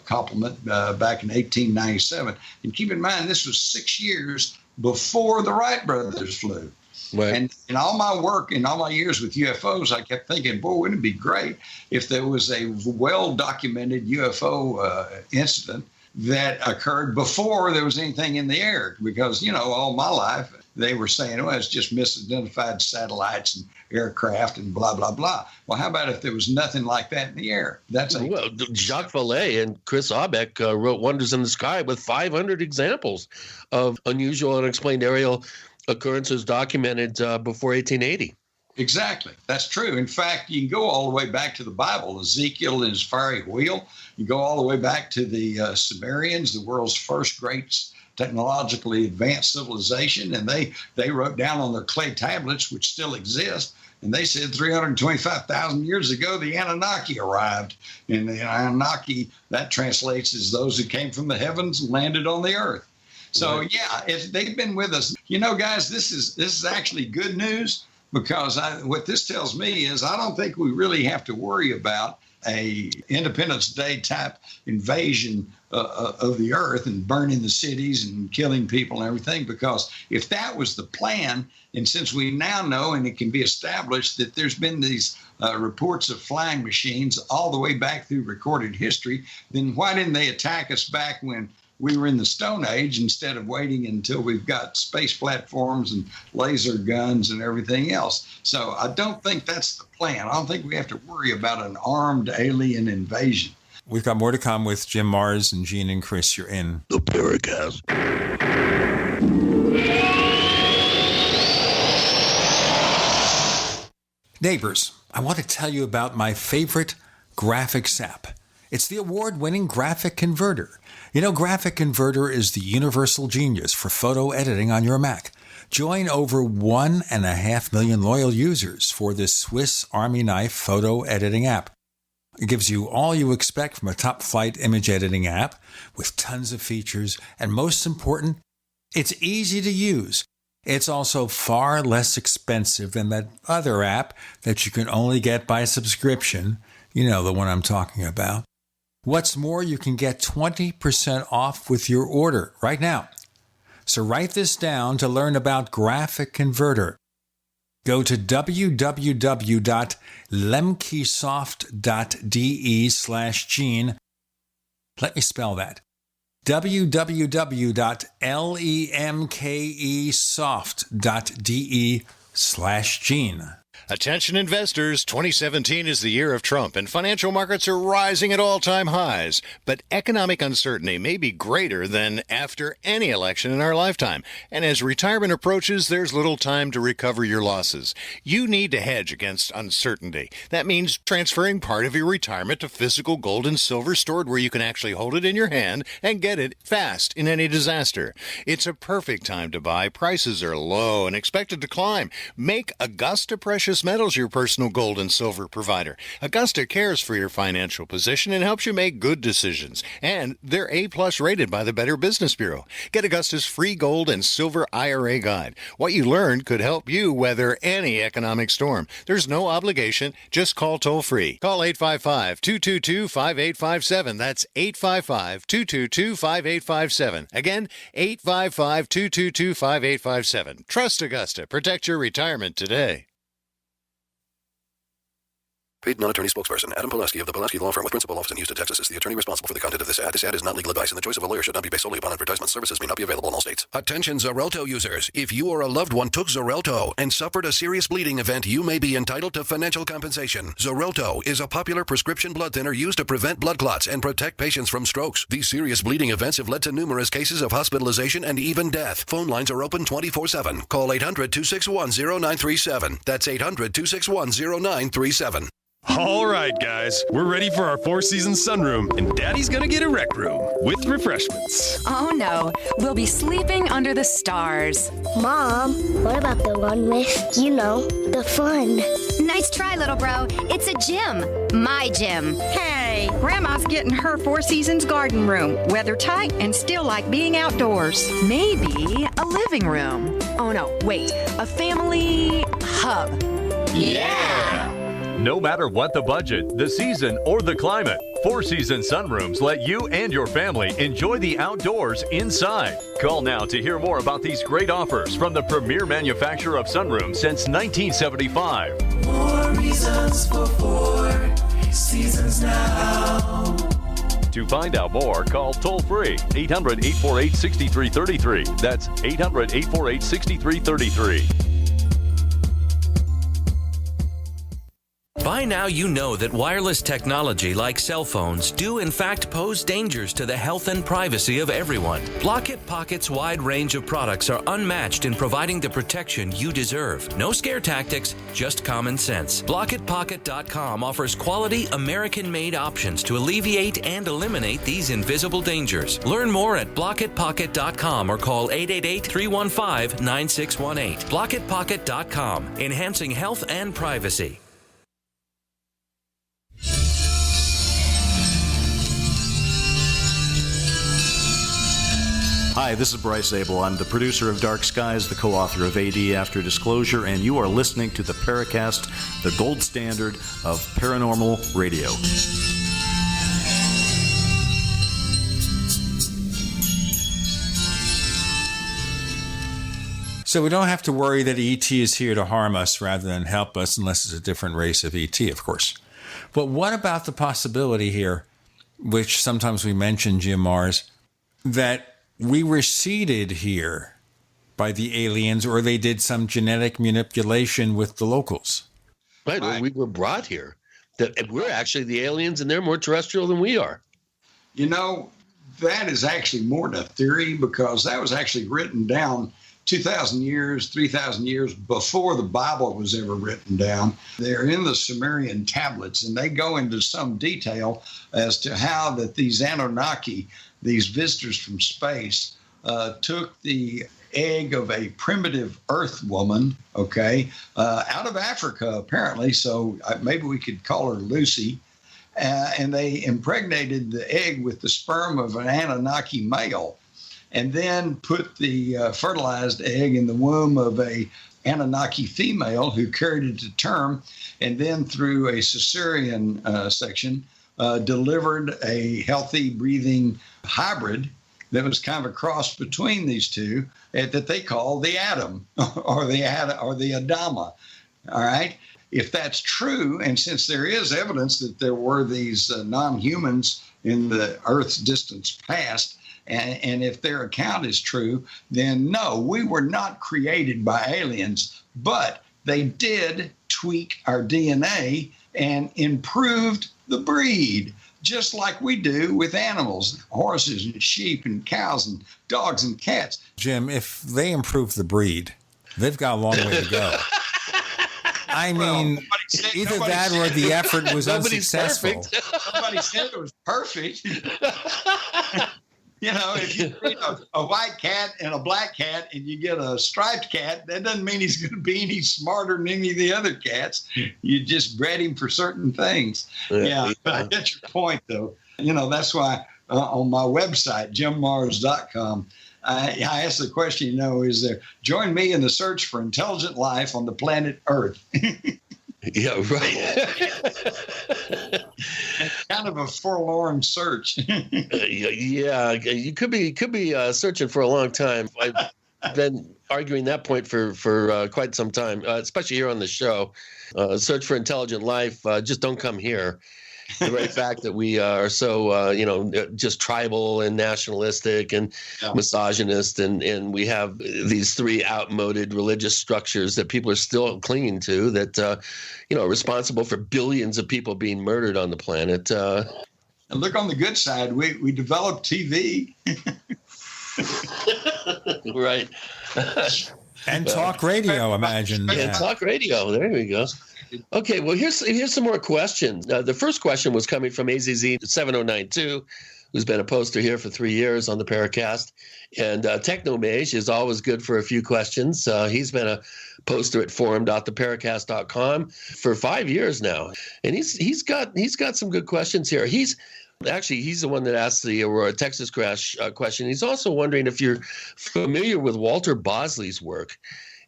complement back in 1897. And keep in mind, this was 6 years before the Wright brothers flew. Right. And in all my work, in all my years with UFOs, I kept thinking, boy, wouldn't it be great if there was a well-documented UFO incident that occurred before there was anything in the air? Because, all my life, they were saying, it's just misidentified satellites and aircraft and blah, blah, blah. Well, how about if there was nothing like that in the air? Well, Jacques Vallée and Chris Aubeck wrote Wonders in the Sky with 500 examples of unusual unexplained aerial occurrences documented before 1880. Exactly. That's true. In fact, you can go all the way back to the Bible, Ezekiel and his fiery wheel. You go all the way back to the Sumerians, the world's first great technologically advanced civilization. And they wrote down on their clay tablets, which still exist, and they said 325,000 years ago, the Anunnaki arrived. And the Anunnaki, that translates as those who came from the heavens and landed on the earth. So, yeah, if they've been with us, guys, this is actually good news, because what this tells me is I don't think we really have to worry about a Independence Day type invasion of the earth and burning the cities and killing people and everything, because if that was the plan, and since we now know and it can be established that there's been these reports of flying machines all the way back through recorded history, then why didn't they attack us back when we were in the Stone Age instead of waiting until we've got space platforms and laser guns and everything else? So I don't think that's the plan. I don't think we have to worry about an armed alien invasion. We've got more to come with Jim Mars and Gene and Chris. You're in the Paracast. Neighbors, I want to tell you about my favorite graphics app. It's the award-winning Graphic Converter. Graphic Converter is the universal genius for photo editing on your Mac. Join over 1.5 million loyal users for this Swiss Army knife photo editing app. It gives you all you expect from a top-flight image editing app with tons of features, and most important, it's easy to use. It's also far less expensive than that other app that you can only get by subscription. You know the one I'm talking about. What's more, you can get 20% off with your order right now. So write this down to learn about Graphic Converter. Go to www.lemkesoft.de/Gene. Let me spell that. www.lemkesoft.de/Gene. Attention investors, 2017 is the year of Trump, and financial markets are rising at all-time highs. But economic uncertainty may be greater than after any election in our lifetime. And as retirement approaches, there's little time to recover your losses. You need to hedge against uncertainty. That means transferring part of your retirement to physical gold and silver stored where you can actually hold it in your hand and get it fast in any disaster. It's a perfect time to buy. Prices are low and expected to climb. Make Augusta Precious Metals your personal gold and silver provider. Augusta cares for your financial position and helps you make good decisions. And they're A+ rated by the Better Business Bureau. Get Augusta's free gold and silver IRA guide. What you learned could help you weather any economic storm. There's no obligation. Just call toll-free. Call 855-222-5857. That's 855-222-5857. Again, 855-222-5857. Trust Augusta. Protect your retirement today. Paid non-attorney spokesperson Adam Pulaski of the Pulaski Law Firm with principal office in Houston, Texas is the attorney responsible for the content of this ad. This ad is not legal advice, and the choice of a lawyer should not be based solely upon advertisement. Services may not be available in all states. Attention Xarelto users. If you or a loved one took Xarelto and suffered a serious bleeding event, you may be entitled to financial compensation. Xarelto is a popular prescription blood thinner used to prevent blood clots and protect patients from strokes. These serious bleeding events have led to numerous cases of hospitalization and even death. Phone lines are open 24/7. Call 800-261-0937. That's 800-261-0937. All right, guys, we're ready for our four-season sunroom, and Daddy's gonna get a rec room with refreshments. Oh no, we'll be sleeping under the stars. Mom, what about the one with, the fun? Nice try, little bro. It's a gym. My gym. Hey, Grandma's getting her Four Seasons garden room. Weather tight and still like being outdoors. Maybe a living room. Oh no, wait, a family hub. Yeah! No matter what the budget, the season, or the climate, Four Seasons Sunrooms let you and your family enjoy the outdoors inside. Call now to hear more about these great offers from the premier manufacturer of sunrooms since 1975. More reasons for Four Seasons now. To find out more, call toll-free 800-848-6333. That's 800-848-6333. By now you know that wireless technology like cell phones do in fact pose dangers to the health and privacy of everyone. Block-It Pocket's wide range of products are unmatched in providing the protection you deserve. No scare tactics, just common sense. BlockItPocket.com offers quality American-made options to alleviate and eliminate these invisible dangers. Learn more at BlockItPocket.com or call 888-315-9618. BlockItPocket.com, enhancing health and privacy. Hi, this is Bryce Abel. I'm the producer of Dark Skies, the co-author of AD After Disclosure, and you are listening to the Paracast, the gold standard of paranormal radio. So we don't have to worry that ET is here to harm us rather than help us, unless it's a different race of ET, of course. But what about the possibility here, which sometimes we mention, Jim Mars, that we were seeded here by the aliens, or they did some genetic manipulation with the locals? Right. Or we were brought here. That we're actually the aliens, and they're more terrestrial than we are. That is actually more than a theory, because that was actually written down 2,000 years, 3,000 years before the Bible was ever written down. They're in the Sumerian tablets, and they go into some detail as to how that these Anunnaki, these visitors from space, took the egg of a primitive earth woman, out of Africa, apparently, so maybe we could call her Lucy, and they impregnated the egg with the sperm of an Anunnaki male, and then put the fertilized egg in the womb of a Anunnaki female who carried it to term, and then through a cesarean section delivered a healthy breathing hybrid that was kind of a cross between these two that they call the Adam or the Adama. All right. If that's true, and since there is evidence that there were these non-humans in the Earth's distant past, and if their account is true, then no, we were not created by aliens, but they did tweak our DNA and improved the breed, just like we do with animals, horses and sheep and cows and dogs and cats. Jim, if they improve the breed, they've got a long way to go. I mean, either that or the effort was unsuccessful. Nobody said it was perfect. You know, if you breed a white cat and a black cat and you get a striped cat, that doesn't mean he's going to be any smarter than any of the other cats. You just bred him for certain things. Yeah, but I get your point, though. You know, that's why on my website, jimmars.com, I asked the question, you know, is there, join me in the search for intelligent life on the planet Earth. Yeah, right. It's kind of a forlorn search. Yeah, you could be searching for a long time. I've been arguing that point for quite some time, especially here on the show. Search for intelligent life. Just don't come here. The very fact that we are so, just tribal and nationalistic and misogynist, and we have these three outmoded religious structures that people are still clinging to that, are responsible for billions of people being murdered on the planet. And look on the good side, we developed TV. Right. And talk radio, imagine. And talk radio. There we go. Okay, well, here's some more questions. The first question was coming from AZZ7092, who's been a poster here for 3 years on the Paracast. And Technomage is always good for a few questions. He's been a poster at forum.theparacast.com for 5 years now. And he's got some good questions here. He's the one that asked the Aurora, Texas crash question. He's also wondering if you're familiar with Walter Bosley's work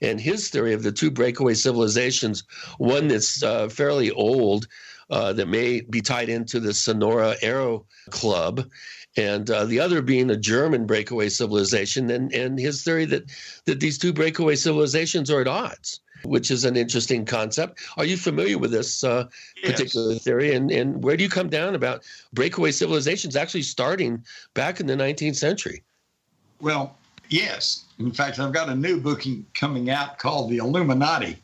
and his theory of the two breakaway civilizations, one that's fairly old, that may be tied into the Sonora Aero Club, and the other being a German breakaway civilization, and his theory that these two breakaway civilizations are at odds, which is an interesting concept. Are you familiar with this particular theory, and where do you come down about breakaway civilizations actually starting back in the 19th century? Well, yes. In fact, I've got a new book coming out called The Illuminati,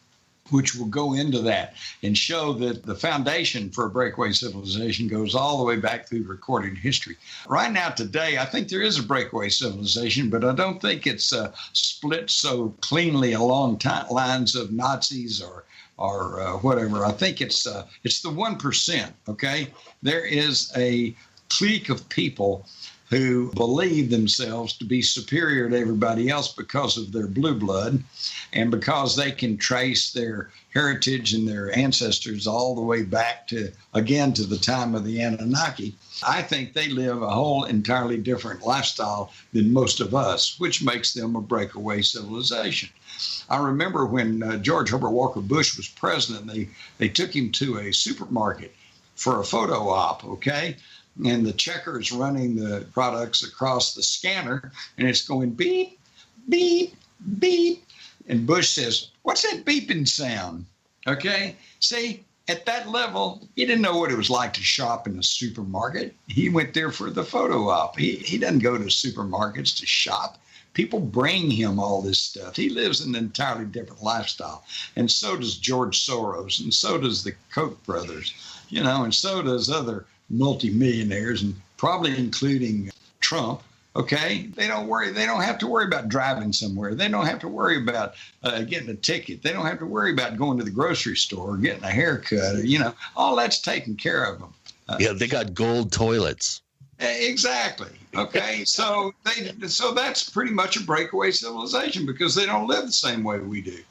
which will go into that and show that the foundation for a breakaway civilization goes all the way back through recorded history. Right now, today, I think there is a breakaway civilization, but I don't think it's split so cleanly along lines of Nazis or whatever. I think it's the 1%, okay? There is a clique of people who believe themselves to be superior to everybody else because of their blue blood and because they can trace their heritage and their ancestors all the way back to the time of the Anunnaki. I think they live a whole entirely different lifestyle than most of us, which makes them a breakaway civilization. I remember when George Herbert Walker Bush was president, they took him to a supermarket for a photo op, okay? And the checker's running the products across the scanner, and it's going beep, beep, beep. And Bush says, "What's that beeping sound?" Okay? See, at that level, he didn't know what it was like to shop in a supermarket. He went there for the photo op. He doesn't go to supermarkets to shop. People bring him all this stuff. He lives an entirely different lifestyle. And so does George Soros, and so does the Koch brothers, and so does other multimillionaires, and probably including Trump. Okay, they don't have to worry about driving somewhere. They don't have to worry about getting a ticket. They don't have to worry about going to the grocery store or getting a haircut. Or, all that's taken care of them. They got gold toilets. Exactly. Okay, so that's pretty much a breakaway civilization because they don't live the same way we do.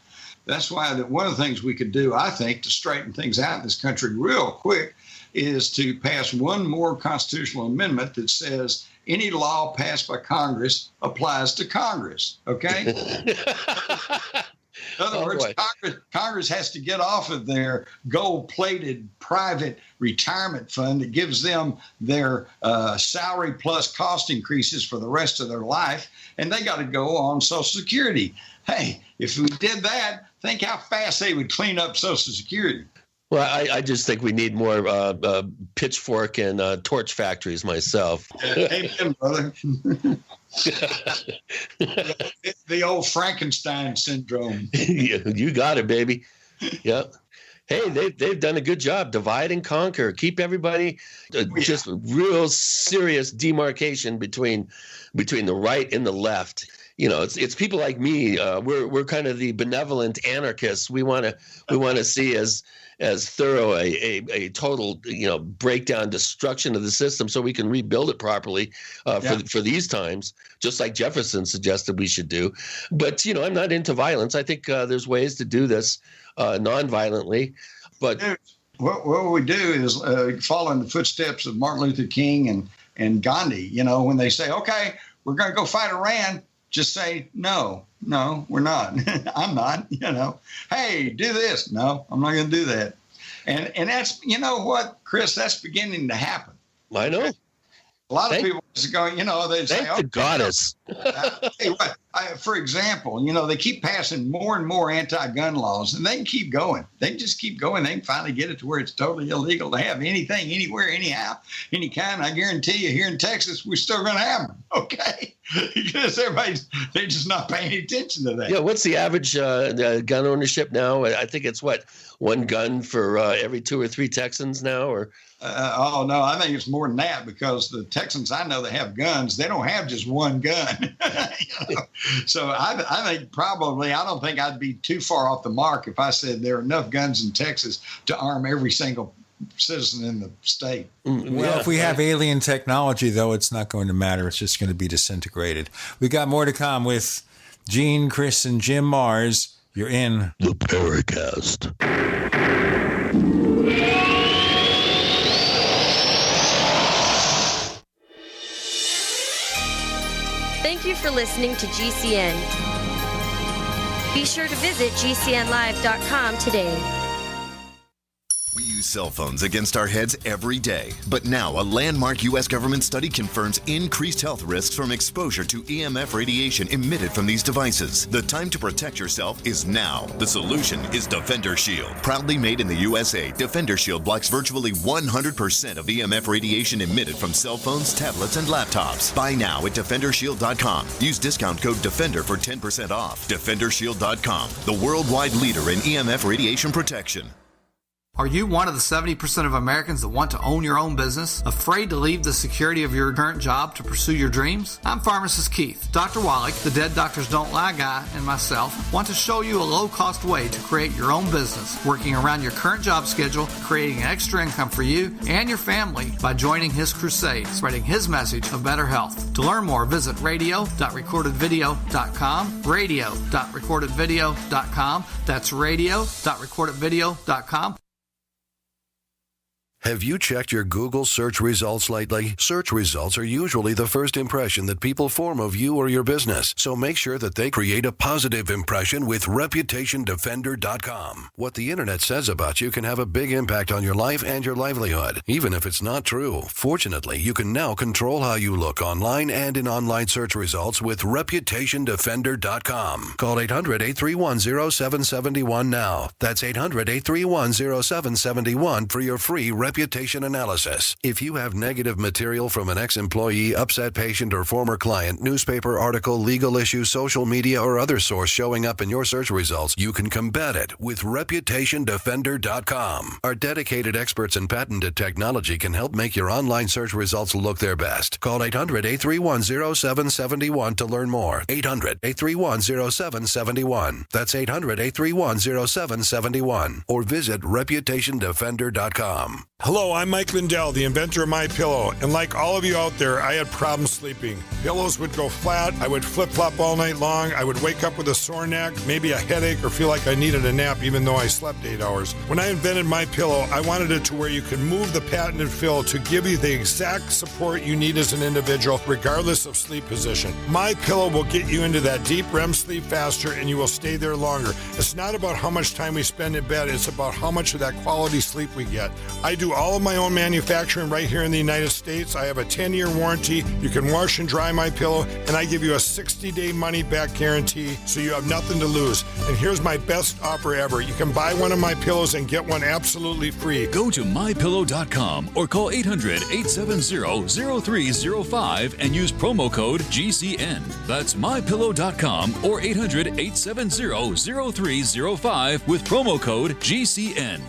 That's why one of the things we could do, I think, to straighten things out in this country real quick is to pass one more constitutional amendment that says any law passed by Congress applies to Congress, okay? In other words, Congress has to get off of their gold-plated private retirement fund that gives them their salary plus cost increases for the rest of their life, and they got to go on Social Security. Hey, if we did that, think how fast they would clean up Social Security. Well, I just think we need more pitchfork and torch factories myself. Amen, brother. The old Frankenstein syndrome. You got it, baby. Yep. Hey, they've done a good job. Divide and conquer. Keep everybody just real serious demarcation between the right and the left. You know, it's people like me. We're kind of the benevolent anarchists. We want to see as thorough a total breakdown, destruction of the system, so we can rebuild it properly for these times, just like Jefferson suggested we should do. But I'm not into violence. I think there's ways to do this non-violently. But what we do is follow in the footsteps of Martin Luther King and Gandhi. When they say, "Okay, we're going to go fight Iran," just say, no, we're not. I'm not, Hey, do this. No, I'm not going to do that. And that's, what, Chris, that's beginning to happen. I know. A lot of people just go, they say, thank the goddess. Hey, for example, they keep passing more and more anti-gun laws, and they can keep going. They can just keep going. They can finally get it to where it's totally illegal to have anything, anywhere, anyhow, any kind. I guarantee you, here in Texas, we're still going to have them. Okay, because they're just not paying attention to that. Yeah, what's the average gun ownership now? I think it's one gun for every 2 or 3 Texans now, or. Oh, no, I think it's more than that, because the Texans I know that have guns, they don't have just one gun. So I think probably, I don't think I'd be too far off the mark if I said there are enough guns in Texas to arm every single citizen in the state. Well, if we have alien technology, though, it's not going to matter. It's just going to be disintegrated. We got more to come with Gene, Chris, and Jim Mars. You're in the Paracast. Thank you for listening to GCN. Be sure to visit GCNlive.com today. We use cell phones against our heads every day. But now a landmark U.S. government study confirms increased health risks from exposure to EMF radiation emitted from these devices. The time to protect yourself is now. The solution is Defender Shield. Proudly made in the USA, Defender Shield blocks virtually 100% of EMF radiation emitted from cell phones, tablets, and laptops. Buy now at DefenderShield.com. Use discount code DEFENDER for 10% off. DefenderShield.com, the worldwide leader in EMF radiation protection. Are you one of the 70% of Americans that want to own your own business? Afraid to leave the security of your current job to pursue your dreams? I'm Pharmacist Keith. Dr. Wallach, the Dead Doctors Don't Lie guy, and myself want to show you a low-cost way to create your own business, working around your current job schedule, creating extra income for you and your family by joining his crusade, spreading his message of better health. To learn more, visit radio.recordedvideo.com, radio.recordedvideo.com. That's radio.recordedvideo.com. Have you checked your Google search results lately? Search results are usually the first impression that people form of you or your business. So make sure that they create a positive impression with ReputationDefender.com. What the internet says about you can have a big impact on your life and your livelihood, even if it's not true. Fortunately, you can now control how you look online and in online search results with ReputationDefender.com. Call 800-831-0771 now. That's 800-831-0771 for your free reputation analysis. If you have negative material from an ex-employee, upset patient, or former client, newspaper article, legal issue, social media, or other source showing up in your search results, you can combat it with ReputationDefender.com. Our dedicated experts in patented technology can help make your online search results look their best. Call 800-831-0771 to learn more. 800-831-0771. That's 800-831-0771. Or visit ReputationDefender.com. Hello, I'm Mike Lindell, the inventor of MyPillow, and like all of you out there, I had problems sleeping. Pillows would go flat, I would flip-flop all night long, I would wake up with a sore neck, maybe a headache, or feel like I needed a nap even though I slept 8 hours. When I invented MyPillow, I wanted it to where you could move the patented fill to give you the exact support you need as an individual, regardless of sleep position. MyPillow will get you into that deep REM sleep faster, and you will stay there longer. It's not about how much time we spend in bed, it's about how much of that quality sleep we get. I do all of my own manufacturing right here in the United States. I have a 10-year warranty. You can wash and dry my pillow, and I give you a 60-day money-back guarantee, so you have nothing to lose. And here's my best offer ever. You can buy one of my pillows and get one absolutely free. Go to mypillow.com or call 800-870-0305 and use promo code GCN. That's mypillow.com or 800-870-0305 with promo code GCN.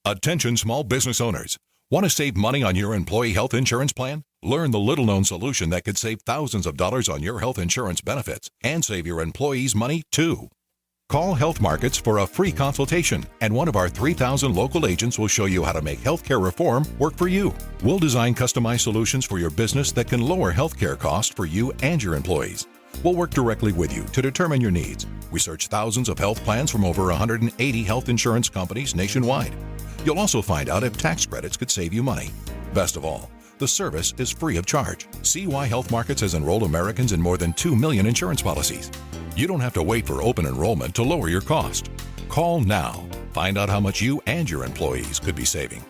Attention small business owners. Want to save money on your employee health insurance plan? Learn the little-known solution that could save thousands of dollars on your health insurance benefits and save your employees money, too. Call Health Markets for a free consultation, and one of our 3,000 local agents will show you how to make healthcare reform work for you. We'll design customized solutions for your business that can lower healthcare costs for you and your employees. We'll work directly with you to determine your needs. We search thousands of health plans from over 180 health insurance companies nationwide. You'll also find out if tax credits could save you money. Best of all, the service is free of charge. See why Health Markets has enrolled Americans in more than 2 million insurance policies. You don't have to wait for open enrollment to lower your cost. Call now. Find out how much you and your employees could be saving.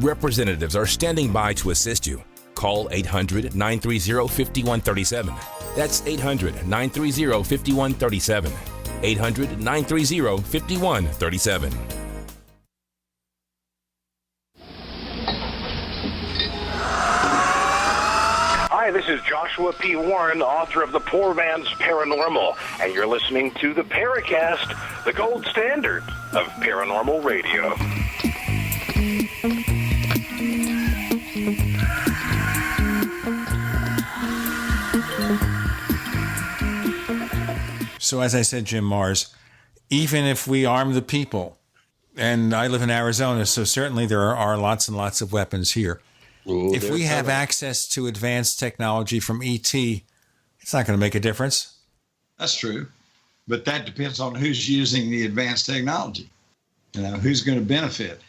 Representatives are standing by to assist you. Call 800-930-5137. That's 800-930-5137. 800-930-5137. Hi, this is Joshua P. Warren, author of The Poor Man's Paranormal, and you're listening to the Paracast, the gold standard of paranormal radio. So as I said, Jim Mars, even if we arm the people, and I live in Arizona, so certainly there are lots and lots of weapons here. Ooh, if we have access to advanced technology from ET, it's not going to make a difference. That's true. But that depends on who's using the advanced technology. You know, who's going to benefit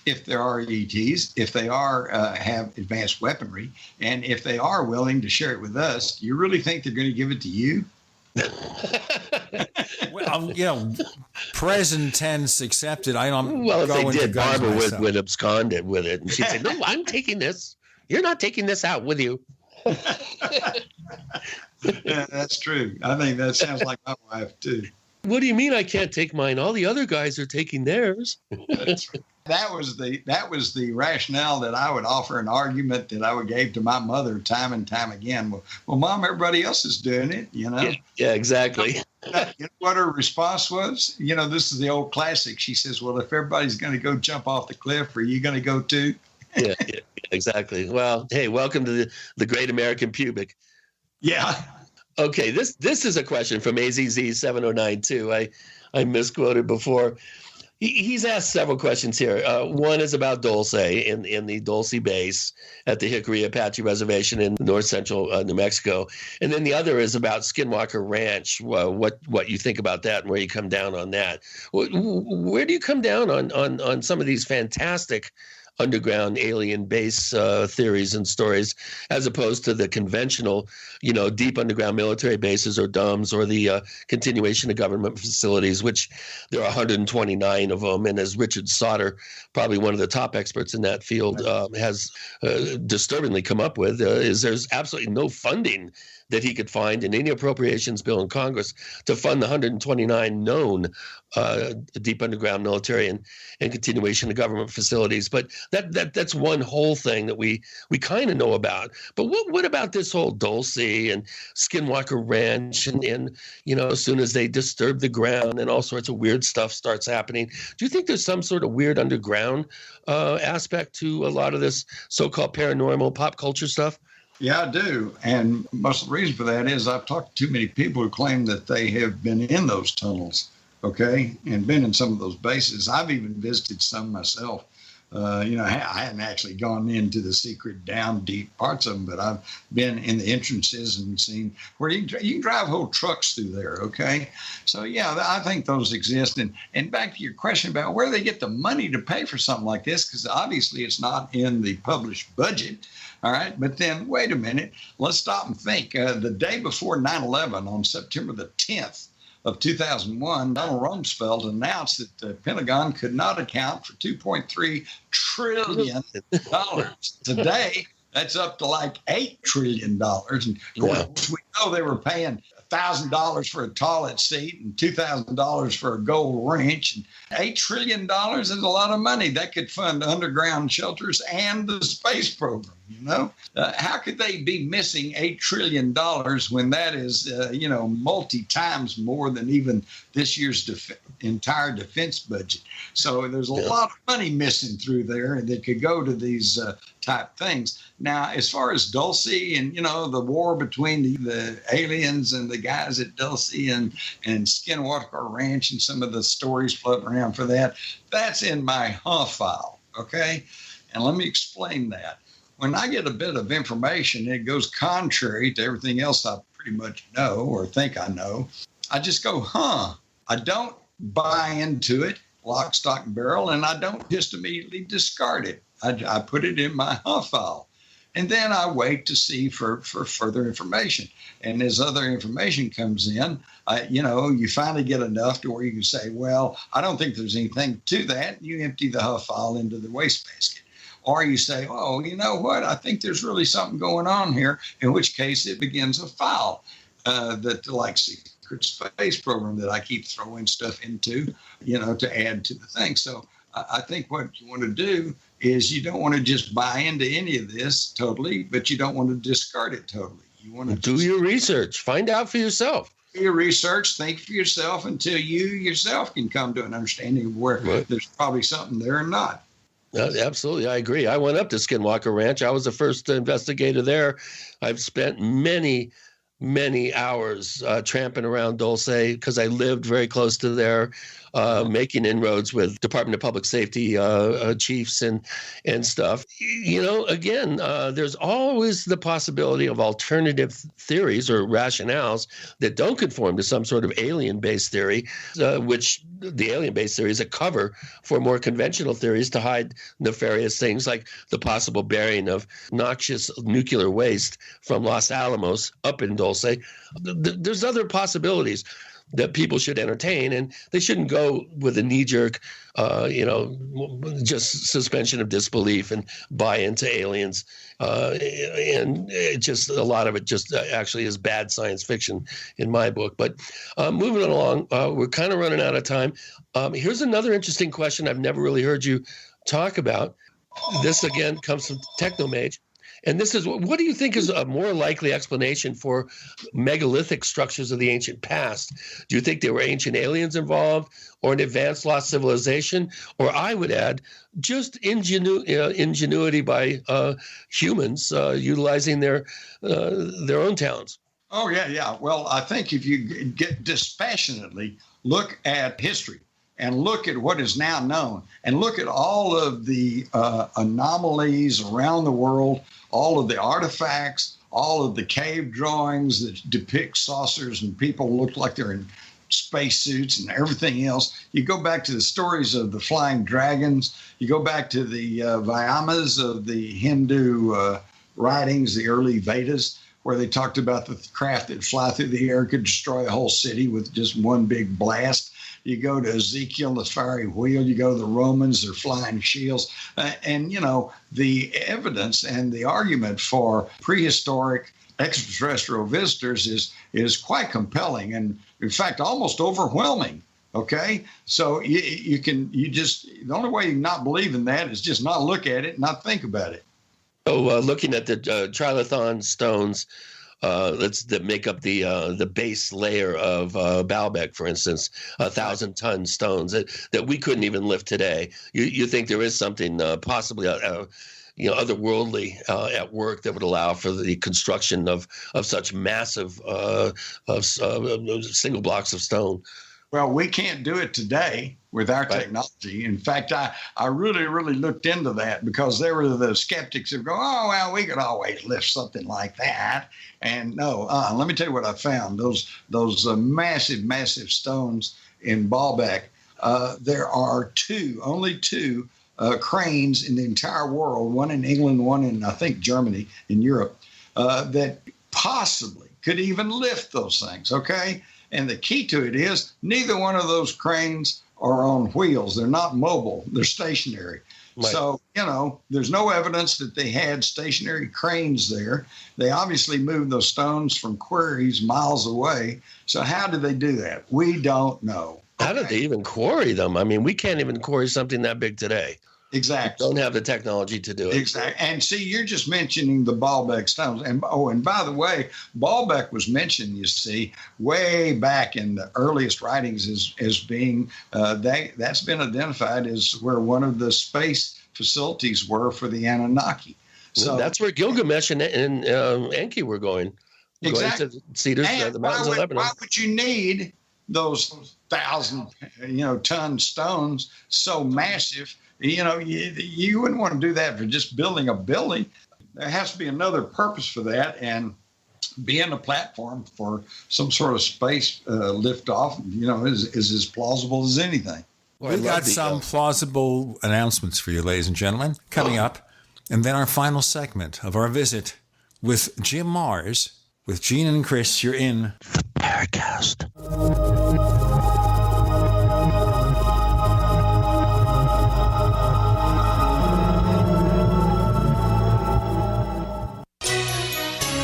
if there are ETs, if they are have advanced weaponry, and if they are willing to share it with us. Do you really think they're going to give it to you? Well, you know, present tense accepted. I don't. Well, if they did, Barbara would absconded with it, and she'd say, "No, I'm taking this. You're not taking this out with you." Yeah, that's true. I think that sounds like my wife too. What do you mean I can't take mine? All the other guys are taking theirs. That was the rationale that I would offer, an argument that I would give to my mother time and time again. Well, Mom, everybody else is doing it, you know? Yeah, exactly. You know what her response was? You know, this is the old classic. She says, well, if everybody's going to go jump off the cliff, are you going to go too? yeah, exactly. Well, hey, welcome to the Great American Pubic. Yeah. Okay, this is a question from AZZ7092. I misquoted before. He's asked several questions here. One is about Dulce in the Dulce base at the Hickory Apache Reservation in north central New Mexico. And then the other is about Skinwalker Ranch, what you think about that and where you come down on that. Where do you come down on some of these fantastic underground alien base theories and stories, as opposed to the conventional, you know, deep underground military bases or DUMBs or the continuation of government facilities, which there are 129 of them. And as Richard Sauter, probably one of the top experts in that field, has disturbingly come up with, is there's absolutely no funding that he could find in any appropriations bill in Congress to fund the 129 known deep underground military and continuation of government facilities. But that's one whole thing that we kind of know about. But what about this whole Dulce and Skinwalker Ranch and you know, as soon as they disturb the ground and all sorts of weird stuff starts happening? Do you think there's some sort of weird underground aspect to a lot of this so-called paranormal pop culture stuff? Yeah, I do. And most of the reason for that is I've talked to too many people who claim that they have been in those tunnels, okay, and been in some of those bases. I've even visited some myself. I hadn't actually gone into the secret down deep parts of them, but I've been in the entrances and seen where you can drive whole trucks through there. Okay. So yeah, I think those exist. And back to your question about where they get the money to pay for something like this, because obviously it's not in the published budget. All right. But then wait a minute, let's stop and think. The day before 9/11 on September the 10th, of 2001, Donald Rumsfeld announced that the Pentagon could not account for $2.3 trillion. Today, that's up to like $8 trillion. And of course, we know they were paying $1,000 for a toilet seat and $2,000 for a gold wrench. And $8 trillion is a lot of money. That could fund underground shelters and the space program, How could they be missing $8 trillion when that is, multi-times more than even this year's entire defense budget? So there's a lot of money missing through there that could go to these type things. Now, as far as Dulce and, the war between the aliens and the guys at Dulce and Skinwalker Ranch and some of the stories floating around for that, that's in my file, okay? And let me explain that. When I get a bit of information, it goes contrary to everything else I pretty much know or think I know. I just go, I don't buy into it, lock, stock, and barrel, and I don't just immediately discard it. I put it in my file. And then I wait to see for further information. And as other information comes in, you finally get enough to where you can say, well, I don't think there's anything to that. You empty the file into the wastebasket. Or you say, oh, you know what? I think there's really something going on here, in which case it begins a file that like secret space program that I keep throwing stuff into, to add to the thing. So I think what you want to do is you don't want to just buy into any of this totally, but you don't want to discard it totally. You want to do your research, find out for yourself. Do your research, think for yourself until you yourself can come to an understanding of where there's probably something there or not. Absolutely. I agree. I went up to Skinwalker Ranch. I was the first investigator there. I've spent many hours tramping around Dulce because I lived very close to there, making inroads with Department of Public Safety chiefs and stuff. Again, there's always the possibility of alternative theories or rationales that don't conform to some sort of alien-based theory, which the alien-based theory is a cover for more conventional theories to hide nefarious things like the possible burying of noxious nuclear waste from Los Alamos up in Dulce. There's other possibilities that people should entertain, and they shouldn't go with a knee-jerk, just suspension of disbelief and buy into aliens. And just a lot of it just actually is bad science fiction in my book. But moving along, we're kind of running out of time. Here's another interesting question I've never really heard you talk about. This, again, comes from Technomage. And this is, what do you think is a more likely explanation for megalithic structures of the ancient past? Do you think there were ancient aliens involved, or an advanced lost civilization? Or I would add, just ingenuity by humans utilizing their own talents? Oh, yeah. Well, I think if you get dispassionately look at history, and look at what is now known, and look at all of the anomalies around the world, all of the artifacts, all of the cave drawings that depict saucers and people look like they're in spacesuits and everything else. You go back to the stories of the flying dragons. You go back to the Vyamas of the Hindu writings, the early Vedas, where they talked about the craft that fly through the air and could destroy a whole city with just one big blast. You go to Ezekiel, the fiery wheel. You go to the Romans, their flying shields. And, the evidence and the argument for prehistoric extraterrestrial visitors is quite compelling and, in fact, almost overwhelming. Okay? So the only way you can not believe in that is just not look at it, not think about it. So looking at the trilithon stones, that make up the base layer of Baalbek, for instance, 1,000-ton stones that we couldn't even lift today. You think there is something possibly otherworldly at work that would allow for the construction of such massive single blocks of stone? Well, we can't do it today with our technology. In fact, I really, really looked into that because there were the skeptics who go, oh, well, we could always lift something like that. And no, let me tell you what I found. Those massive, massive stones in Baalbek, there are only two cranes in the entire world, one in England, one in, I think, Germany, in Europe, that possibly could even lift those things, okay? And the key to it is neither one of those cranes are on wheels. They're not mobile. They're stationary. Right. So, there's no evidence that they had stationary cranes there. They obviously moved those stones from quarries miles away. So how did they do that? We don't know. How did they even quarry them? I mean, we can't even quarry something that big today. Exactly. We don't have the technology to do it. Exactly. And see, you're just mentioning the Baalbek stones. And by the way, Baalbek was mentioned, you see, way back in the earliest writings as being, that's been identified as where one of the space facilities were for the Anunnaki. So that's where Gilgamesh and Enki were going. Exactly. Going to Cedars, the mountains of Lebanon. Why would you need those 1,000-ton stones so massive? You wouldn't want to do that for just building a building. There has to be another purpose for that, and being a platform for some sort of space liftoff, is as plausible as anything. We've got some plausible announcements for you, ladies and gentlemen, coming up. And then our final segment of our visit with Jim Mars. With Gene and Chris, you're in the Paracast.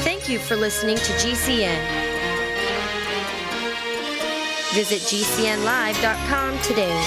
Thank you for listening to GCN. Visit GCNlive.com today.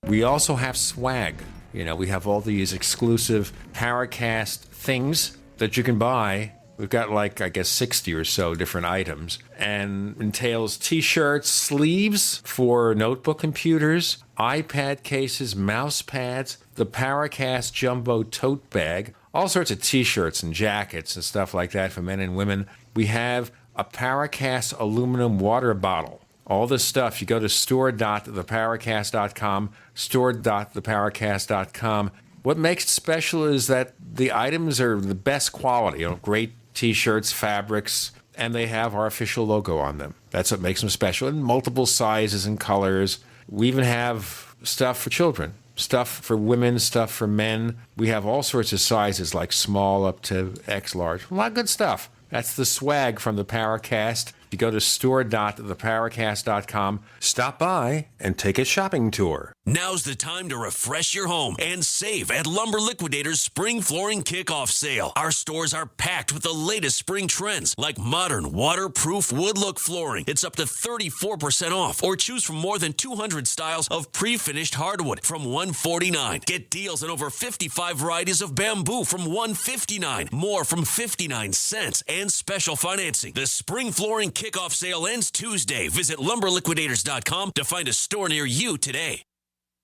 We also have swag. We have all these exclusive Paracast things that you can buy. We've got 60 or so different items, and entails t-shirts, sleeves for notebook computers, iPad cases, mouse pads, the Paracast Jumbo tote bag, all sorts of t-shirts and jackets and stuff like that for men and women. We have a Paracast aluminum water bottle. All this stuff, you go to store.theparacast.com, store.theparacast.com. What makes it special is that the items are the best quality, great t-shirts, fabrics, and they have our official logo on them. That's what makes them special, in multiple sizes and colors. We even have stuff for children, stuff for women, stuff for men. We have all sorts of sizes, like small up to X large. A lot of good stuff. That's the swag from the Paracast. You go to store.theparacast.com, stop by, and take a shopping tour. Now's the time to refresh your home and save at Lumber Liquidators Spring Flooring Kickoff Sale. Our stores are packed with the latest spring trends, like modern, waterproof wood look flooring. It's up to 34% off, or choose from more than 200 styles of pre-finished hardwood from $149. Get deals on over 55 varieties of bamboo from $159, more from 59 cents, and special financing. The Spring Flooring Kickoff Sale ends Tuesday. Visit lumberliquidators.com to find a store near you today.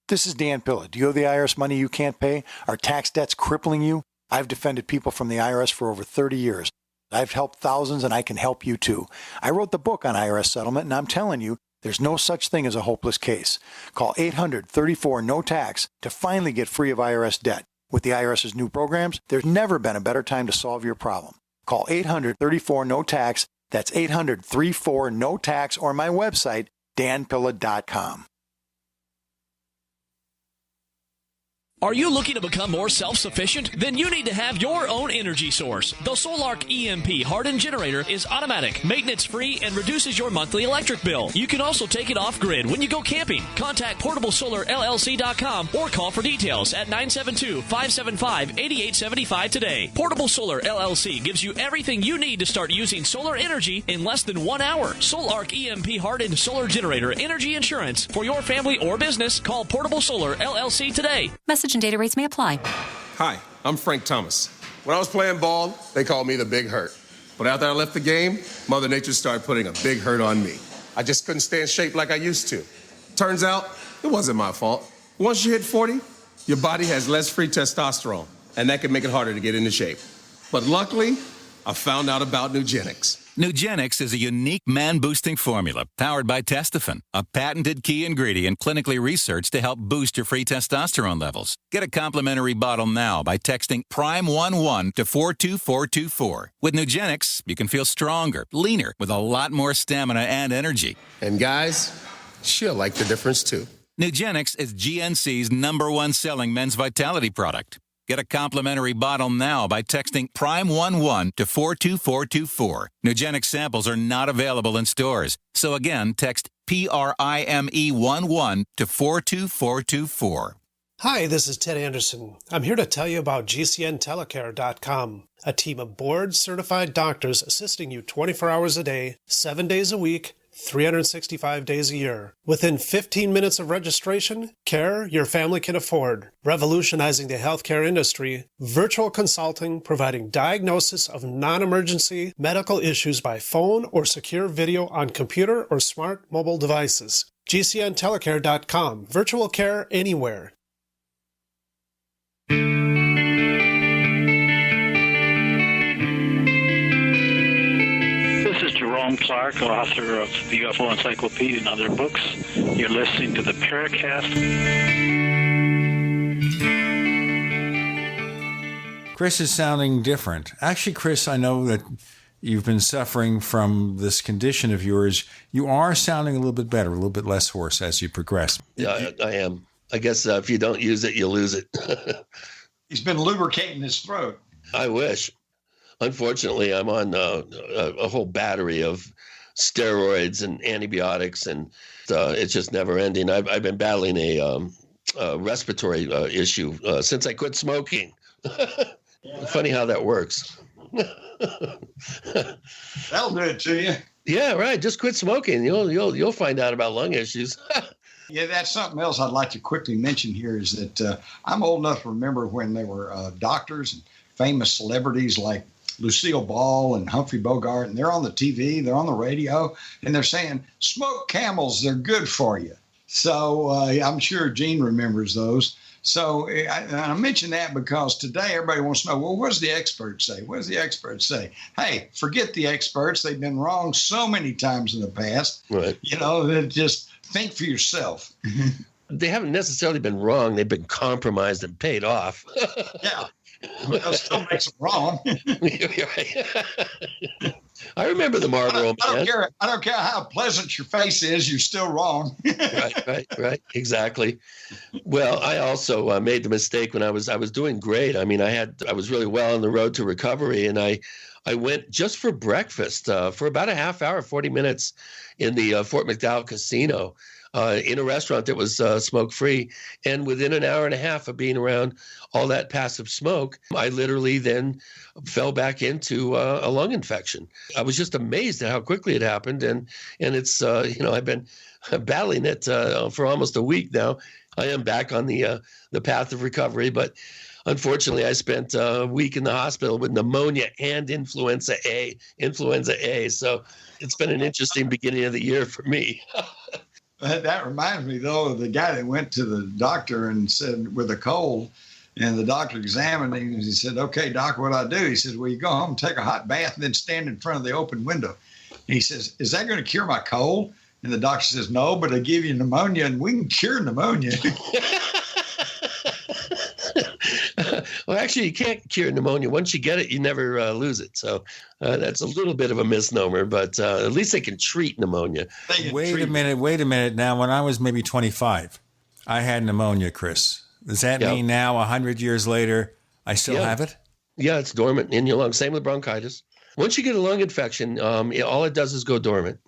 This is Dan Pilla. Do you owe the IRS money you can't pay? Are tax debts crippling you? I've defended people from the IRS for over 30 years. I've helped thousands, and I can help you too. I wrote the book on IRS settlement, and I'm telling you, there's no such thing as a hopeless case. Call 800-34-NO-TAX to finally get free of IRS debt. With the IRS's new programs, there's never been a better time to solve your problem. Call 800-34-NO-TAX. That's 800-34-NO-TAX, or my website, danpilla.com. Are you looking to become more self-sufficient? Then you need to have your own energy source. The Solark EMP hardened generator is automatic, maintenance-free, and reduces your monthly electric bill. You can also take it off-grid when you go camping. Contact PortableSolarLLC.com or call for details at 972-575-8875 today. Portable Solar LLC gives you everything you need to start using solar energy in less than 1 hour. Solark EMP hardened solar generator energy insurance for your family or business. Call Portable Solar LLC today. Message and data rates may apply. Hi, I'm Frank Thomas. When I was playing ball, they called me the Big Hurt. But after I left the game, Mother Nature started putting a big hurt on me. I just couldn't stay in shape like I used to. Turns out, it wasn't my fault. Once you hit 40, your body has less free testosterone, and that can make it harder to get into shape. But luckily, I found out about Nugenics. Nugenix is a unique man-boosting formula powered by Testofen, a patented key ingredient clinically researched to help boost your free testosterone levels. Get a complimentary bottle now by texting PRIME11 to 42424. With Nugenix, you can feel stronger, leaner, with a lot more stamina and energy. And guys, she'll like the difference too. Nugenix is GNC's #1 selling men's vitality product. Get a complimentary bottle now by texting PRIME11 to 42424. Nugenix samples are not available in stores. So again, text PRIME11 to 42424. Hi, this is Ted Anderson. I'm here to tell you about GCNtelecare.com, a team of board-certified doctors assisting you 24 hours a day, 7 days a week, 365 days a year. Within 15 minutes of registration, care your family can afford. Revolutionizing the healthcare industry, virtual consulting providing diagnosis of non-emergency medical issues by phone or secure video on computer or smart mobile devices. GCNtelecare.com. Virtual care anywhere. Jerome Clark, author of the UFO Encyclopedia and other books. You're listening to the Paracast. Chris is sounding different. Actually, Chris, I know that you've been suffering from this condition of yours. You are sounding a little bit better, a little bit less hoarse as you progress. Yeah, I am. I guess if you don't use it, you lose it. He's been lubricating his throat. I wish. Unfortunately, I'm on a whole battery of steroids and antibiotics, and it's just never ending. I've been battling a respiratory issue since I quit smoking. Funny how that works. That'll do it to you. Yeah, right. Just quit smoking. You'll find out about lung issues. Yeah, that's something else I'd like to quickly mention here is that I'm old enough to remember when they were doctors and famous celebrities like Lucille Ball and Humphrey Bogart, and they're on the TV, they're on the radio, and they're saying, smoke Camels, they're good for you. So I'm sure Gene remembers those. So I mention that because today everybody wants to know, well, what does the experts say? What does the experts say? Hey, forget the experts. They've been wrong so many times in the past. Right. Just think for yourself. They haven't necessarily been wrong. They've been compromised and paid off. Yeah. That still makes them wrong. I remember the Marlboro Man. I don't care how pleasant your face is, you're still wrong. Right. Exactly. Well, I also made the mistake when I was doing great. I mean, I was really well on the road to recovery, and I went just for breakfast for about a half hour, 40 minutes in the Fort McDowell Casino. In a restaurant that was smoke-free. And within an hour and a half of being around all that passive smoke, I literally then fell back into a lung infection. I was just amazed at how quickly it happened. And it's, I've been battling it for almost a week now. I am back on the path of recovery, but unfortunately, I spent a week in the hospital with pneumonia and influenza A. So it's been an interesting beginning of the year for me. That reminds me, though, of the guy that went to the doctor and said, with a cold, and the doctor examined him, and he said, okay, doc, what do I do? He says, well, you go home, take a hot bath, and then stand in front of the open window. And he says, is that going to cure my cold? And the doctor says, no, but I give you pneumonia, and we can cure pneumonia. Well, actually, you can't cure pneumonia. Once you get it, you never lose it. So that's a little bit of a misnomer, but at least they can treat pneumonia. Wait a minute. Now, when I was maybe 25, I had pneumonia, Chris. Does that mean now, 100 years later, I still have it? Yeah, it's dormant in your lungs. Same with bronchitis. Once you get a lung infection, all it does is go dormant.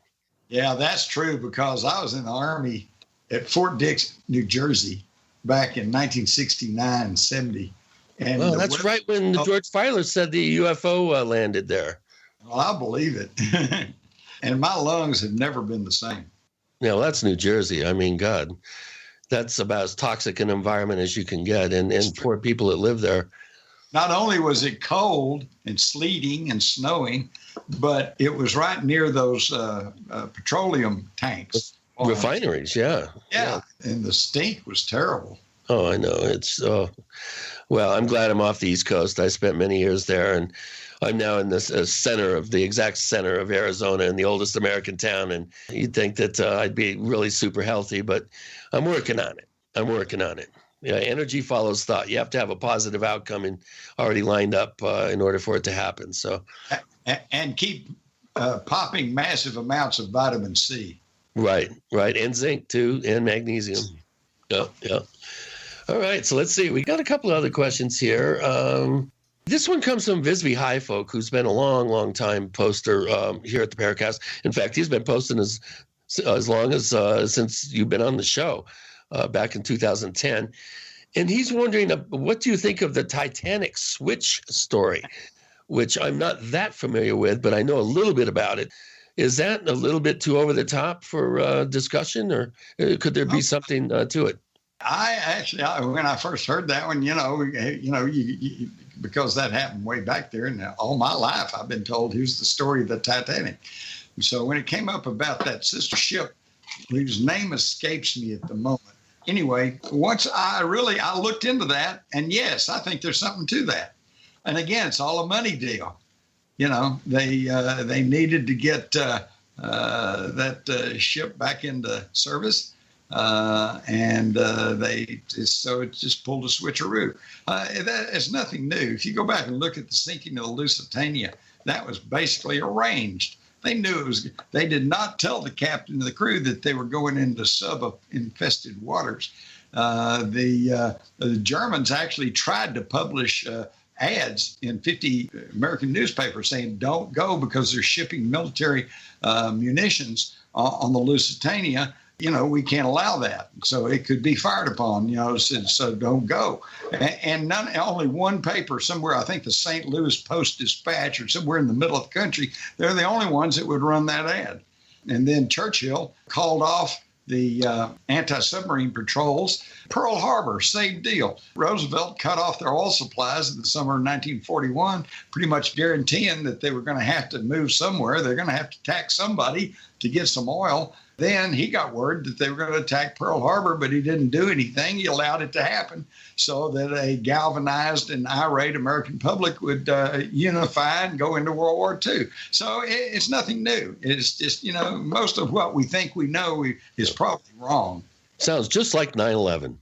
Yeah, that's true, because I was in the Army at Fort Dix, New Jersey, back in 1969, 70. And that's right when George Filer said the UFO landed there. Well, I believe it. And my lungs have never been the same. Yeah, well, that's New Jersey. I mean, God, that's about as toxic an environment as you can get. And poor people that live there. Not only was it cold and sleeting and snowing, but it was right near those petroleum tanks. Refineries, yeah. And the stink was terrible. Oh, I know. It's well, I'm glad I'm off the East Coast. I spent many years there, and I'm now in this the exact center of Arizona, in the oldest American town, and you'd think that I'd be really super healthy, but I'm working on it. Yeah, energy follows thought. You have to have a positive outcome already lined up in order for it to happen. So, and keep popping massive amounts of vitamin C. Right, and zinc too, and magnesium. Yeah. All right, so let's see. We got a couple of other questions here. This one comes from Visby High Folk, who's been a long time poster here at the Paracast. In fact, he's been posting as long as since you've been on the show. Back in 2010. And he's wondering, what do you think of the Titanic switch story, which I'm not that familiar with, but I know a little bit about it. Is that a little bit too over the top for discussion, or could there be something to it? When I first heard that one, because that happened way back there, and all my life I've been told here's the story of the Titanic. So when it came up about that sister ship, whose name escapes me at the moment. Anyway, once I looked into that, and yes, I think there's something to that. And again, it's all a money deal. They needed to get that ship back into service, and it just pulled a switcheroo. That is nothing new. If you go back and look at the sinking of the Lusitania, that was basically arranged. They knew they did not tell the captain and the crew that they were going into sub-infested waters. The Germans actually tried to publish ads in 50 American newspapers saying, don't go because they're shipping military munitions on the Lusitania. We can't allow that. So it could be fired upon, so don't go. And only one paper somewhere, I think the St. Louis Post-Dispatch or somewhere in the middle of the country, they're the only ones that would run that ad. And then Churchill called off the anti-submarine patrols. Pearl Harbor, same deal. Roosevelt cut off their oil supplies in the summer of 1941, pretty much guaranteeing that they were going to have to move somewhere. They're going to have to attack somebody to get some oil. Then he got word that they were going to attack Pearl Harbor, but he didn't do anything. He allowed it to happen so that a galvanized and irate American public would unify and go into World War II. So it's nothing new. It's just, most of what we think we know is probably wrong. Sounds just like 9/11.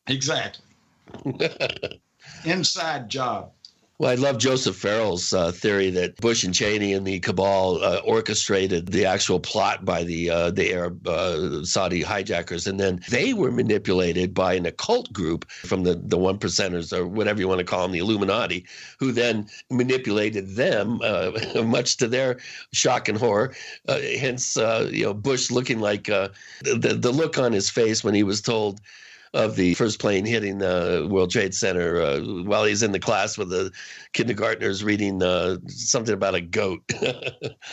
Exactly. Inside job. Well, I love Joseph Farrell's theory that Bush and Cheney and the cabal orchestrated the actual plot by the Arab Saudi hijackers, and then they were manipulated by an occult group from the one percenters, or whatever you want to call them, the Illuminati, who then manipulated them, much to their shock and horror. Hence, Bush looking like the look on his face when he was told of the first plane hitting the World Trade Center while he's in the class with the kindergartners reading something about a goat.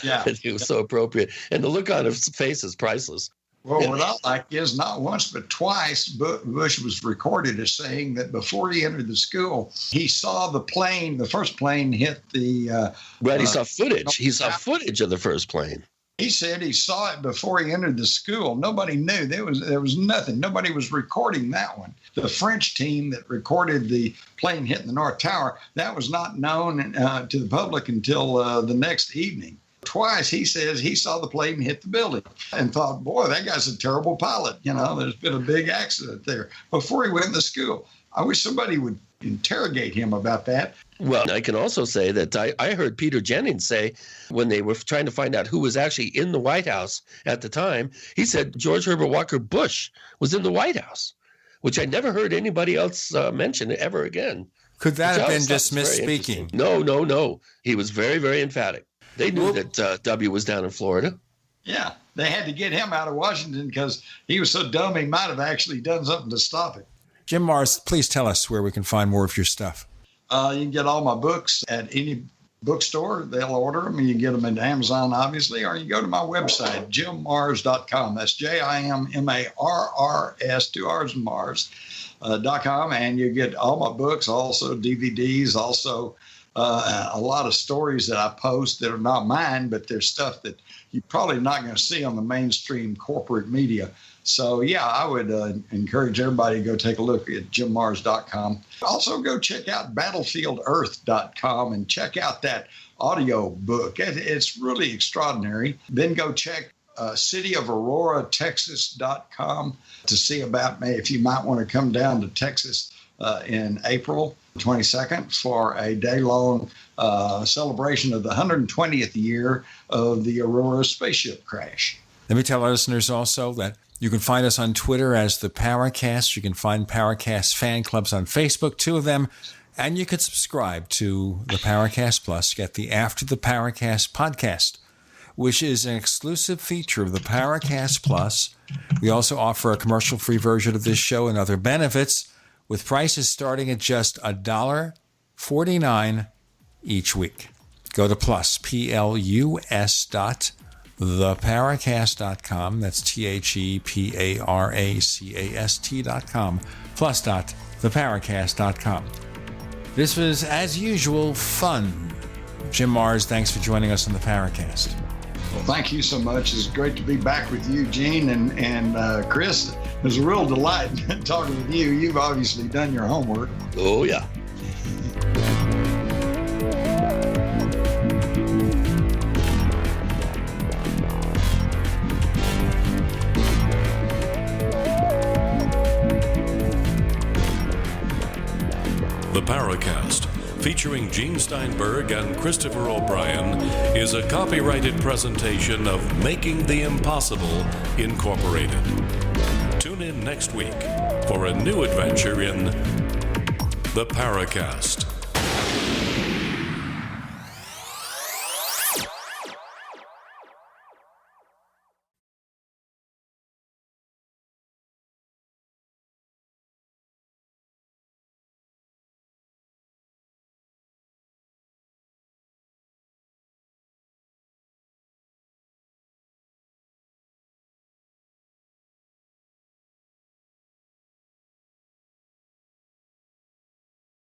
Yeah. It was so appropriate. And the look on his face is priceless. Well, what I like is not once but twice Bush was recorded as saying that before he entered the school, he saw the first plane hit the... He saw footage. He saw footage of the first plane. He said he saw it before he entered the school. Nobody knew. There was nothing. Nobody was recording that one. The French team that recorded the plane hitting the North Tower, that was not known to the public until the next evening. Twice he says he saw the plane hit the building and thought, boy, that guy's a terrible pilot. There's been a big accident there before he went to school. I wish somebody would interrogate him about that. Well, I can also say that I heard Peter Jennings say when they were trying to find out who was actually in the White House at the time, he said George Herbert Walker Bush was in the White House, which I never heard anybody else mention ever again. Could that have been just misspeaking? No. He was very, very emphatic. They knew that W was down in Florida. Yeah, they had to get him out of Washington because he was so dumb he might have actually done something to stop it. Jim Mars, please tell us where we can find more of your stuff. You can get all my books at any bookstore. They'll order them. You can get them at Amazon, obviously, or you go to my website, jimmars.com. That's JIMMARRS, 2 R's and Mars.com. And you get all my books, also DVDs, also a lot of stories that I post that are not mine, but they're stuff that you're probably not going to see on the mainstream corporate media. So, yeah, I would encourage everybody to go take a look at jimmars.com. Also, go check out battlefieldearth.com and check out that audio book. It's really extraordinary. Then go check cityofaurora.texas.com to see about if you might want to come down to Texas in April 22nd for a day-long celebration of the 120th year of the Aurora spaceship crash. Let me tell our listeners also that you can find us on Twitter as the Paracast. You can find Paracast fan clubs on Facebook, 2 of them. And you can subscribe to the Paracast Plus, get the After the Paracast podcast, which is an exclusive feature of the Paracast Plus. We also offer a commercial-free version of this show and other benefits, with prices starting at just $1.49 each week. Go to plus, plus.theparacast.com. That's theparacast.com, plus.theparacast.com. This was, as usual, fun. Jim Mars, thanks for joining us on the Paracast. Well, thank you so much. It's great to be back with you, Gene, and Chris. It was a real delight talking with you. You've obviously done your homework. Oh, yeah. The Paracast, featuring Gene Steinberg and Christopher O'Brien, is a copyrighted presentation of Making the Impossible, Incorporated. Tune in next week for a new adventure in The Paracast.